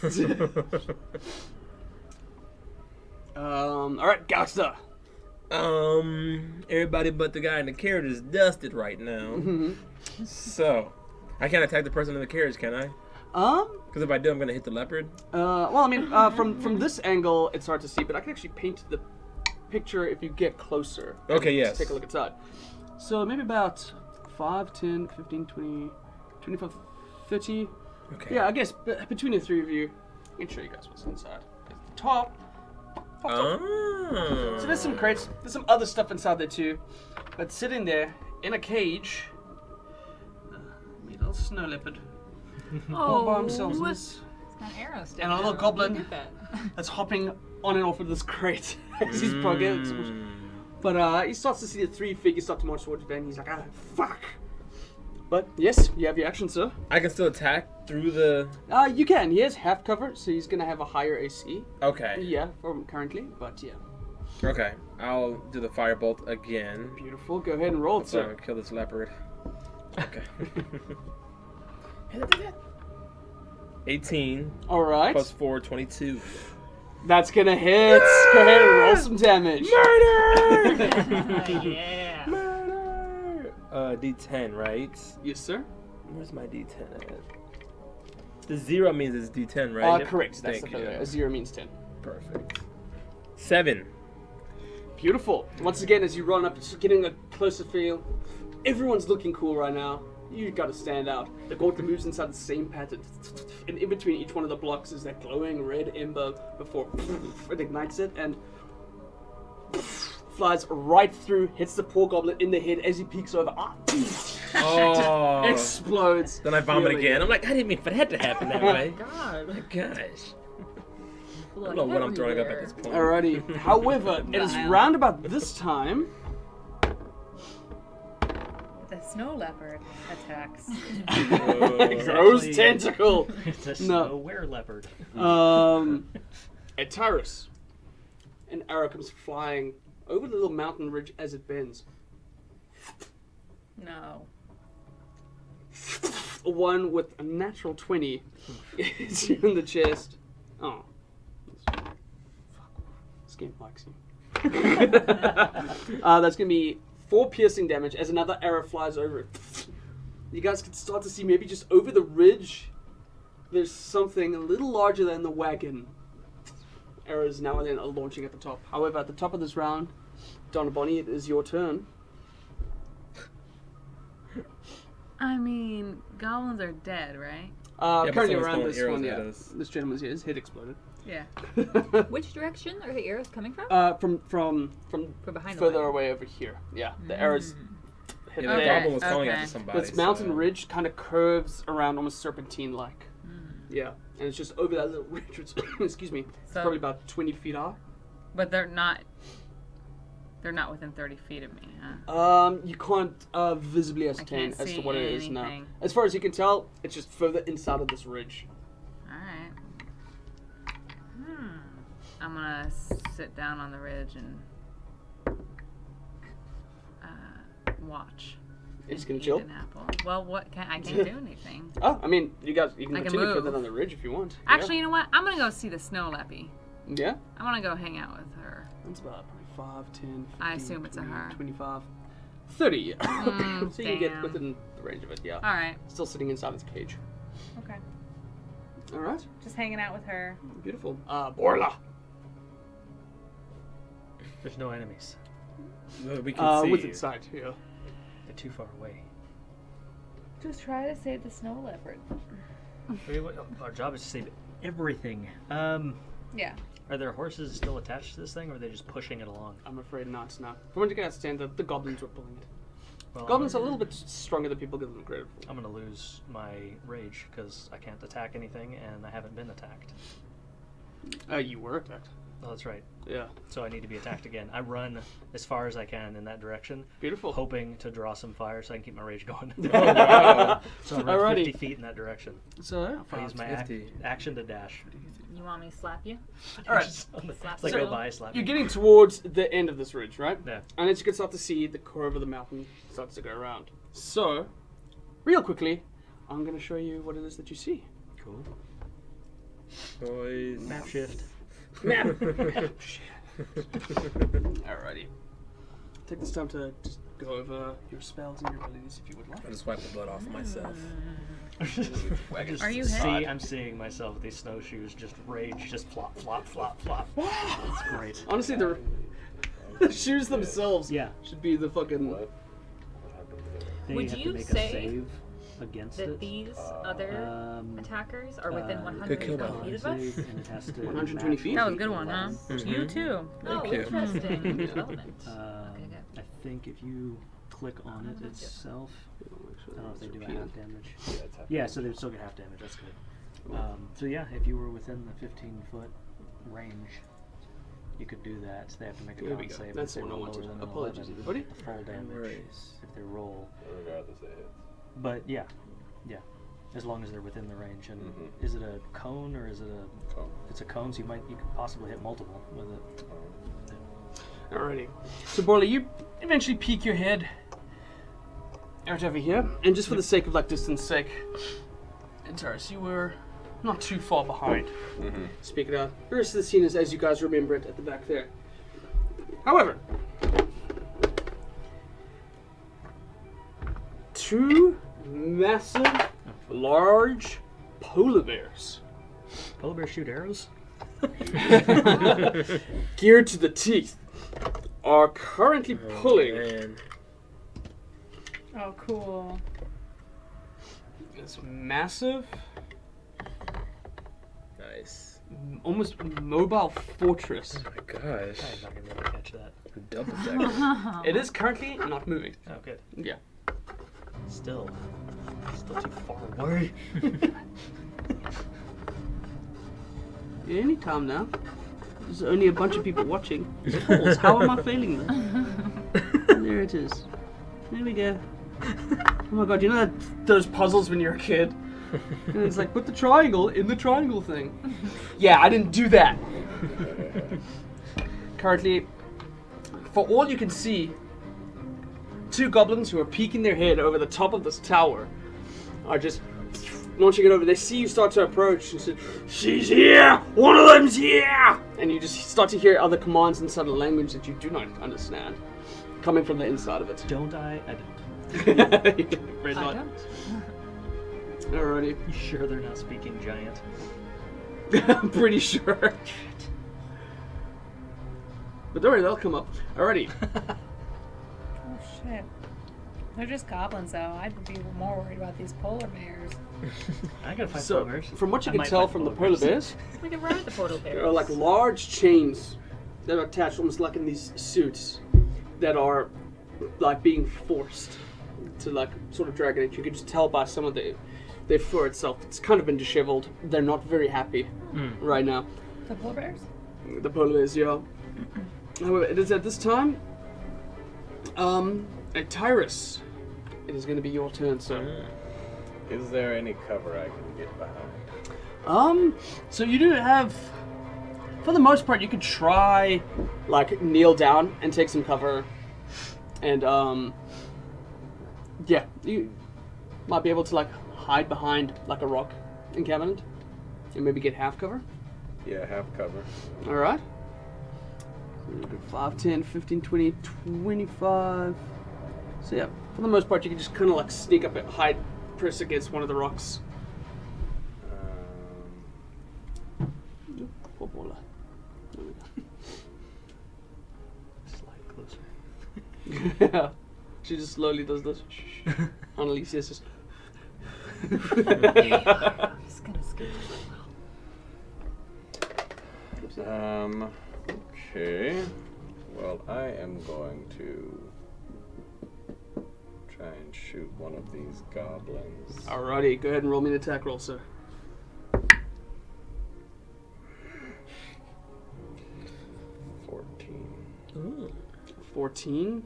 All right, Gangster. Everybody but the guy in the carriage is dusted right now. So, I can't attack the person in the carriage, can I? Because if I do, I'm gonna hit the leopard. Well, I mean, from this angle, it's hard to see, but I can actually paint the picture if you get closer. Okay, yes. Let's take a look inside. So maybe about 5, 10, 15, 20, 25, 30. Okay. Yeah, I guess between the three of you, I can show you guys what's inside. At the top. Oh. So there's some crates. There's some other stuff inside there too. But sitting there in a cage, little snow leopard. All by themselves. It's got arrows sticking And a little out. goblin. Look at that. That's hopping on and off of this crate as he's plugging. But he starts to see the three figures start to march towards Ben. He's like, fuck. But yes, you have your action, sir. I can still attack through the. You can. He has half cover, so he's gonna have a higher AC. Okay. Yeah, from currently, but yeah. Okay. I'll do the firebolt again. Beautiful. Go ahead and roll it, So I'm sir. gonna kill this leopard. Okay. 18 All right. plus 4, 22. That's gonna hit. Go ahead and roll some damage. Yeah. Murder! D10, right? Yes, sir. Where's my D10 at? The 0 means it's D10, right? Correct. That's Thank the you. feather. A 0 means 10. Perfect. 7. Beautiful. Once again, as you run up, just getting a closer feel. Everyone's looking cool right now. You gotta stand out. The gauntlet moves inside the same pattern. And in between each one of the blocks is that glowing red ember before it ignites it and flies right through, hits the poor goblin in the head as he peeks over. Oh. Explodes. Then I vomit Really again. good. I'm like, I didn't mean for that to happen that way. God. My gosh. I Blood don't know what I'm throwing up at everywhere. this point. Alrighty. However, it is round about this time. The snow leopard attacks. Gross actually- tentacle. It's a No. snow were-leopard. At Tyrus, an arrow comes flying over the little mountain ridge as it bends. No. One with a natural 20 hits you in the chest. Oh. Fuck. This game likes you. That's going to be 4 piercing damage as another arrow flies over it. You guys can start to see maybe just over the ridge, there's something a little larger than the wagon. Arrows now and then are launching at the top. However, at the top of this round, Donna Bonnie, it is your turn. I mean, goblins are dead, right? but Currently someone's around throwing this arrows one, at yeah. us. This gentleman's here, his head exploded. Yeah. Which direction are the arrows coming from? From From behind the further wagon. away over here. Yeah, the arrows hit Yeah, the there. goblin was calling okay. out to somebody. This mountain so- ridge kind of curves around almost serpentine-like. Yeah, and it's just over that little ridge. Which, excuse me, it's So- probably about 20 feet high. But they're not within 30 feet of me, huh? You can't visibly ascertain as to what it is now. anything. As far as you can tell, it's just further inside of this ridge. Alright. I'm gonna sit down on the ridge and watch. It's gonna Eat chill. an apple. Well, I can't do anything. Oh, I mean, you can I can continue move. further on the ridge if you want. Actually, you know what? I'm gonna go see the snow leopy. Yeah? I want to go hang out with her. That's about probably 5, 10, 15, I assume it's a 20, her. 25, 30. So you get damn. within the range of it, yeah. All right. Still sitting inside its cage. Okay. All right. Just hanging out with her. Beautiful. Borla. There's no enemies. No, we can see Within you. sight, yeah. They're too far away. Just try to save the snow leopard. Our job is to save everything. Yeah. Are there horses still attached to this thing, or are they just pushing it along? I'm afraid not, no. From what you can understand, the goblins were pulling it. Well, Goblins are a little bit stronger than people give them credit for. I'm gonna lose my rage because I can't attack anything, and I haven't been attacked. You were attacked. Oh, that's right. Yeah. So I need to be attacked again. I run as far as I can in that direction, Beautiful. hoping to draw some fire so I can keep my rage going. Wow. So I run Alrighty. 50 feet in that direction. So, I use my 50. action to dash. You want me to slap you? Alright. Slap It's like you? go by, slap You're me. getting towards the end of this ridge, right? Yeah. And as you can start to see, the curve of the mountain starts to go around. So, real quickly, I'm going to show you what it is that you see. Cool. Boys. Map shift. Map. Alrighty. Take this time to just go over your spells and your abilities if you would like. I just wipe the blood off of myself. Are you hit? I'm seeing myself with these snowshoes, just rage, just flop, flop, flop, flop. That's great. Honestly, the shoes themselves should be the fucking... What? They Would have you to make say a save against That it. these other attackers are within Good kill 120 feet of us? Save, and it has to 120 match feet? That was a good one, huh? Mhm. You too. Oh, Thank you. interesting. New development. Um, Okay, good. I think if you click on it itself, I don't know if they do a half damage. Yeah, so they would still get half damage. That's good. So yeah, if you were within the 15-foot range, you could do that. They have to make a There we con go. save. That's if they what I roll wanted. lower than an Apologies, 11, everybody. the full damage worries. if they roll. Regardless of hits. But yeah, as long as they're within the range. And is it a cone or is it a? Cone. It's a cone, so you could possibly hit multiple with it. Alrighty. So, Borla, you eventually peek your head out over here, and just for the sake of distance sake, and Taurus, you were not too far behind. Speak it out. The rest of the scene is as you guys remember it at the back there. However, two massive, large polar bears, Polar bears shoot arrows. geared to the teeth, are currently pulling Man. Oh, cool. this massive, Nice. almost mobile fortress. Oh my gosh. I'm not gonna be able to catch that. Double second. It is currently not moving. Oh, good. Yeah. Still too far away. Anytime now. There's only a bunch of people watching. Balls, how am I failing them? There it is. There we go. Oh my god, you know those puzzles when you're a kid? And it's like, put the triangle in the triangle thing. Yeah, I didn't do that. Currently, for all you can see, two goblins who are peeking their head over the top of this tower are just launching it over. They see you start to approach and say, "She's here! One of them's here!" And you just start to hear other commands in subtle language that you do not understand, coming from the inside of it. Don't I? I don't. Red I light. don't. Alrighty. You sure they're not speaking giant? I'm pretty sure. But don't worry, they'll come up. Alrighty. Oh, shit. They're just goblins, though. I'd be more worried about these polar bears. I gotta find So, polar bears. from what you I can might tell find from the polar bears, We can ride the polar bears. there are like large chains that are attached almost like in these suits that are like being forced to like sort of drag it. You can just tell by some of their fur itself. It's kind of been disheveled. They're not very happy right now. The polar bears? The polar bears, yeah. However, it is at this time, Tyrus, it is going to be your turn, sir. Is there any cover I can get behind? So you do have, for the most part, you could try, like, kneel down and take some cover, and, yeah, you might be able to, like, hide behind, like, a rock encampment, and maybe get half cover. Yeah, half cover. Alright. 5, 10, 15, 20, 25. So yeah, for the most part, you can just kind of like sneak up and hide, press against one of the rocks. Poor Paula. There we go. Slide closer. Yeah. She just slowly does this. Annalise is just... Just gonna scoot. Okay. Well, I am going to try and shoot one of these goblins. Alrighty, go ahead and roll me an attack roll, sir. 14. Ooh. 14.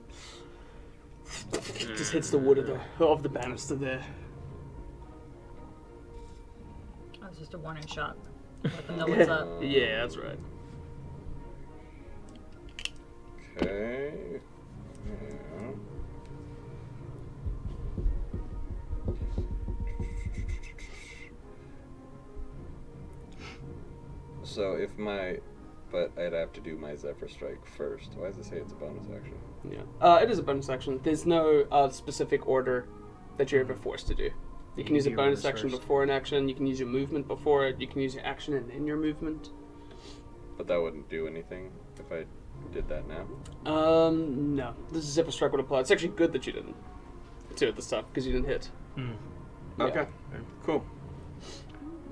Just hits the wood of the banister there. That was just a warning shot. Let them know what's up. Yeah, that's right. Okay. Yeah. So if but I'd have to do my Zephyr Strike first. Why does it say it's a bonus action? Yeah. It is a bonus action. There's no specific order that you're ever forced to do. You can use a do bonus yours action first. before an action. You can use your movement before it. You can use your action and then your movement. But that wouldn't do anything if I did that now. No. This Zephyr Strike would apply. It's actually good that you didn't do it this time because you didn't hit. Mm. Yeah. Okay. Cool.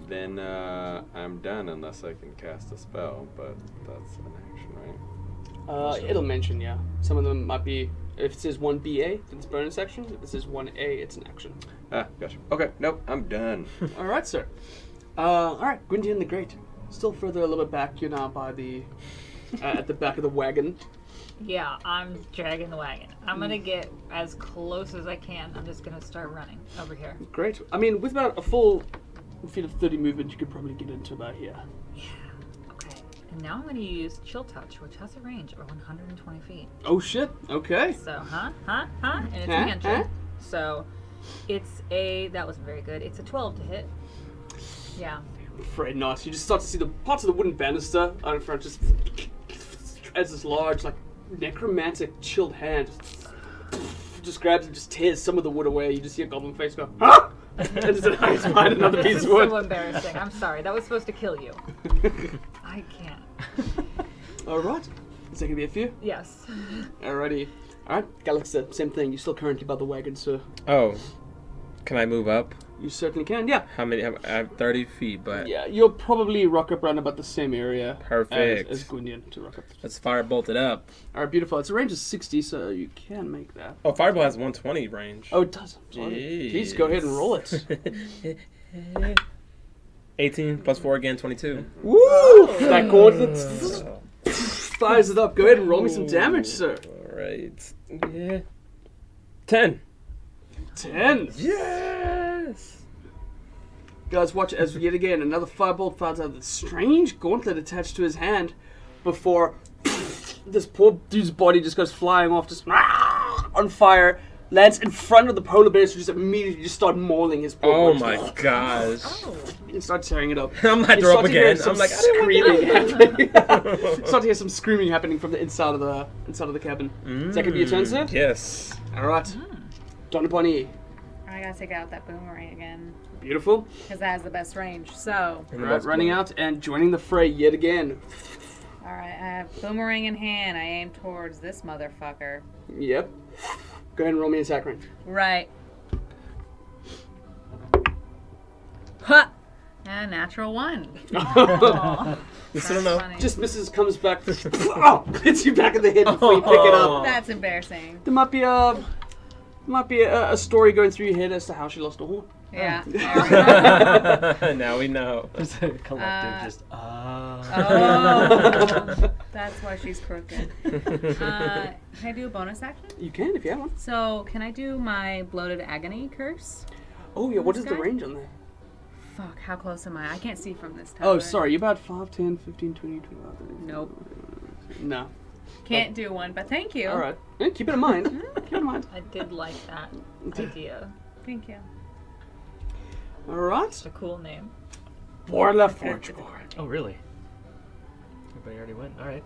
Then I'm done unless I can cast a spell, but that's an action, right? It'll mention, yeah. Some of them might be. If it says 1BA, it's bonus action. If it says 1A, it's an action. Ah, gotcha. Okay, nope, I'm done. All right, sir. All right, Gwydion the Great. Still further a little bit back. You're now by the at the back of the wagon. Yeah, I'm dragging the wagon. I'm gonna get as close as I can. I'm just gonna start running over here. Great. I mean, with about a full feet of 30 movement, you could probably get into about here. Okay. And now I'm gonna use Chill Touch, which has a range of 120 feet. Oh shit. Okay. So, and it's a Huh? cantrip. So, that wasn't very good. It's a 12 to hit. Yeah. I'm afraid not. You just start to see the parts of the wooden banister out in front just as this large, like, necromantic chilled hand just grabs and just tears some of the wood away. You just see a goblin face go, huh? And just find another piece This is of wood. so embarrassing. I'm sorry. That was supposed to kill you. I can't. Alright. Is that gonna be a few? Yes. Alrighty. Alright, Galaxy, same thing. You're still currently by the wagon, sir. Oh, can I move up? You certainly can, yeah. How many? I have 30 feet, but Yeah, you'll probably rock up around about the same area Perfect. as Gwydion to rock up. let's firebolt it up. Alright, beautiful. It's a range of 60, so you can make that. Oh, fireball has 120 range. Oh, it does. Please go ahead and roll it. 18 plus 4 again, 22. Woo! That gauntlet fires it up. Go ahead and roll me some damage, sir. All right. Yeah. 10. 10. Yes. Guys, watch as yet again another firebolt fires out of the strange gauntlet attached to his hand before this poor dude's body just goes flying off, just on fire, lands in front of the polar bears who just immediately just start mauling his poor Oh body. my gosh. And start tearing it up. I'm not You throw start up to hear again. some I'm like, I didn't screaming happening. Start to hear some screaming happening from the inside of the cabin. Is that gonna be your turn, sir? Yes. All right. Donna Bonnie. I gotta take out that boomerang again Beautiful. because that has the best range. So, All right, running out and joining the fray yet again. all right, I have boomerang in hand. I aim towards this motherfucker. Yep. Go ahead and roll me an attack range. Right. Ha! A natural 1. Aw. You still don't know. Funny. Just misses, comes back, hits you back in the head before you pick it up. That's embarrassing. There might be a story going through your head as to how she lost a horn. Yeah. Now we know. Just a collective, Uh, just Oh, that's why she's crooked. Can I do a bonus action? You can if you have one. So, can I do my bloated agony curse? Oh yeah, what This is the guy? range on that? Fuck, how close am I? I can't see from this tower. Oh, sorry, you're about 5, 10, 15, 20, 25, 30. Nope. No. Can't do one, but thank you. Alright. Yeah, keep it in mind. Keep it in mind. I did like that idea. Thank you. Alright. It's a cool name. Borla Forgeborn. Oh, really? Everybody already went. All right.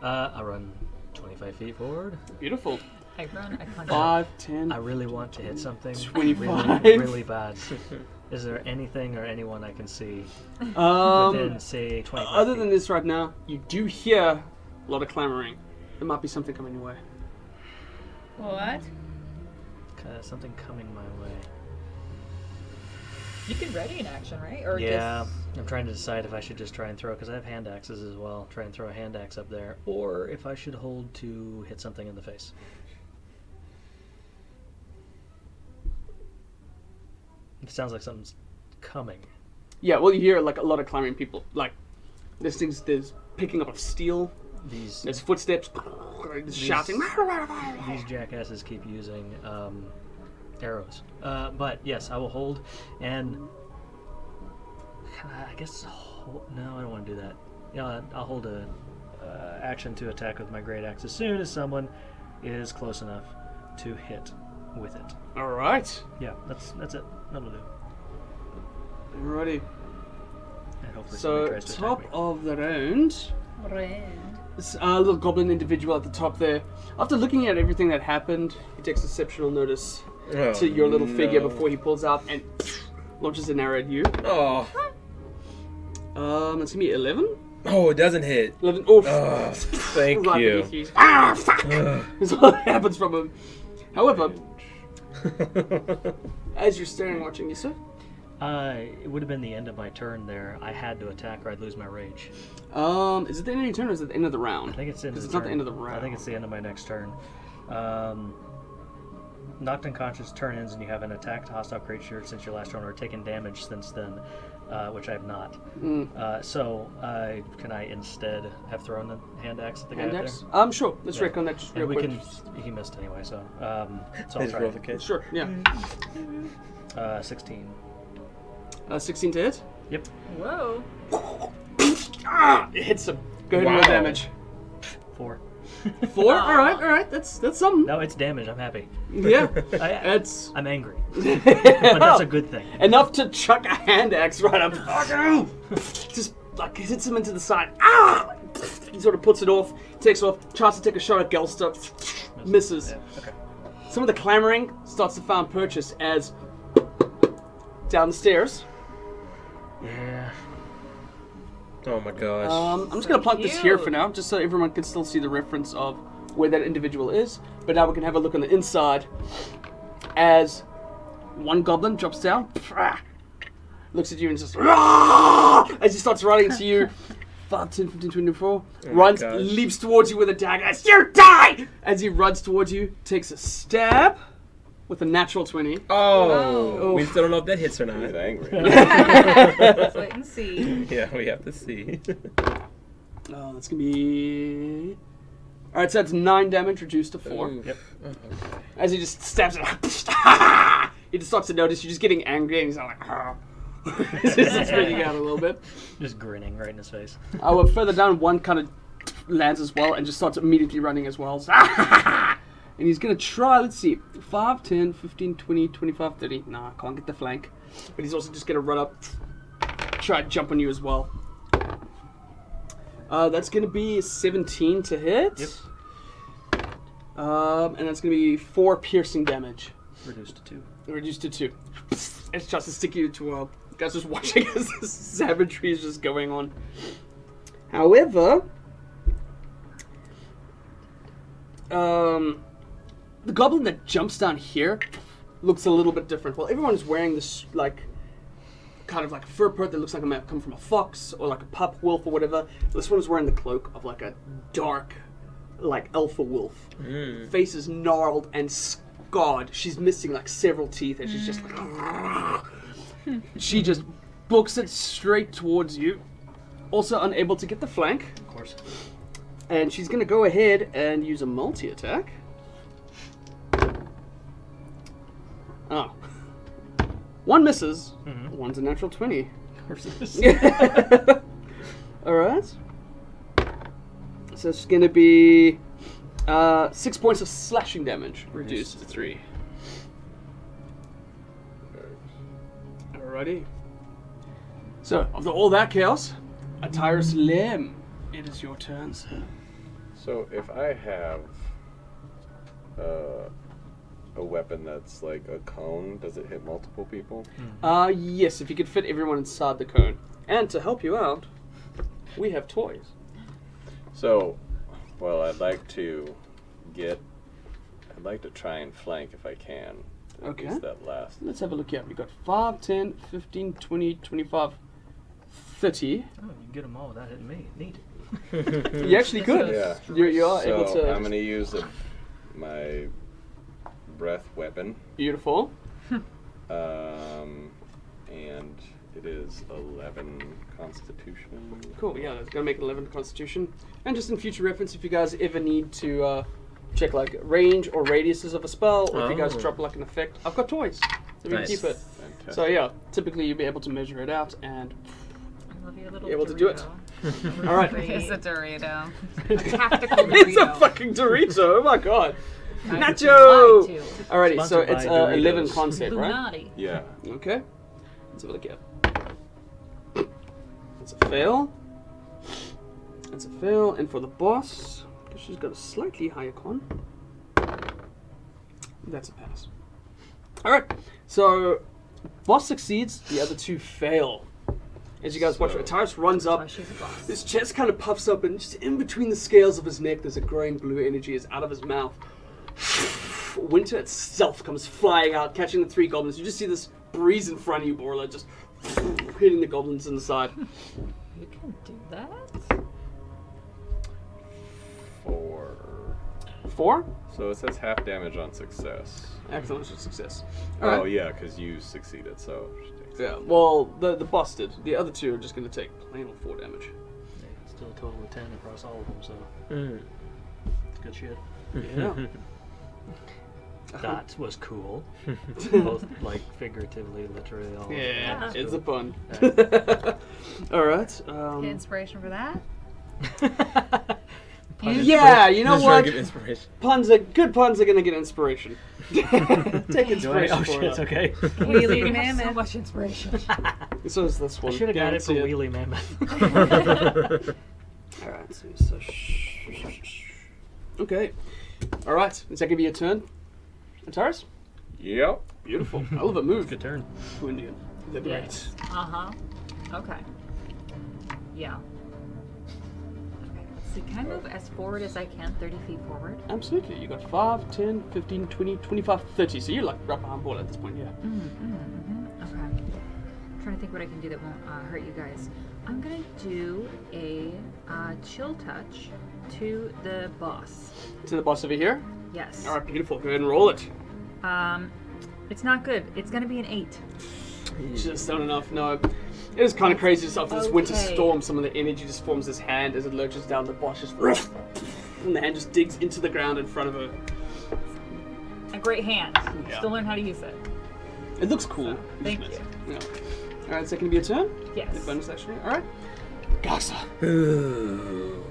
I run 25 feet forward. Beautiful. I run, I punch. 5, 10. I really want to hit something 25. really, really bad. Is there anything or anyone I can see within, say, 25 Other feet? than this right now, you do hear a lot of clamoring. There might be something coming your way. What? Something coming my way. You can ready an action, right? Or Yeah, just... I'm trying to decide if I should just try and throw, because I have hand axes as well. Try and throw a hand axe up there, or if I should hold to hit something in the face. It sounds like something's coming. Yeah, well, you hear like a lot of clamoring people. Like, there's picking up of steel. These There's footsteps. There's shouting. these jackasses keep using arrows. But yes, I will hold, and can I guess no, I don't want to do that. Yeah, I'll hold a action to attack with my great axe as soon as someone is close enough to hit with it. All right. Yeah, that's it. That'll do. Alrighty. And hopefully somebody So tries to attack top me. of the round. Red. This little goblin individual at the top there. After looking at everything that happened, he takes exceptional notice to your little figure before he pulls out and launches an arrow at you. Oh. It's gonna be 11. Oh, it doesn't hit. 11. Oh, Thank right you. beneath you. Ah, fuck! That's all that happens from him. However, as you're staring and watching, yes, sir. It would have been the end of my turn there. I had to attack or I'd lose my rage. Is it the end of your turn or is it the end of the round? I think it's the end of Because the it's not the end of the round. I think it's the end of my next turn. Knocked unconscious turn ends and you have an attacked hostile creature since your last turn or taken damage since then, which I have not. So can I instead have thrown the hand axe at the guy Hand up axe? there? Sure. Let's Yeah. recon that just real And we quick. can. He missed anyway, so I'll Just try. roll the case. Sure, yeah. 16. 16 to hit. Yep. Whoa. It hits him. Go ahead and roll Wow. damage. 4. 4? Alright, that's something. No, it's damage. I'm happy. Yeah. That's. I'm angry, but But that's a good thing. Enough to chuck a hand axe right up. Just like hits him into the side. Ah! He sort of puts it off, takes off, tries to take a shot at Gelster. Misses. Yeah. Okay. Some of the clamoring starts to find purchase as down the stairs. Yeah. Oh my gosh. I'm just gonna plunk this here cute. for now, just so everyone can still see the reference of where that individual is. But now we can have a look on the inside as one goblin drops down, looks at you and just as he starts running to you. 5, 10, 15, 24. Runs, gosh. leaps towards you with a dagger. As you die! As he runs towards you, takes a stab with a natural 20. Oh, we still don't know if that hits or He's not. angry. Let's wait and see. Yeah, we have to see. Oh, that's gonna be. Alright, so that's 9 damage reduced to 4. Oof. Yep. Oh, okay. As he just stabs it, he just starts to notice you're just getting angry, and he's like, he's just freaking out a little bit. Just grinning right in his face. Further down, one kind of lands as well, and just starts immediately running as well. And he's gonna try, let's see, 5, 10, 15, 20, 25, 30. Nah, I can't get the flank. But he's also just gonna run up, try to jump on you as well. That's gonna be 17 to hit. Yep. And that's gonna be 4 piercing damage. Reduced to 2. Reduced to 2. It's just to stick you to guys just watching as this savagery is just going on. However, the goblin that jumps down here looks a little bit different. Well, everyone's wearing this like kind of like a fur coat that looks like it might come from a fox or like a pup wolf or whatever. This one's wearing the cloak of like a dark, like alpha wolf. Face is gnarled and scarred. She's missing like several teeth, and she's just like. She just books it straight towards you. also unable to get the flank. Of course. And she's going to go ahead and use a multi-attack. Oh. One misses. One's a natural 20. Of course it is. Alright. So it's going to be 6 points of slashing damage, reduced to 3. Alrighty. So, after all that chaos, Atyrus Lem, it is your turn, sir. So if I have a weapon that's like a cone, does it hit multiple people? Yes, if you could fit everyone inside the cone. And to help you out, we have toys. So, well, I'd like to try and flank if I can. Okay. Is that last? Let's have a look here. We've got 5, 10, 15, 20, 25, 30. Oh, you can get them all without hitting me. Neat. You actually could. Yeah. You are So able to. I'm going to use my breath weapon. Beautiful. And it is 11 Constitution. Cool, yeah, it's going to make an 11 Constitution. And just in future reference, if you guys ever need to check like range or radiuses of a spell, or if you guys Oh. drop like an effect, I've got toys. So we can Nice. keep it. Fantastic. So yeah, typically you'll be able to measure it out and I love your little be able to do it. Dorito. Alright. It's a Dorito. A tactical Dorito. It's a fucking Dorito, oh my god. I Nacho! lied to. Alrighty, so Sponsored it's by 11 Doritos. concept, right? Illuminati. Yeah. Okay. Let's have a look here. That's a fail. That's a fail. And for the boss, because she's got a slightly higher con, that's a pass. Alright, so boss succeeds, the other two fail. As you guys watch, Atyrus runs Oh, up, she's a boss. his chest kind of puffs up, and just in between the scales of his neck, there's a growing blue energy is out of his mouth. Winter itself comes flying out, catching the 3 goblins. You just see this breeze in front of you, Borla, just hitting the goblins in the side. You can do that? 4. 4? So it says half damage on success. Excellent success. Oh Alright. yeah, because you succeeded, so. Yeah, well, the boss did. The other two are just going to take plain old 4 damage. Yeah, still a total of 10 across all of them, so Mm. it's good shit. Yeah. That was cool. Both like figuratively, literally, all Yeah, that was it's cool. a pun. Alright. Get inspiration for that? Yeah, you know Just trying what? to give inspiration. Good puns are going to get inspiration. Take Do I? inspiration Oh for shit, it. okay. Wheelie You have so Mammoth. much inspiration. So is this I one. should have got it for Guarantee Wheelie Mammoth. Alright, so okay. Alright, is that going to be your turn? Antares? Yep. Beautiful. I love a move. Good turn. To Indian. They're great. Yes. Uh-huh. Okay. Yeah. Okay. So can I move as forward as I can, 30 feet forward? Absolutely. You got 5, 10, 15, 20, 25, 30. So you're like right behind ball at this point, yeah. Okay. I'm trying to think what I can do that won't hurt you guys. I'm gonna do a chill touch to the boss. To the boss over here. Yes. Alright, beautiful. Go ahead and roll it. It's not good. It's gonna be an 8. Just not enough, no. It is kind of crazy just after this winter Okay. storm, some of the energy just forms this hand as it lurches down the boss, just and the hand just digs into the ground in front of her. A great hand. Yeah. Still learn how to use it. It looks cool. Thank Just you. missed. Yeah. Alright, so can it be a turn? Yes. The bonus action. Alright. Gaza. Ooh.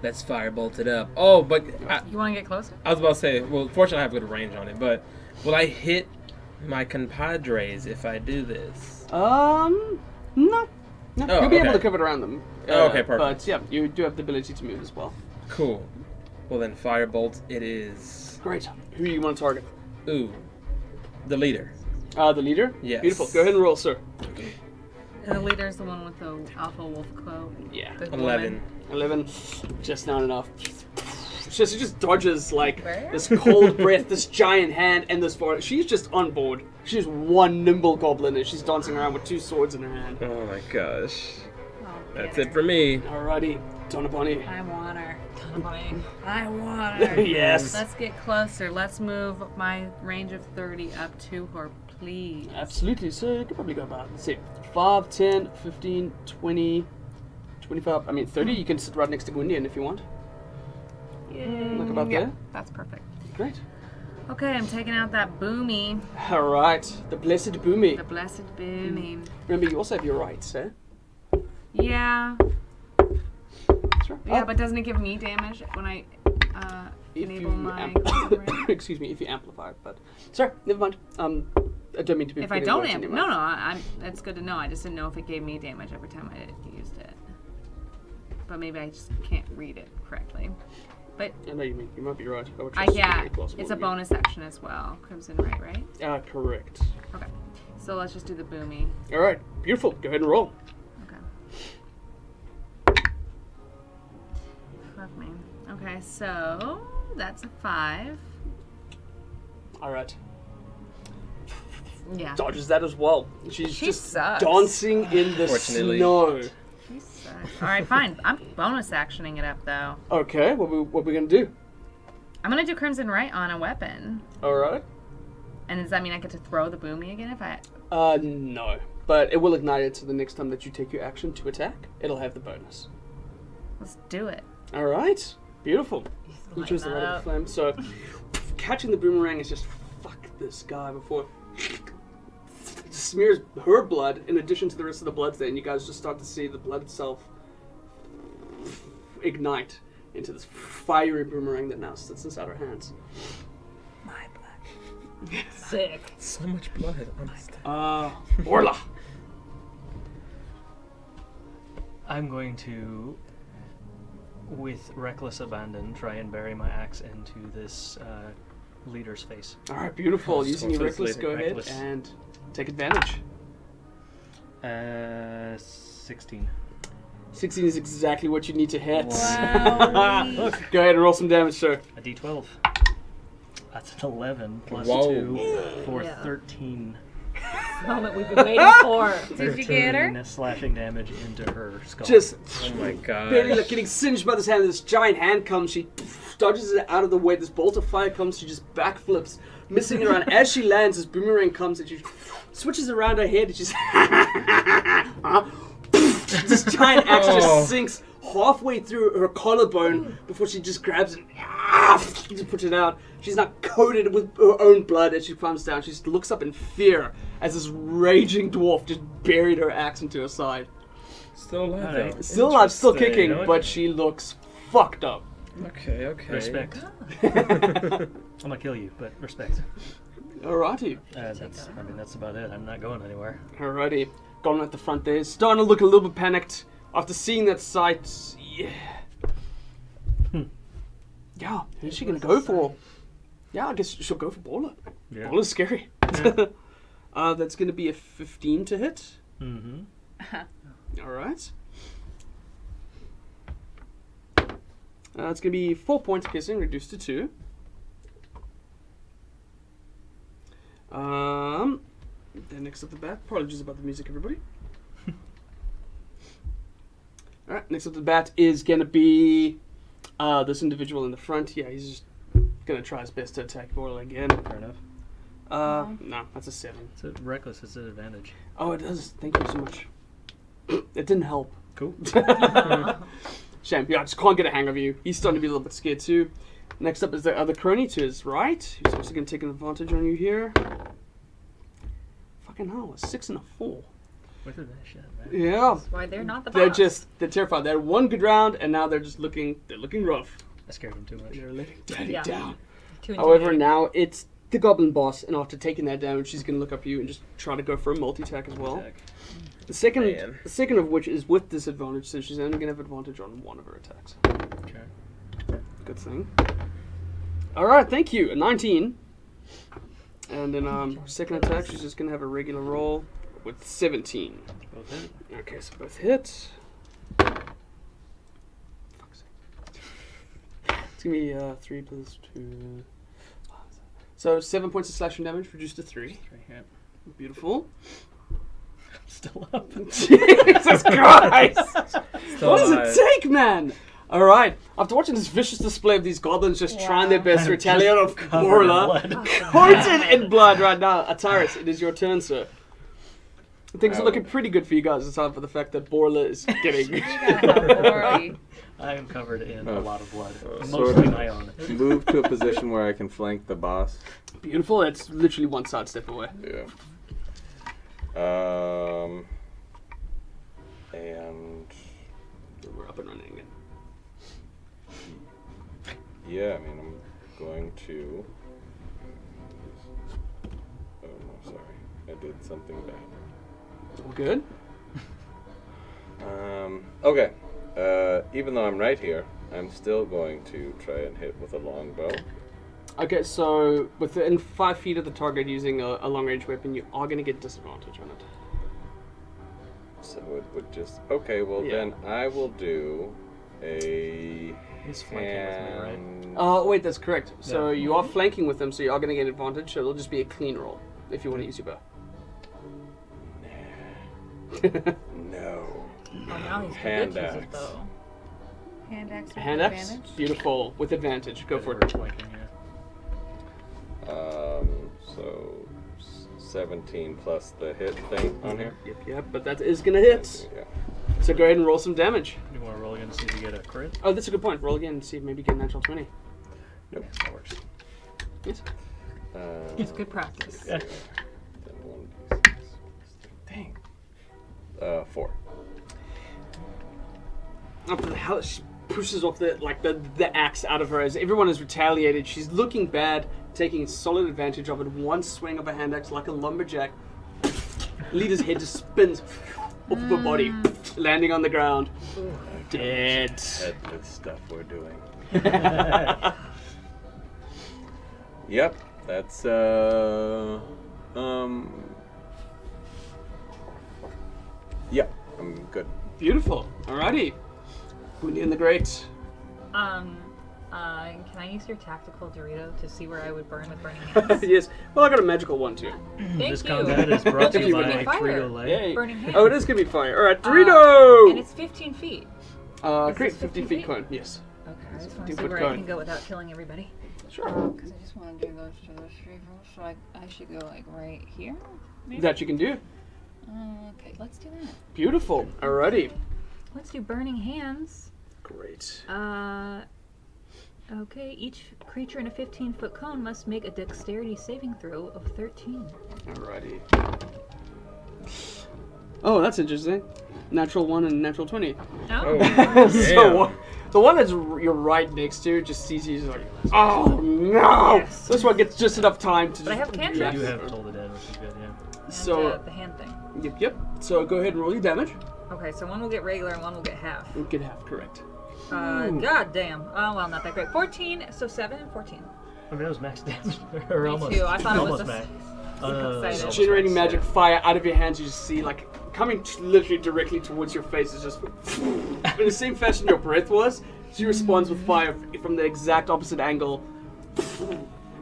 Let's firebolt it up. Oh, but You want to get closer? I was about to say, well, fortunately I have good range on it, but will I hit my compadres if I do this? No. No. Oh, You'll be able okay. to cover it around them. Oh, okay, perfect. But yeah, you do have the ability to move as well. Cool. Well then, firebolt it is. Great. Who do you want to target? Ooh, the leader. The leader? Yes. Beautiful. Go ahead and roll, sir. And the leader's the one with the alpha wolf cloak. Yeah. The 11. 11. Just not enough. She just dodges like Where? this cold breath, this giant hand, and this board. She's just on board. She's one nimble goblin, and she's dancing around with 2 swords in her hand. Oh my gosh. Oh, That's get it for me. Alrighty, Donna Bonnie. I want her. Funny. I want her. Yes. Let's get closer. Let's move my range of 30 up to her, please. Absolutely. So you could probably go about, let's see, 5, 10, 15, 20, 25. I mean 30. You can sit right next to Gwyndian if you want. Look about Yeah, there. that's perfect. Great. Okay, I'm taking out that boomy. All right. The blessed Boomy. The blessed boomy. Remember, you also have your rights, eh? Yeah. Sure. Yeah, but doesn't it give me damage when I if enable you my... excuse me, if you amplify it, but sorry, never mind. I don't mean to be. If I putting don't words in amp... your No, mouth. no, that's good to know. I just didn't know if it gave me damage every time I used it. But maybe I just can't read it correctly. But I know you mean. You might be right. I would I trust you yeah, very plausible it's a to you. bonus action as well. Crimson right? Correct. Okay. So let's just do the boomy. All right, beautiful. Go ahead and roll. Okay. Fuck me. Okay, so that's a 5. All right. Yeah. Dodges that as well. She's She just sucks. dancing in the Fortunately. snow. She sucks. All right, fine. I'm bonus actioning it up though. Okay, what we gonna do? I'm gonna do Crimson Right on a weapon. All right. And does that mean I get to throw the boomy again if I... No. But it will ignite it, so the next time that you take your action to attack, it'll have the bonus. Let's do it. All right. Beautiful. You lighting choose the that right of up. the flame. So, catching the boomerang is just fuck this guy before smears her blood in addition to the rest of the blood stain. You guys just start to see the blood itself ignite into this fiery boomerang that now sits inside her hands. Sick. So much blood. I'm Orla. I'm going to, with reckless abandon, try and bury my axe into this leader's face. All right, beautiful. Using your reckless, Reckless. go ahead and take advantage. 16. 16 is exactly what you need to hit. Wow. Go ahead and roll some damage, sir. A d12. That's an 11 plus Whoa. 2 for Yeah. 13. The moment we've been waiting for. Did you get her? 13 slashing damage into her skull. Just Oh my god. barely like getting singed by this hand. This giant hand comes. She dodges it out of the way. This bolt of fire comes. She just backflips, missing it around. As she lands, this boomerang comes and she switches around her head and she's this giant axe Oh. just sinks halfway through her collarbone before she just grabs it and just puts it out. She's now coated with her own blood as she climbs down. She just looks up in fear as this raging dwarf just buried her axe into her side. Still alive. Alright. though. Still alive, still Interesting. kicking, You know what? but she looks fucked up. Okay, okay. Respect. I'm gonna kill you, but respect. Alrighty. That's about it. I'm not going anywhere. Alrighty. Gone at the front there. Starting to look a little bit panicked after seeing that sight. Yeah. Yeah, who's she gonna go for? Yeah, I guess she'll go for Baller. Yeah. Baller's scary. That's gonna be a 15 to hit. Mm-hmm. Alright. It's gonna be 4 points piercing, reduced to 2. Then next up the bat, apologies about the music, everybody. Alright, next up the bat is gonna be this individual in the front. Yeah, he's just gonna try his best to attack Boyle again. Fair enough. No, that's a 7. It's a reckless. It's an advantage. Oh, it does. Thank you so much. It didn't help. Cool. Shame. Yeah, I just can't get a hang of you. He's starting to be a little bit scared too. Next up is the other crony to his right. He's also going to take an advantage on you here. Fucking hell, a 6 and a 4. Look at that shit, man. Yeah. That's why they're not the They're boss. they're terrified. They had one good round and now they're looking rough. I scared him too much. They're letting daddy Yeah. down. Too However, intimidating. now it's the goblin boss, and after taking that damage, she's going to look up you and just try to go for a multi-attack as well. Attack. The second, Man. the second of which is with disadvantage, so she's only going to have advantage on one of her attacks. Okay. Good thing. All right, thank you. A 19. And then second attack, she's just going to have a regular roll with 17. Both hit. Okay, so both hit. Fuck's sake. It's going to be 3 plus 2. So 7 points of slashing damage, reduced to 3. Yeah. Beautiful. Still up. Jesus Christ! Still What does alive. it take, man? Alright, after watching this vicious display of these goblins just trying their best to retaliate on Covered in Orla, blood. coated in blood right now. Ataris, it is your turn, sir. Things are looking pretty good for you guys, aside for the fact that Borla is getting. You gotta have glory. I am covered in a lot of blood. sort Mostly of. my own. Move to a position where I can flank the boss. Beautiful. It's literally one side step away. Yeah. And We're up and running again. yeah, I mean, I'm going to. Oh no, sorry, I did something bad. All good. Okay. Even though I'm right here, I'm still going to try and hit with a longbow. Okay, so within 5 feet of the target using a long range weapon, you are going to get disadvantage on it. So it would just. Okay, well Yeah. then I will do a. He's flanking with me, right? Oh, wait, that's correct. So Yeah. you are flanking with them, so you are going to get advantage, so it'll just be a clean roll if you want to use your bow. No. Oh, now he's Hand good axe. though. Hand axe with Hand axe? advantage. Beautiful. With advantage. Go for We're it. flanking, yeah. So 17 plus the hit thing on here. Yep, but that is going to hit. Yeah. So go ahead and roll some damage. You want to roll again to see if you get a crit? Oh, that's a good point. Roll again and see if maybe you get a natural 20. Nope. Yes, that works. Yes. It's good practice. Yeah. Then 1d6. Dang. 4. Up to the hell, she pushes off the axe out of her as everyone is retaliated. She's looking bad, taking solid advantage of it. One swing of a hand axe like a lumberjack. Leader's head just spins off of her body, landing on the ground. Dead. That's the stuff we're doing. Yep. That's yeah, I'm good. Beautiful. Alrighty. Dunia the Great. Can I use your tactical Dorito to see where I would burn with burning hands? Yes. Well, I got a magical one too. Thank This you. combat is brought to If you you by would like fire. Frito-Lay. Yay. Burning hands. Oh, it is gonna be fire. All right, Dorito. And it's 15 feet. Great, this 50 15 feet feet? cone. Yes. Okay, I just want 15 to see foot where cone. I can go without killing everybody. Sure. Because I just want to do those to those people, so I should go like right here. Maybe? That you can do. Okay, let's do that. Beautiful. Alrighty. Let's do burning hands. Great. Okay, each creature in a 15-foot cone must make a dexterity saving throw of 13. Alrighty. Oh, that's interesting. Natural 1 and natural 20. Oh. So the one that's you're right next to just sees you like, oh no! Yes. This one gets just enough time to. But I have You cantrips. do have Toll the Dead, which is good, yeah. And, So the hand thing. yep. So go ahead and roll your damage. Okay, so one will get regular and one will get half. You get half correct. God damn. Oh, well, not that great. 14, so 7 and 14. I mean, that was max damage. or Me almost. too, I thought it was almost the- max. excited. almost Generating max, magic fire out of your hands, you just see like coming literally directly towards your face is just in the same fashion your breath was. She responds with fire from the exact opposite angle.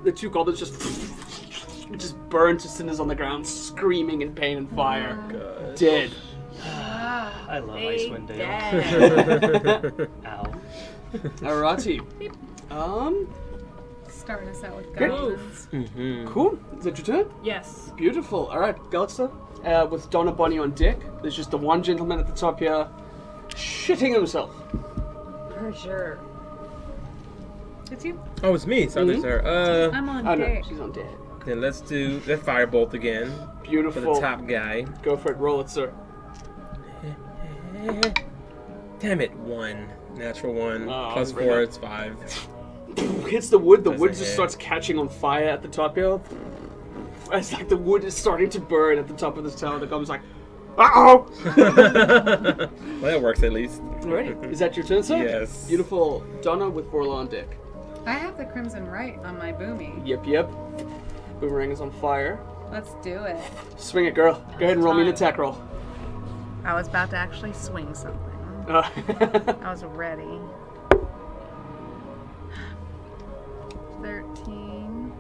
The two goblins just burn to cinders on the ground, screaming in pain and fire. Dead. I love They Icewind dead. Dale. Ow. Alrighty. Starting us out with Great. goblins. Cool. Is that your turn? Yes. Beautiful. Alright, Galaxter. With Donna Bonnie on deck. There's just the one gentleman at the top here shitting himself. For sure. It's you. Oh, it's me. Sorry, Mhm. sir. I'm on Oh no, deck. she's on deck. Then let's do the firebolt again for Beautiful. the top guy. Go for it. Roll it, sir. Damn it, 1. Natural 1. Oh, Plus really? 4, it's 5. Hits the wood. The Doesn't wood just hit. starts catching on fire at the top here. It's like the wood is starting to burn at the top of this tower. The goblin's like, uh-oh! Well, that works at least. Alrighty. Is that your turn, sir? Yes. Beautiful. Donna with Borla on deck. I have the crimson right on my boomy. Yep. Boomerang is on fire. Let's do it. Swing it, girl. Go ahead and roll me an attack roll. I was about to actually swing something. Uh, I was ready. 13.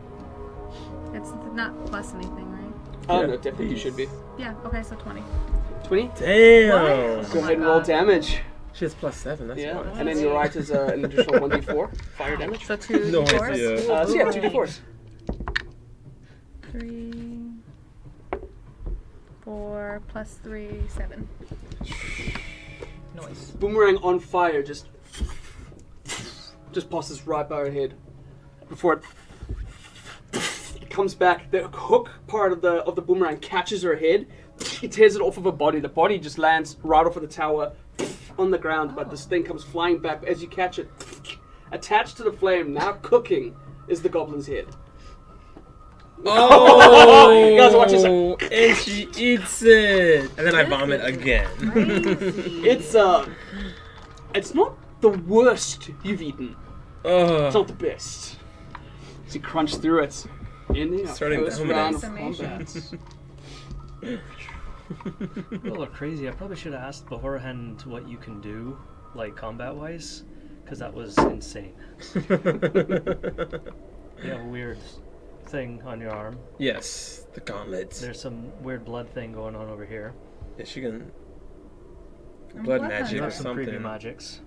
It's not plus anything, right? oh, no, definitely you should be. Yeah, okay, so 20. 20? Damn. Go Oh ahead my and roll God. damage. She has plus 7. That's Yeah. fine. And then your right is an additional 1d4 fire damage. So 2 No d4s. idea. So yeah, 2d4s. 3, 4 plus 3, 7. Noise. Boomerang on fire just passes right by her head before it comes back. The hook part of the boomerang catches her head. It tears it off of her body. The body just lands right off of the tower on the ground, but this thing comes flying back as you catch it. Attached to the flame, now cooking, is the goblin's head. Oh! You guys watch this, like, and she eats it, and then I vomit again. It's not the worst you've eaten. It's not the best. So you crunch through it. Ending our Starting first combat. round of Decimation. combat. People are crazy. I probably should have asked beforehand what you can do, like combat-wise, because that was insane. You have a weird thing on your arm. Yes, the gauntlet. There's some weird blood thing going on over here. Yeah, she can. I'm Blood blood magic You hunter. or have some preview something. magics.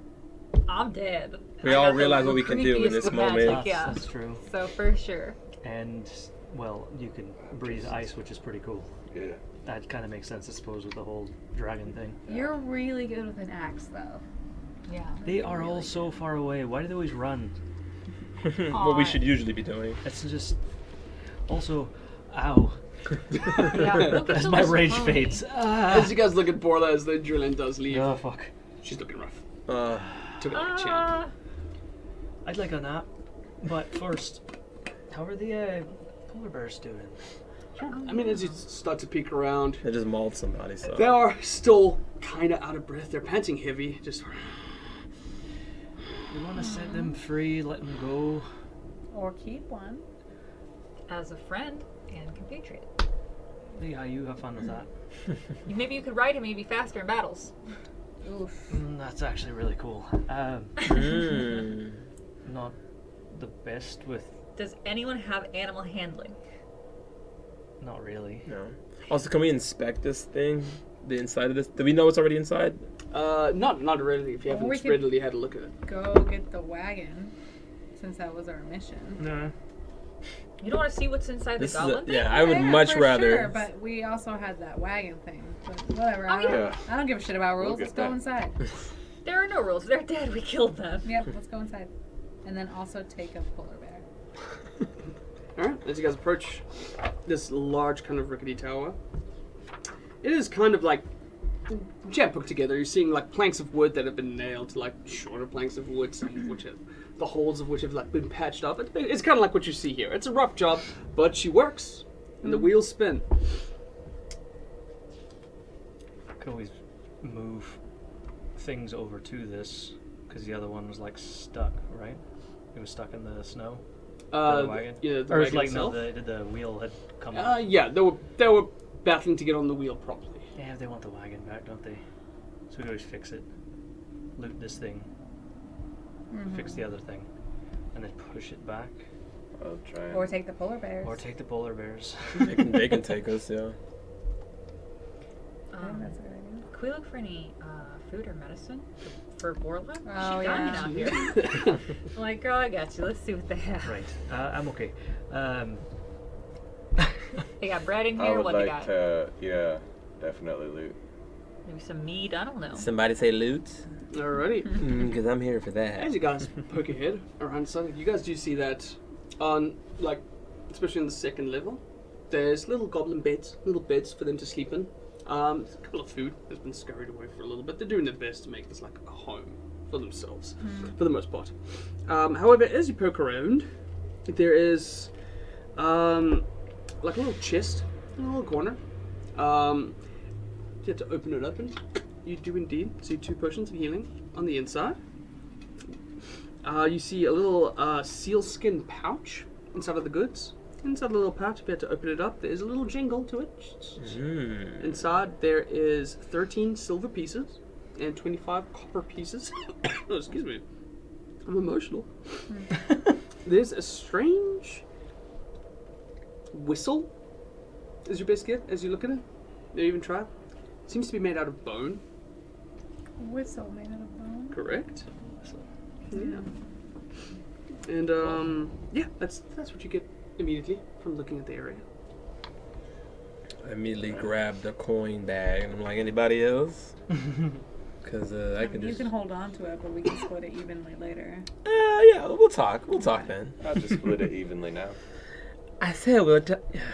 I'm dead. We I all got the realize what we can do in creepiest this with moment. magic, That's, yeah. that's true. So for sure. And, well, you can breathe ice, which is pretty cool. Yeah. That kind of makes sense, I suppose, with the whole dragon thing. You're really good with an axe, though. Yeah. They are all so far away. Why do they always run? What we should usually be doing. It's just... Also, ow. Yeah. Look at As the my little rage pony. fades. As you guys look at Borla as the adrenaline does leave, Oh, fuck. she's looking rough. Uh, Took it like a champ. Ah. I'd like a nap. But first, how are the polar bears doing? I mean, as you start to peek around, I just mauled somebody, so. they are still kind of out of breath. They're panting heavy. Just We want to set them free, let them go. Or keep one. As a friend and compatriot. Yeah, you have fun with that. Maybe you could ride him, he'd be faster in battles. Oof. That's actually really cool. Mm. Not the best with... Does anyone have animal handling? Not really. No. Also, can we inspect this thing? The inside of this? Do we know what's already inside? not really. If you Or haven't we could- readily had a look at it. Go get the wagon, since that was our mission. No. You don't want to see what's inside This the is goblet? yeah, I would much for rather. Sure, but we also had that wagon thing. But whatever. Oh, yeah. I don't give a shit about rules. We'll Let's get go that. inside. There are no rules. They're dead. We killed them. Yep, let's go inside. And then also take a polar bear. Alright, as you guys approach this large kind of rickety tower, it is kind of like jam put together. You're seeing like planks of wood that have been nailed to like shorter planks of wood, some of which have, the holes of which have like been patched up. It's kind of like what you see here. It's a rough job, but she works, and the wheels spin. Could always move things over to this, because the other one was like stuck, right? It was stuck in the snow. The wagon? Yeah, the Or wagon like no, itself. the wheel had come off. Yeah, they were battling to get on the wheel properly. Yeah, they want the wagon back, don't they? So we always fix it. Loot this thing. Fix the other thing. And then push it back. I'll try. Or take the polar bears. Or take the polar bears. They can take us, yeah. I think that's a good idea. Can we look for any food or medicine for Borla? Oh, She's dying yeah. out here. I'm like, girl, I got you. Let's see what they have. Right. I'm okay. They got bread in I here. would What they like got? to, yeah, definitely loot. Maybe some meat. I don't know. Somebody say loot? Alrighty. Because I'm here for that. As you guys poke ahead around something, you guys do see that on, like, especially on the second level, there's little goblin beds, little beds for them to sleep in. There's a couple of food that's been scurried away for a little bit. They're doing their best to make this like a home for themselves, for the most part. However, as you poke around, there is like a little chest in a little corner. You have to open it up, and you do indeed see 2 potions of healing on the inside. You see a little sealskin pouch inside of the goods. Inside the little pouch, if you had to open it up, there's a little jingle to it. Inside there is 13 silver pieces and 25 copper pieces. Oh, excuse me. I'm emotional. There's a strange whistle, is your best guess as you look at it. You even try it. Seems to be made out of bone. Whistle made out of bone. Correct. Yeah. And yeah, that's what you get immediately from looking at the area. I immediately grabbed the coin bag and I'm like, anybody else? Because I can You just. can hold on to it, but we can split it evenly later. Yeah, we'll talk. We'll talk then. I'll just split it evenly now. I said we'll.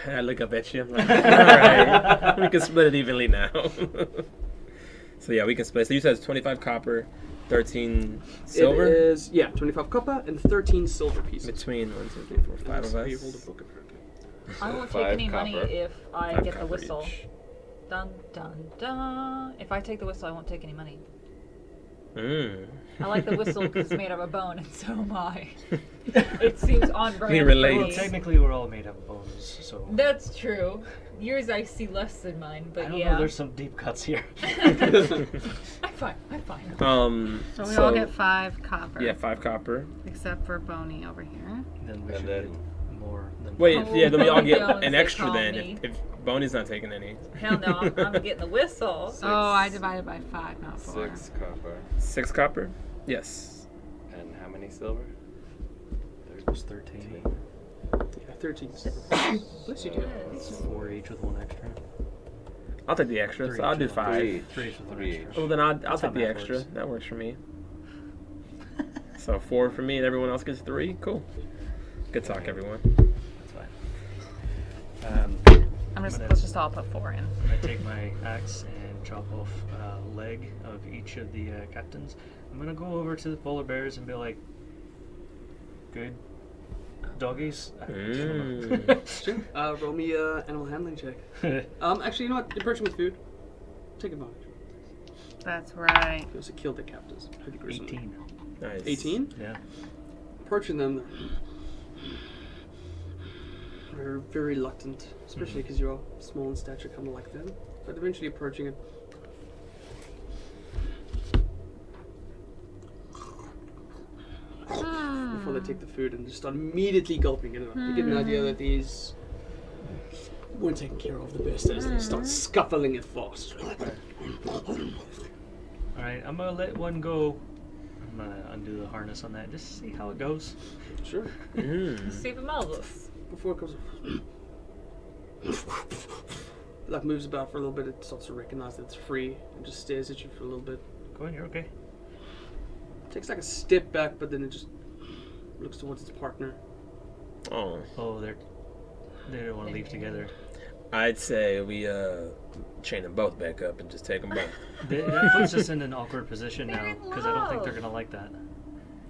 I look up at you. I'm like, all right, we can split it evenly now. So yeah, we can split. So you said it's 25 copper, 13 silver. It is 25 copper and 13 silver pieces. Between 1, 2, 3, 4, 5 Unless of you hold a us. book apparently. I won't take 5 any money copper. if I 5 get the copper whistle. each. Dun dun dun. If I take the whistle, I won't take any money. Mm. I like the whistle because it's made of a bone, and so am I. It seems on brand. We for relate. Well, me. technically, we're all made of bones, so. That's true. Yours I see less than mine, but I don't yeah. know, there's some deep cuts here. I'm fine. I'm fine. So we all get 5 copper. Yeah, 5 copper. Except for Boney over here. Then we And should then- get more than. Wait, Oh, yeah, then we all get Jones, an they extra call then me. if Boney's not taking any. Hell no, I'm getting the whistle. Oh, I divided by 5, not 4. 6 copper. 6 copper? Yes. And how many silver? It was 13. Yeah, 13 silver. Bless you, dear. It's 4 each with 1 extra. I'll take the extra, 3 so I'll each do with one 5. Three. 3 each with 1 Three extra. Well, then I'll That's how take the math extra. works. That works for me. So 4 for me and everyone else gets 3? Cool. Good talk, everyone. That's fine. Let's just all put 4 in. I'm gonna take my axe and chop off a leg of each of the captains. I'm gonna go over to the polar bears and be like, "Good doggies." Sure. Roll me animal handling check. Actually, you know what? Approach him with food. Take advantage. That's right. You also killed the captains. Pretty gruesomely. 18. Nice. 18? Yeah. Approaching them, they're very reluctant, especially because you're small in stature, kind of like them. But eventually approaching it. Before they take the food and just start immediately gulping it up. You get an idea that these weren't taken care of the best as they start scuffling it fast. Alright, I'm gonna let one go. I'm gonna undo the harness on that, just see how it goes. Sure. See if it melts us. Before it comes like moves about for a little bit, it starts to recognize that it's free and just stares at you for a little bit. Go on, you're okay. Takes like a step back, but then it just looks towards its partner. Oh. Oh, they don't want to leave together. I'd say we chain them both back up and just take them both. That puts us in an awkward position now, They're in because I don't think they're love. gonna like that.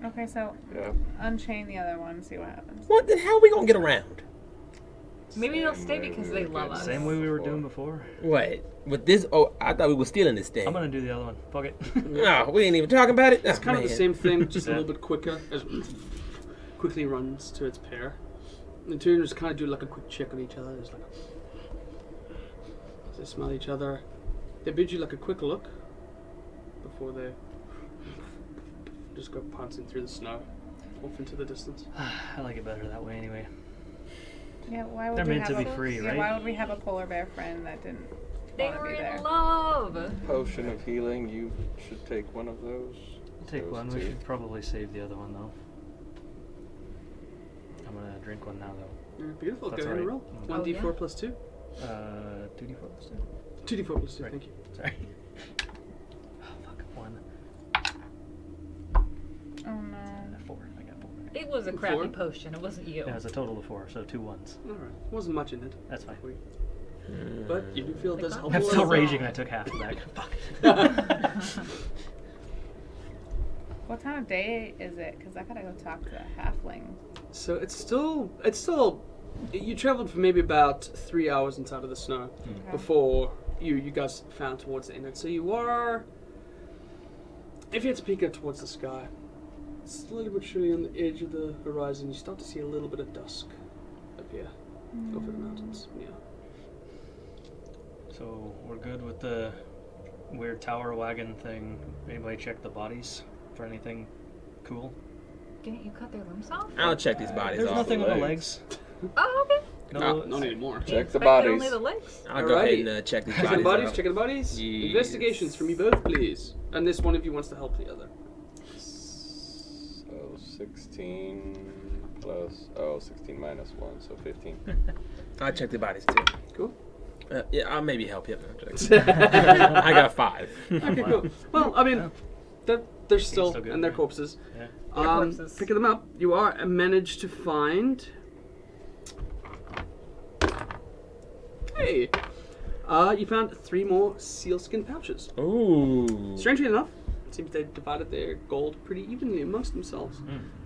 Okay, so Yeah. unchain the other one and see what happens. What the hell are we gonna get around? Maybe they'll Same stay way because we they were love getting us. Same way we were doing before. What? With this? Oh, I thought we were stealing this thing. I'm gonna do the other one. Fuck it. No, we ain't even talking about it. It's kind of the same thing, just a Yeah. little bit quicker. As quickly runs to its pair. And the two just kind of do like a quick check on each other. Just like they smell each other. They bid you like a quick look before they just go pouncing through the snow off into the distance. I like it better that way anyway. Yeah, why would They're we meant have to be a, free, yeah, right? why would we have a polar bear friend that didn't They want to were be there? in love. Potion of healing, you should take one of those. Take Those one. We two. should probably save the other one though. I'm gonna drink one now though. Beautiful. That's Go ahead and alright. roll. Oh, 1d4 yeah. plus 2. 2d4 plus 2d4 plus 2. Right. Thank you. 2. Sorry. Oh fuck. 1. Oh no. 4. I got 4. It was a crappy 4? potion. It wasn't you. Yeah, it's a total of 4, so 2 ones. All right. Wasn't much in it. That's fine. But you do feel it does help. I'm a still lot. raging. I took half of that. Fuck. What time of day is it? Because I gotta go talk to a halfling. So it's still, you traveled for maybe about 3 hours inside of the snow Okay. before you guys found towards the inlet. So you are, if you had to peek up towards the sky, slowly but surely on the edge of the horizon, you start to see a little bit of dusk up here over the mountains. Yeah. So we're good with the weird tower wagon thing. Anybody check the bodies for anything cool? Didn't you cut their limbs off? I'll check these bodies There's off. nothing on the legs. legs. Oh, okay. No, Not anymore. Check the Expected bodies. Only the legs. I'll go ahead Alrighty. and check these Checking the bodies bodies, out. checking the bodies. Yes. Investigations from you both, please. Unless one of you wants to help the other. So 16 plus, 16 minus 1, so 15. I'll check the bodies too. Cool. Yeah, I'll maybe help you. I got 5. Okay, cool. Well, I mean, they're still still good, and they're right? corpses. Yeah. corpses. Picking them up, you are managed to find. Hey, you found 3 more sealskin pouches. Ooh. Strangely enough, it seems they divided their gold pretty evenly amongst themselves,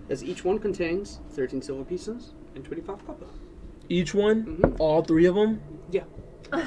as each one contains 13 silver pieces and 25 copper. Each one? Mhm. All 3 of them? Yeah.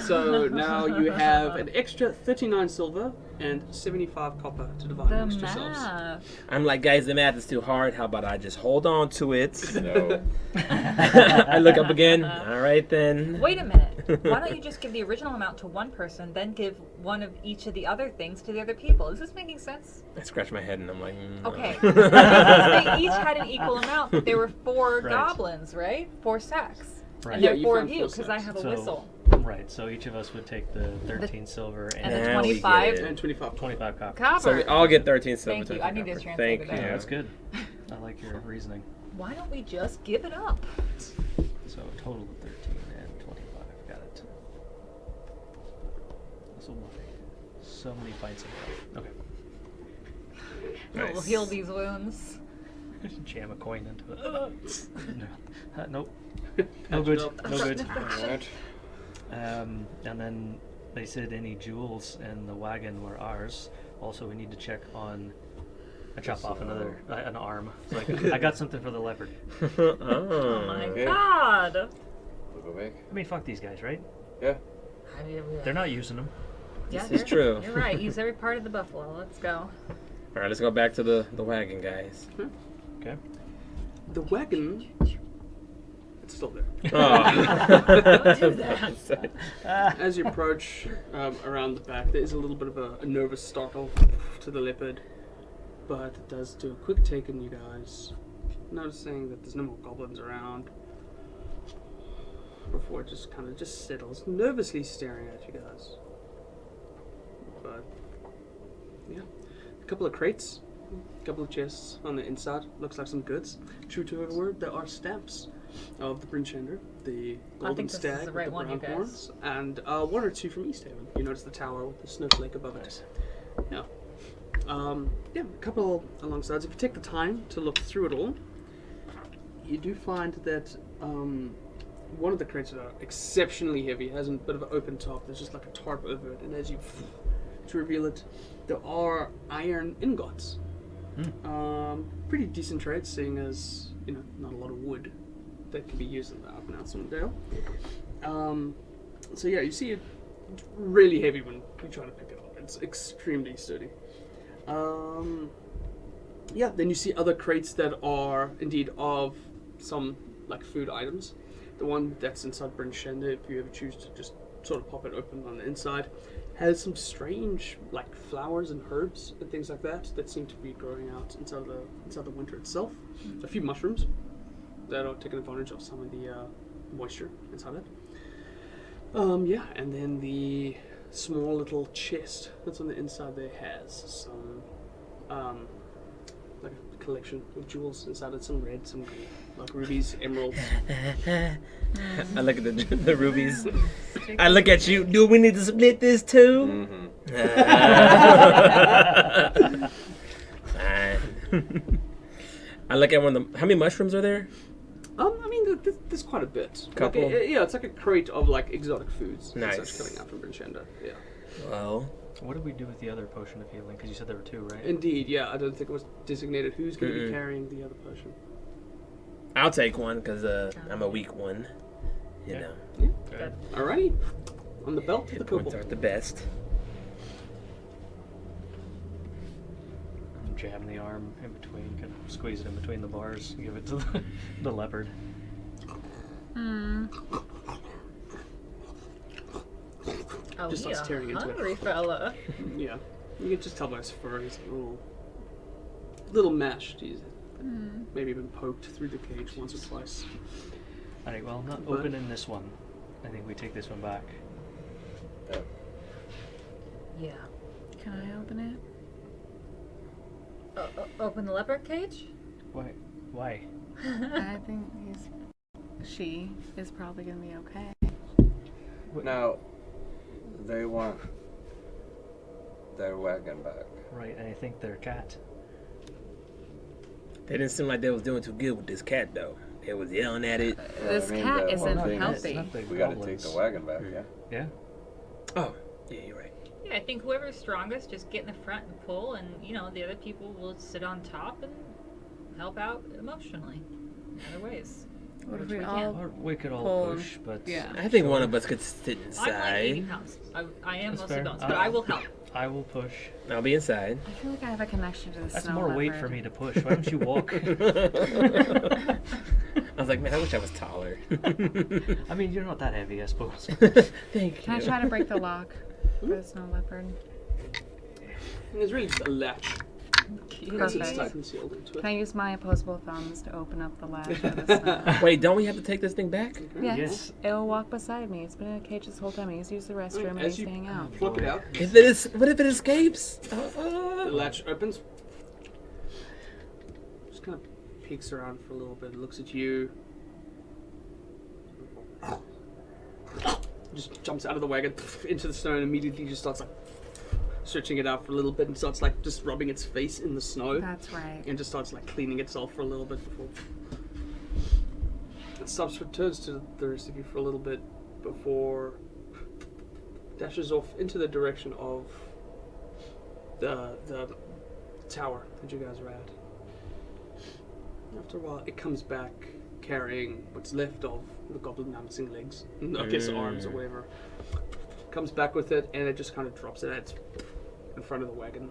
So now you have an extra 39 silver and 75 copper to divide The amongst yourselves. math. I'm like, guys, the math is too hard. How about I just hold on to it? No. I look up again. All right, then. Wait a minute. Why don't you just give the original amount to one person, then give one of each of the other things to the other people? Is this making sense? I scratch my head and I'm like, Okay. They each had an equal amount, but there were 4 Right. goblins, right? 4 sacks. Right. And Yeah, there are you 4 found of you, 4 because I sacks. have a So- whistle. Right, so each of us would take the 13 silver And the and Now we 25 get it. And 25 copper. 25 copper. copper. So we all get 13 silver. Thank you. 13 I need to copper. translate Thank it you. out. That's good. I like your reasoning. Why don't we just give it up? So a total of 13 and 25. Got it. So so many pints of milk. Okay. We'll heal these wounds. Jam a coin into it. No. Nope. No good. No good. Alright. And then they said any jewels in the wagon were ours. Also, we need to check on. I chop off an arm. It's like, I got something for the leopard. Oh my Okay. god. We'll go back. I mean, fuck these guys, right? Yeah. They're not using them. Yeah, This is true. You're right. Use every part of the buffalo. Let's go. All right, let's go back to the wagon, guys. Okay. The wagon. It's still there. Oh. do that. As you approach around the back, there is a little bit of a nervous startle to the leopard, but it does do a quick take on you guys, noticing that there's no more goblins around. Before it just kind of just settles, nervously staring at you guys. But yeah, a couple of crates, a couple of chests on the inside. Looks like some goods. True to her word, there are stamps of the Brinchender, the golden think this is stag the with right the one, brown you guys. horns, and 1 or 2 from Easthaven. You notice the tower with the snowflake above it. Yeah. Yeah, a couple alongside. If you take the time to look through it all, you do find that one of the crates are exceptionally heavy. It has a bit of an open top. There's just like a tarp over it, and as you to reveal it, there are iron ingots. Pretty decent trade, seeing as not a lot of wood that can be used in the Icewind Dale. So yeah, you see it really heavy when you try to pick it up. It's extremely sturdy. Yeah, then you see other crates that are indeed of some like food items. The one that's inside Brinchender, if you ever choose to just sort of pop it open on the inside, has some strange like flowers and herbs and things like that seem to be growing out inside the winter itself. A few mushrooms that are taking advantage of some of the moisture inside it. Yeah, and then the small little chest that's on the inside there has some like a collection of jewels inside it, some red, some green, like rubies, emeralds. I look at the rubies. I look at you. Do we need to split this too? Mm-hmm. Fine. I look at one of the. How many mushrooms are there? I mean, there's quite a bit. Couple? Like, yeah, it's like a crate of like exotic foods. and Nice. such coming out from Brinchender. Yeah. Well, What did we do with the other potion of healing? Because you said there were 2, right? Indeed, yeah. I don't think it was designated who's going to Mm-mm. be carrying the other potion. I'll take one because I'm a weak one. You Yeah. know, Good. Alrighty, on the belt of the hit points kobold. aren't the best. I'm jabbing the arm in between, kind of squeeze it in between the bars, and give it to the leopard. Oh, Just starts tearing into it. hungry fella. Yeah, you can just tell by his fur. He's a little mashed. He's maybe been poked through the cage once or twice. Alright, well, I'm not But- opening this one. I think we take this one back. Yeah. Can I open it? Open the leopard cage? Why? Why? I think she is probably gonna be okay. Now, They want their wagon back. Right, and I think they're cat. They didn't seem like they was doing too good with this cat, though. They was yelling at it. This I mean, cat the isn't one thing is healthy. We gotta take the wagon back, yeah? Yeah. Oh, yeah, you're right. Yeah, I think whoever's strongest just get in the front and pull, and the other people will sit on top and help out emotionally in other ways. What if Which we we all Or we could all pull? push, but Yeah. I think one of us could sit I'm like 80 inside. pounds. I am That's mostly fair. bones, but I will help. I will push. I'll be inside. I feel like I have a connection to the That's snow more weight leopard. for me to push. Why don't you walk? I was like, man, I wish I was taller. I mean, you're not that heavy, I suppose. Thank you. Can I try to break the lock for the snow leopard? And there's really just a latch. It's Perfect. tight and sealed into Can it. I use my opposable thumbs to open up the latch for the snow? Wait, don't we have to take this thing back? Yes. It'll walk beside me. It's been in a cage this whole time. He's used the restroom and As he's you hanging out. pluck it out, If it is, what if it escapes? the latch opens. Just kind of peeks around for a little bit, looks at you. Just jumps out of the wagon into the snow and immediately just starts like searching it out for a little bit and starts like just rubbing its face in the snow That's right. and just starts like cleaning itself for a little bit before it stops, returns to the rest of you for a little bit before dashes off into the direction of the tower that you guys are at. After a while, it comes back carrying what's left of the goblin mounting legs, I guess arms or whatever. Comes back with it, and it just kind of drops it at in front of the wagon,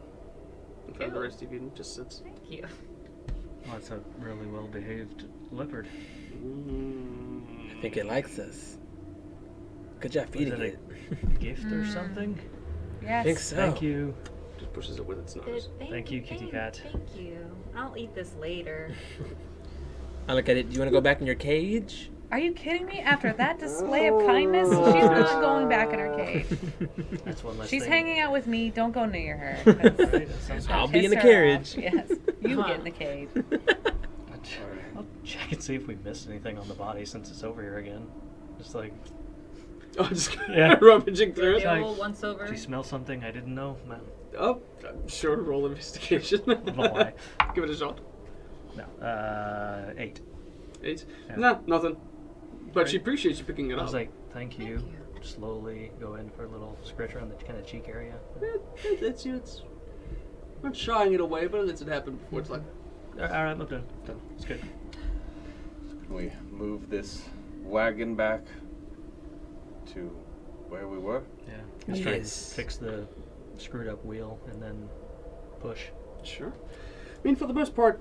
in front of the Ew. rest of you, and just sits. Thank you. Well, that's a really well-behaved leopard. I think it likes us. Good job feeding Was it. it a gift or something? Yes. I think so. Thank you. Just pushes it with its nose. Thank you, kitty cat. Thank you. I'll eat this later. I look at it. Do you want to go back in your cage? Are you kidding me? After that display of kindness, she's not going back in her cave. That's one less She's thing. hanging out with me. Don't go near her. 'cause Right, that sounds I'll good. be in the piss her carriage. off. Yes. You get in the cave. I'll check and see if we missed anything on the body since it's over here again. Just like, Oh, just Yeah. rummaging through it. The old once over. did you smell something I didn't know? Man, Oh, sure. Roll investigation. I don't know why. Give it a shot. No. 8. 8. Yeah. Nah, nothing. But Right. she appreciates you picking it I up. was like, thank you. Thank you. Slowly go in for a little scratch around the kind of cheek area. It's not shying it away, but it lets it happen before it's like. Alright, I'm done. Done. It's good. Can we move this wagon back to where we were? Yeah. Just try and Yes. fix the screwed up wheel and then push. Sure. I mean, for the most part,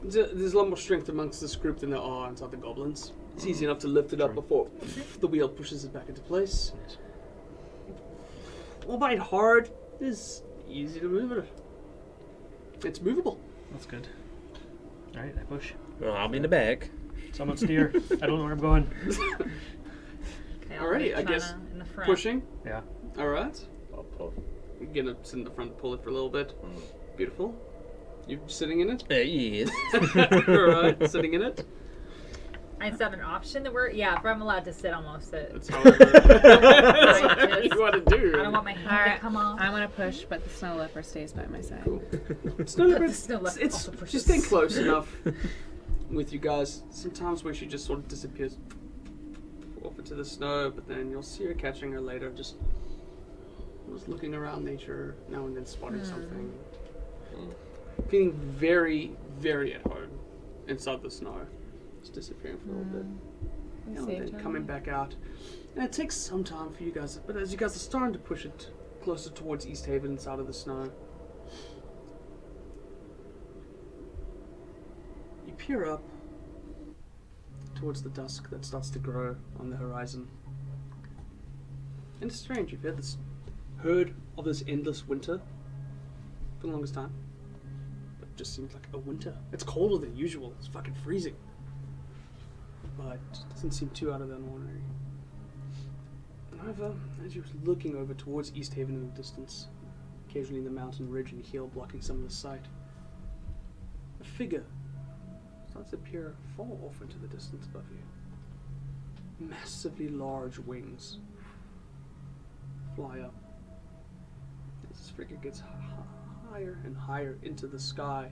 there's a lot more strength amongst this group than there are inside the goblins. It's easy enough to lift it up True. before the wheel pushes it back into place. Yes. Albeit hard, it is easy to move it. It's movable. That's good. Alright, I push. Well, I'll be in the back. Someone steer. I don't know where I'm going. Okay, I'll Alrighty, leave I guess China in the front. Pushing. Yeah. Alright. I'll pull. You're gonna sit in the front and pull it for a little bit. Beautiful. You sitting in it? Yes. Alright, sitting in it. Is that an option that we're? Yeah, if I'm allowed to sit on most of it. That's however I you want to do. I don't want my hand Alright, to come off. I'm gonna push, but the snow leopard stays by my side. Cool. Snow leopard, The snow leopard it's also pushes. she's staying close enough with you guys. Sometimes where she just sort of disappears off into the snow, but then you'll see her catching her later, just looking around nature, now and then spotting something. Feeling very, very at home inside the snow. Just disappearing for a little bit. Now and then coming back out. And it takes some time for you guys, but as you guys are starting to push it closer towards Easthaven inside of the snow, you peer up towards the dusk that starts to grow on the horizon. And it's strange, you've heard of this endless winter for the longest time. But it just seems like a winter. It's colder than usual, it's fucking freezing. But it doesn't seem too out of the ordinary. However, as you're looking over towards Easthaven in the distance, occasionally the mountain ridge and hill blocking some of the sight, a figure starts to appear far off into the distance above you. Massively large wings, fly up. As this figure gets higher and higher into the sky,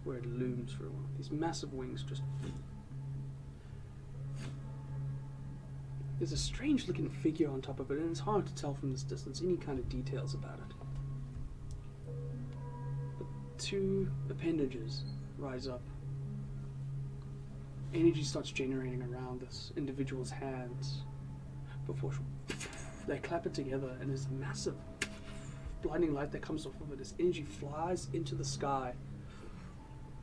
where it looms for a while. These massive wings just. There's a strange looking figure on top of it, and it's hard to tell from this distance any kind of details about it. But two appendages rise up. Energy starts generating around this individual's hands before they clap it together, and there's a massive blinding light that comes off of it as energy flies into the sky.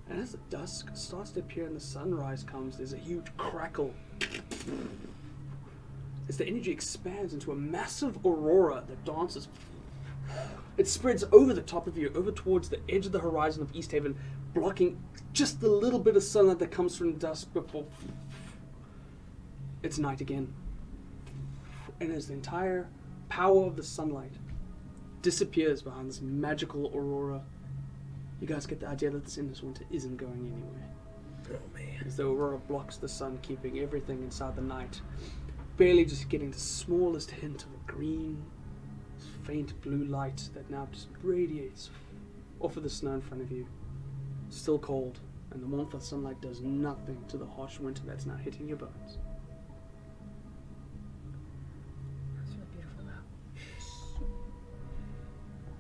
And as the dusk starts to appear and the sunrise comes, there's a huge crackle as the energy expands into a massive aurora that dances. It spreads over the top of you, over towards the edge of the horizon of Easthaven, blocking just the little bit of sunlight that comes from the dusk before it's night again. And as the entire power of the sunlight disappears behind this magical aurora, you guys get the idea that this endless winter isn't going anywhere. Oh man. As the aurora blocks the sun, keeping everything inside the night, barely just getting the smallest hint of a green, faint blue light that now just radiates off of the snow in front of you. Still cold, and the warmth of the sunlight does nothing to the harsh winter that's now hitting your bones. That's really beautiful though.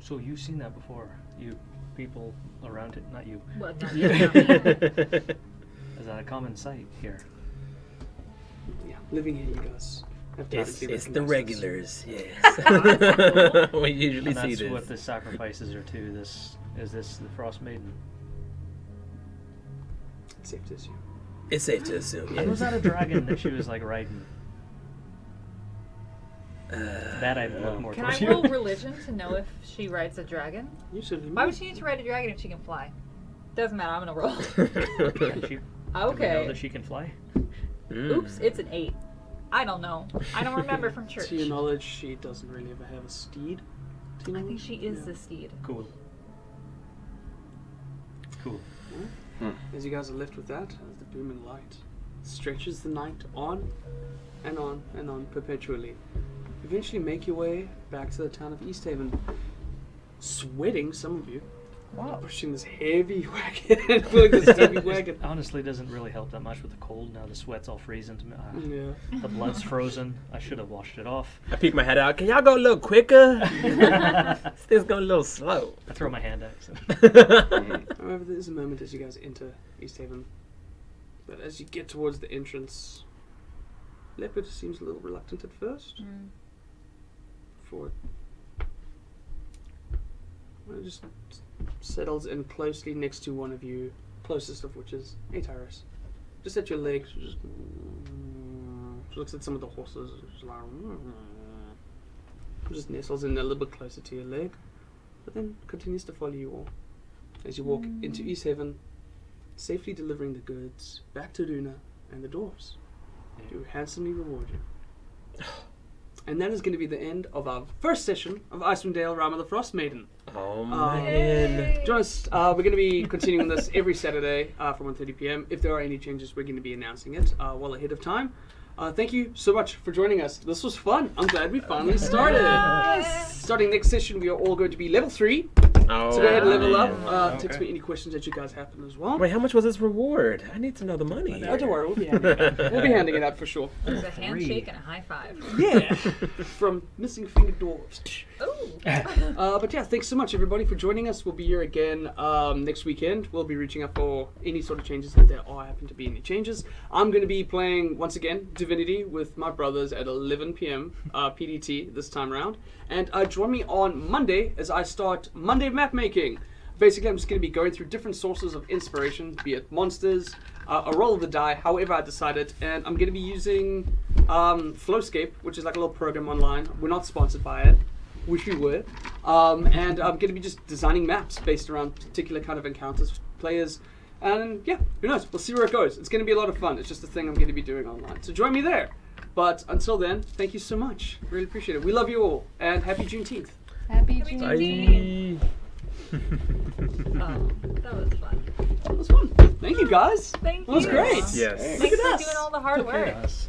So you've seen that before, you people around it, not you. What? Is that a common sight here? Yeah, living here, you guys have to It's obviously the recognize this. regulars, yes. We usually And see that's this. what the sacrifices are to. This the Frostmaiden. It's safe to assume. It's safe to assume. And was Yes. that a dragon that she was like riding? That I'd look more Can towards I you. roll religion to know if she rides a dragon? You should. Why would she need to ride a dragon if she can fly? Doesn't matter, I'm gonna roll. Can she, do we know Okay. that she can fly? Oops, it's an 8. I don't know. I don't remember from church. To your knowledge, she doesn't really ever have a steed. To your I think knowledge? she is Yeah. the steed. Cool. Cool. As you guys are left with that, as the booming light stretches the night on and on and on perpetually, eventually make your way back to the town of Easthaven, sweating, some of you, pushing this heavy wagon, pulling this heavy wagon. Honestly, doesn't really help that much with the cold. Now the sweat's all freezing. Yeah. The blood's frozen. I should have washed it off. I peek my head out. Can y'all go a little quicker? This going a little slow. I throw my hand out. So. However, there is a moment as you guys enter Easthaven that as you get towards the entrance, Leopard seems a little reluctant at first. Before it just settles in closely next to one of you, closest of which is Ataris. Just at your legs, she looks at some of the horses, just nestles in a little bit closer to your leg, but then continues to follow you all as you walk into Easthaven, safely delivering the goods back to Dunia and the dwarves, who handsomely reward you. And that is going to be the end of our first session of Icewind Dale, Rime of the Frostmaiden. Oh man. Join us. We're going to be continuing this every Saturday from 1:30 p.m. If there are any changes, we're going to be announcing it well ahead of time. Thank you so much for joining us. This was fun. I'm glad we finally started. Starting next session, we are all going to be level 3. Oh, So go ahead and level man. up. Text me any questions that you guys have as well. Wait, how much was this reward? I need to know the money. Oh, don't worry. We'll be handing it out. We'll be handing it out for sure. There's a handshake and a high five. Yeah. From Missing Finger Dwarves. Ooh. But yeah, thanks so much everybody for joining us. We'll be here again next weekend. We'll be reaching out for any sort of changes if there are happen to be any changes. I'm going to be playing once again Divinity with my brothers at 11 p.m. PDT this time around. And join me on Monday as I start Monday map making. Basically, I'm just going to be going through different sources of inspiration, be it monsters, a roll of the die, however I decided. And I'm going to be using Flowscape, which is like a little program online. We're not sponsored by it. Wish we were. And I'm going to be just designing maps based around particular kind of encounters, players. And yeah, who knows? We'll see where it goes. It's going to be a lot of fun. It's just a thing I'm going to be doing online. So join me there. But until then, thank you so much. Really appreciate it. We love you all. And happy Juneteenth. Happy Happy Juneteenth. Bye. Oh, that was fun. That was fun. Thank you guys. Thank you. That was great. Yes. Thanks for us. doing all the hard work. Yes.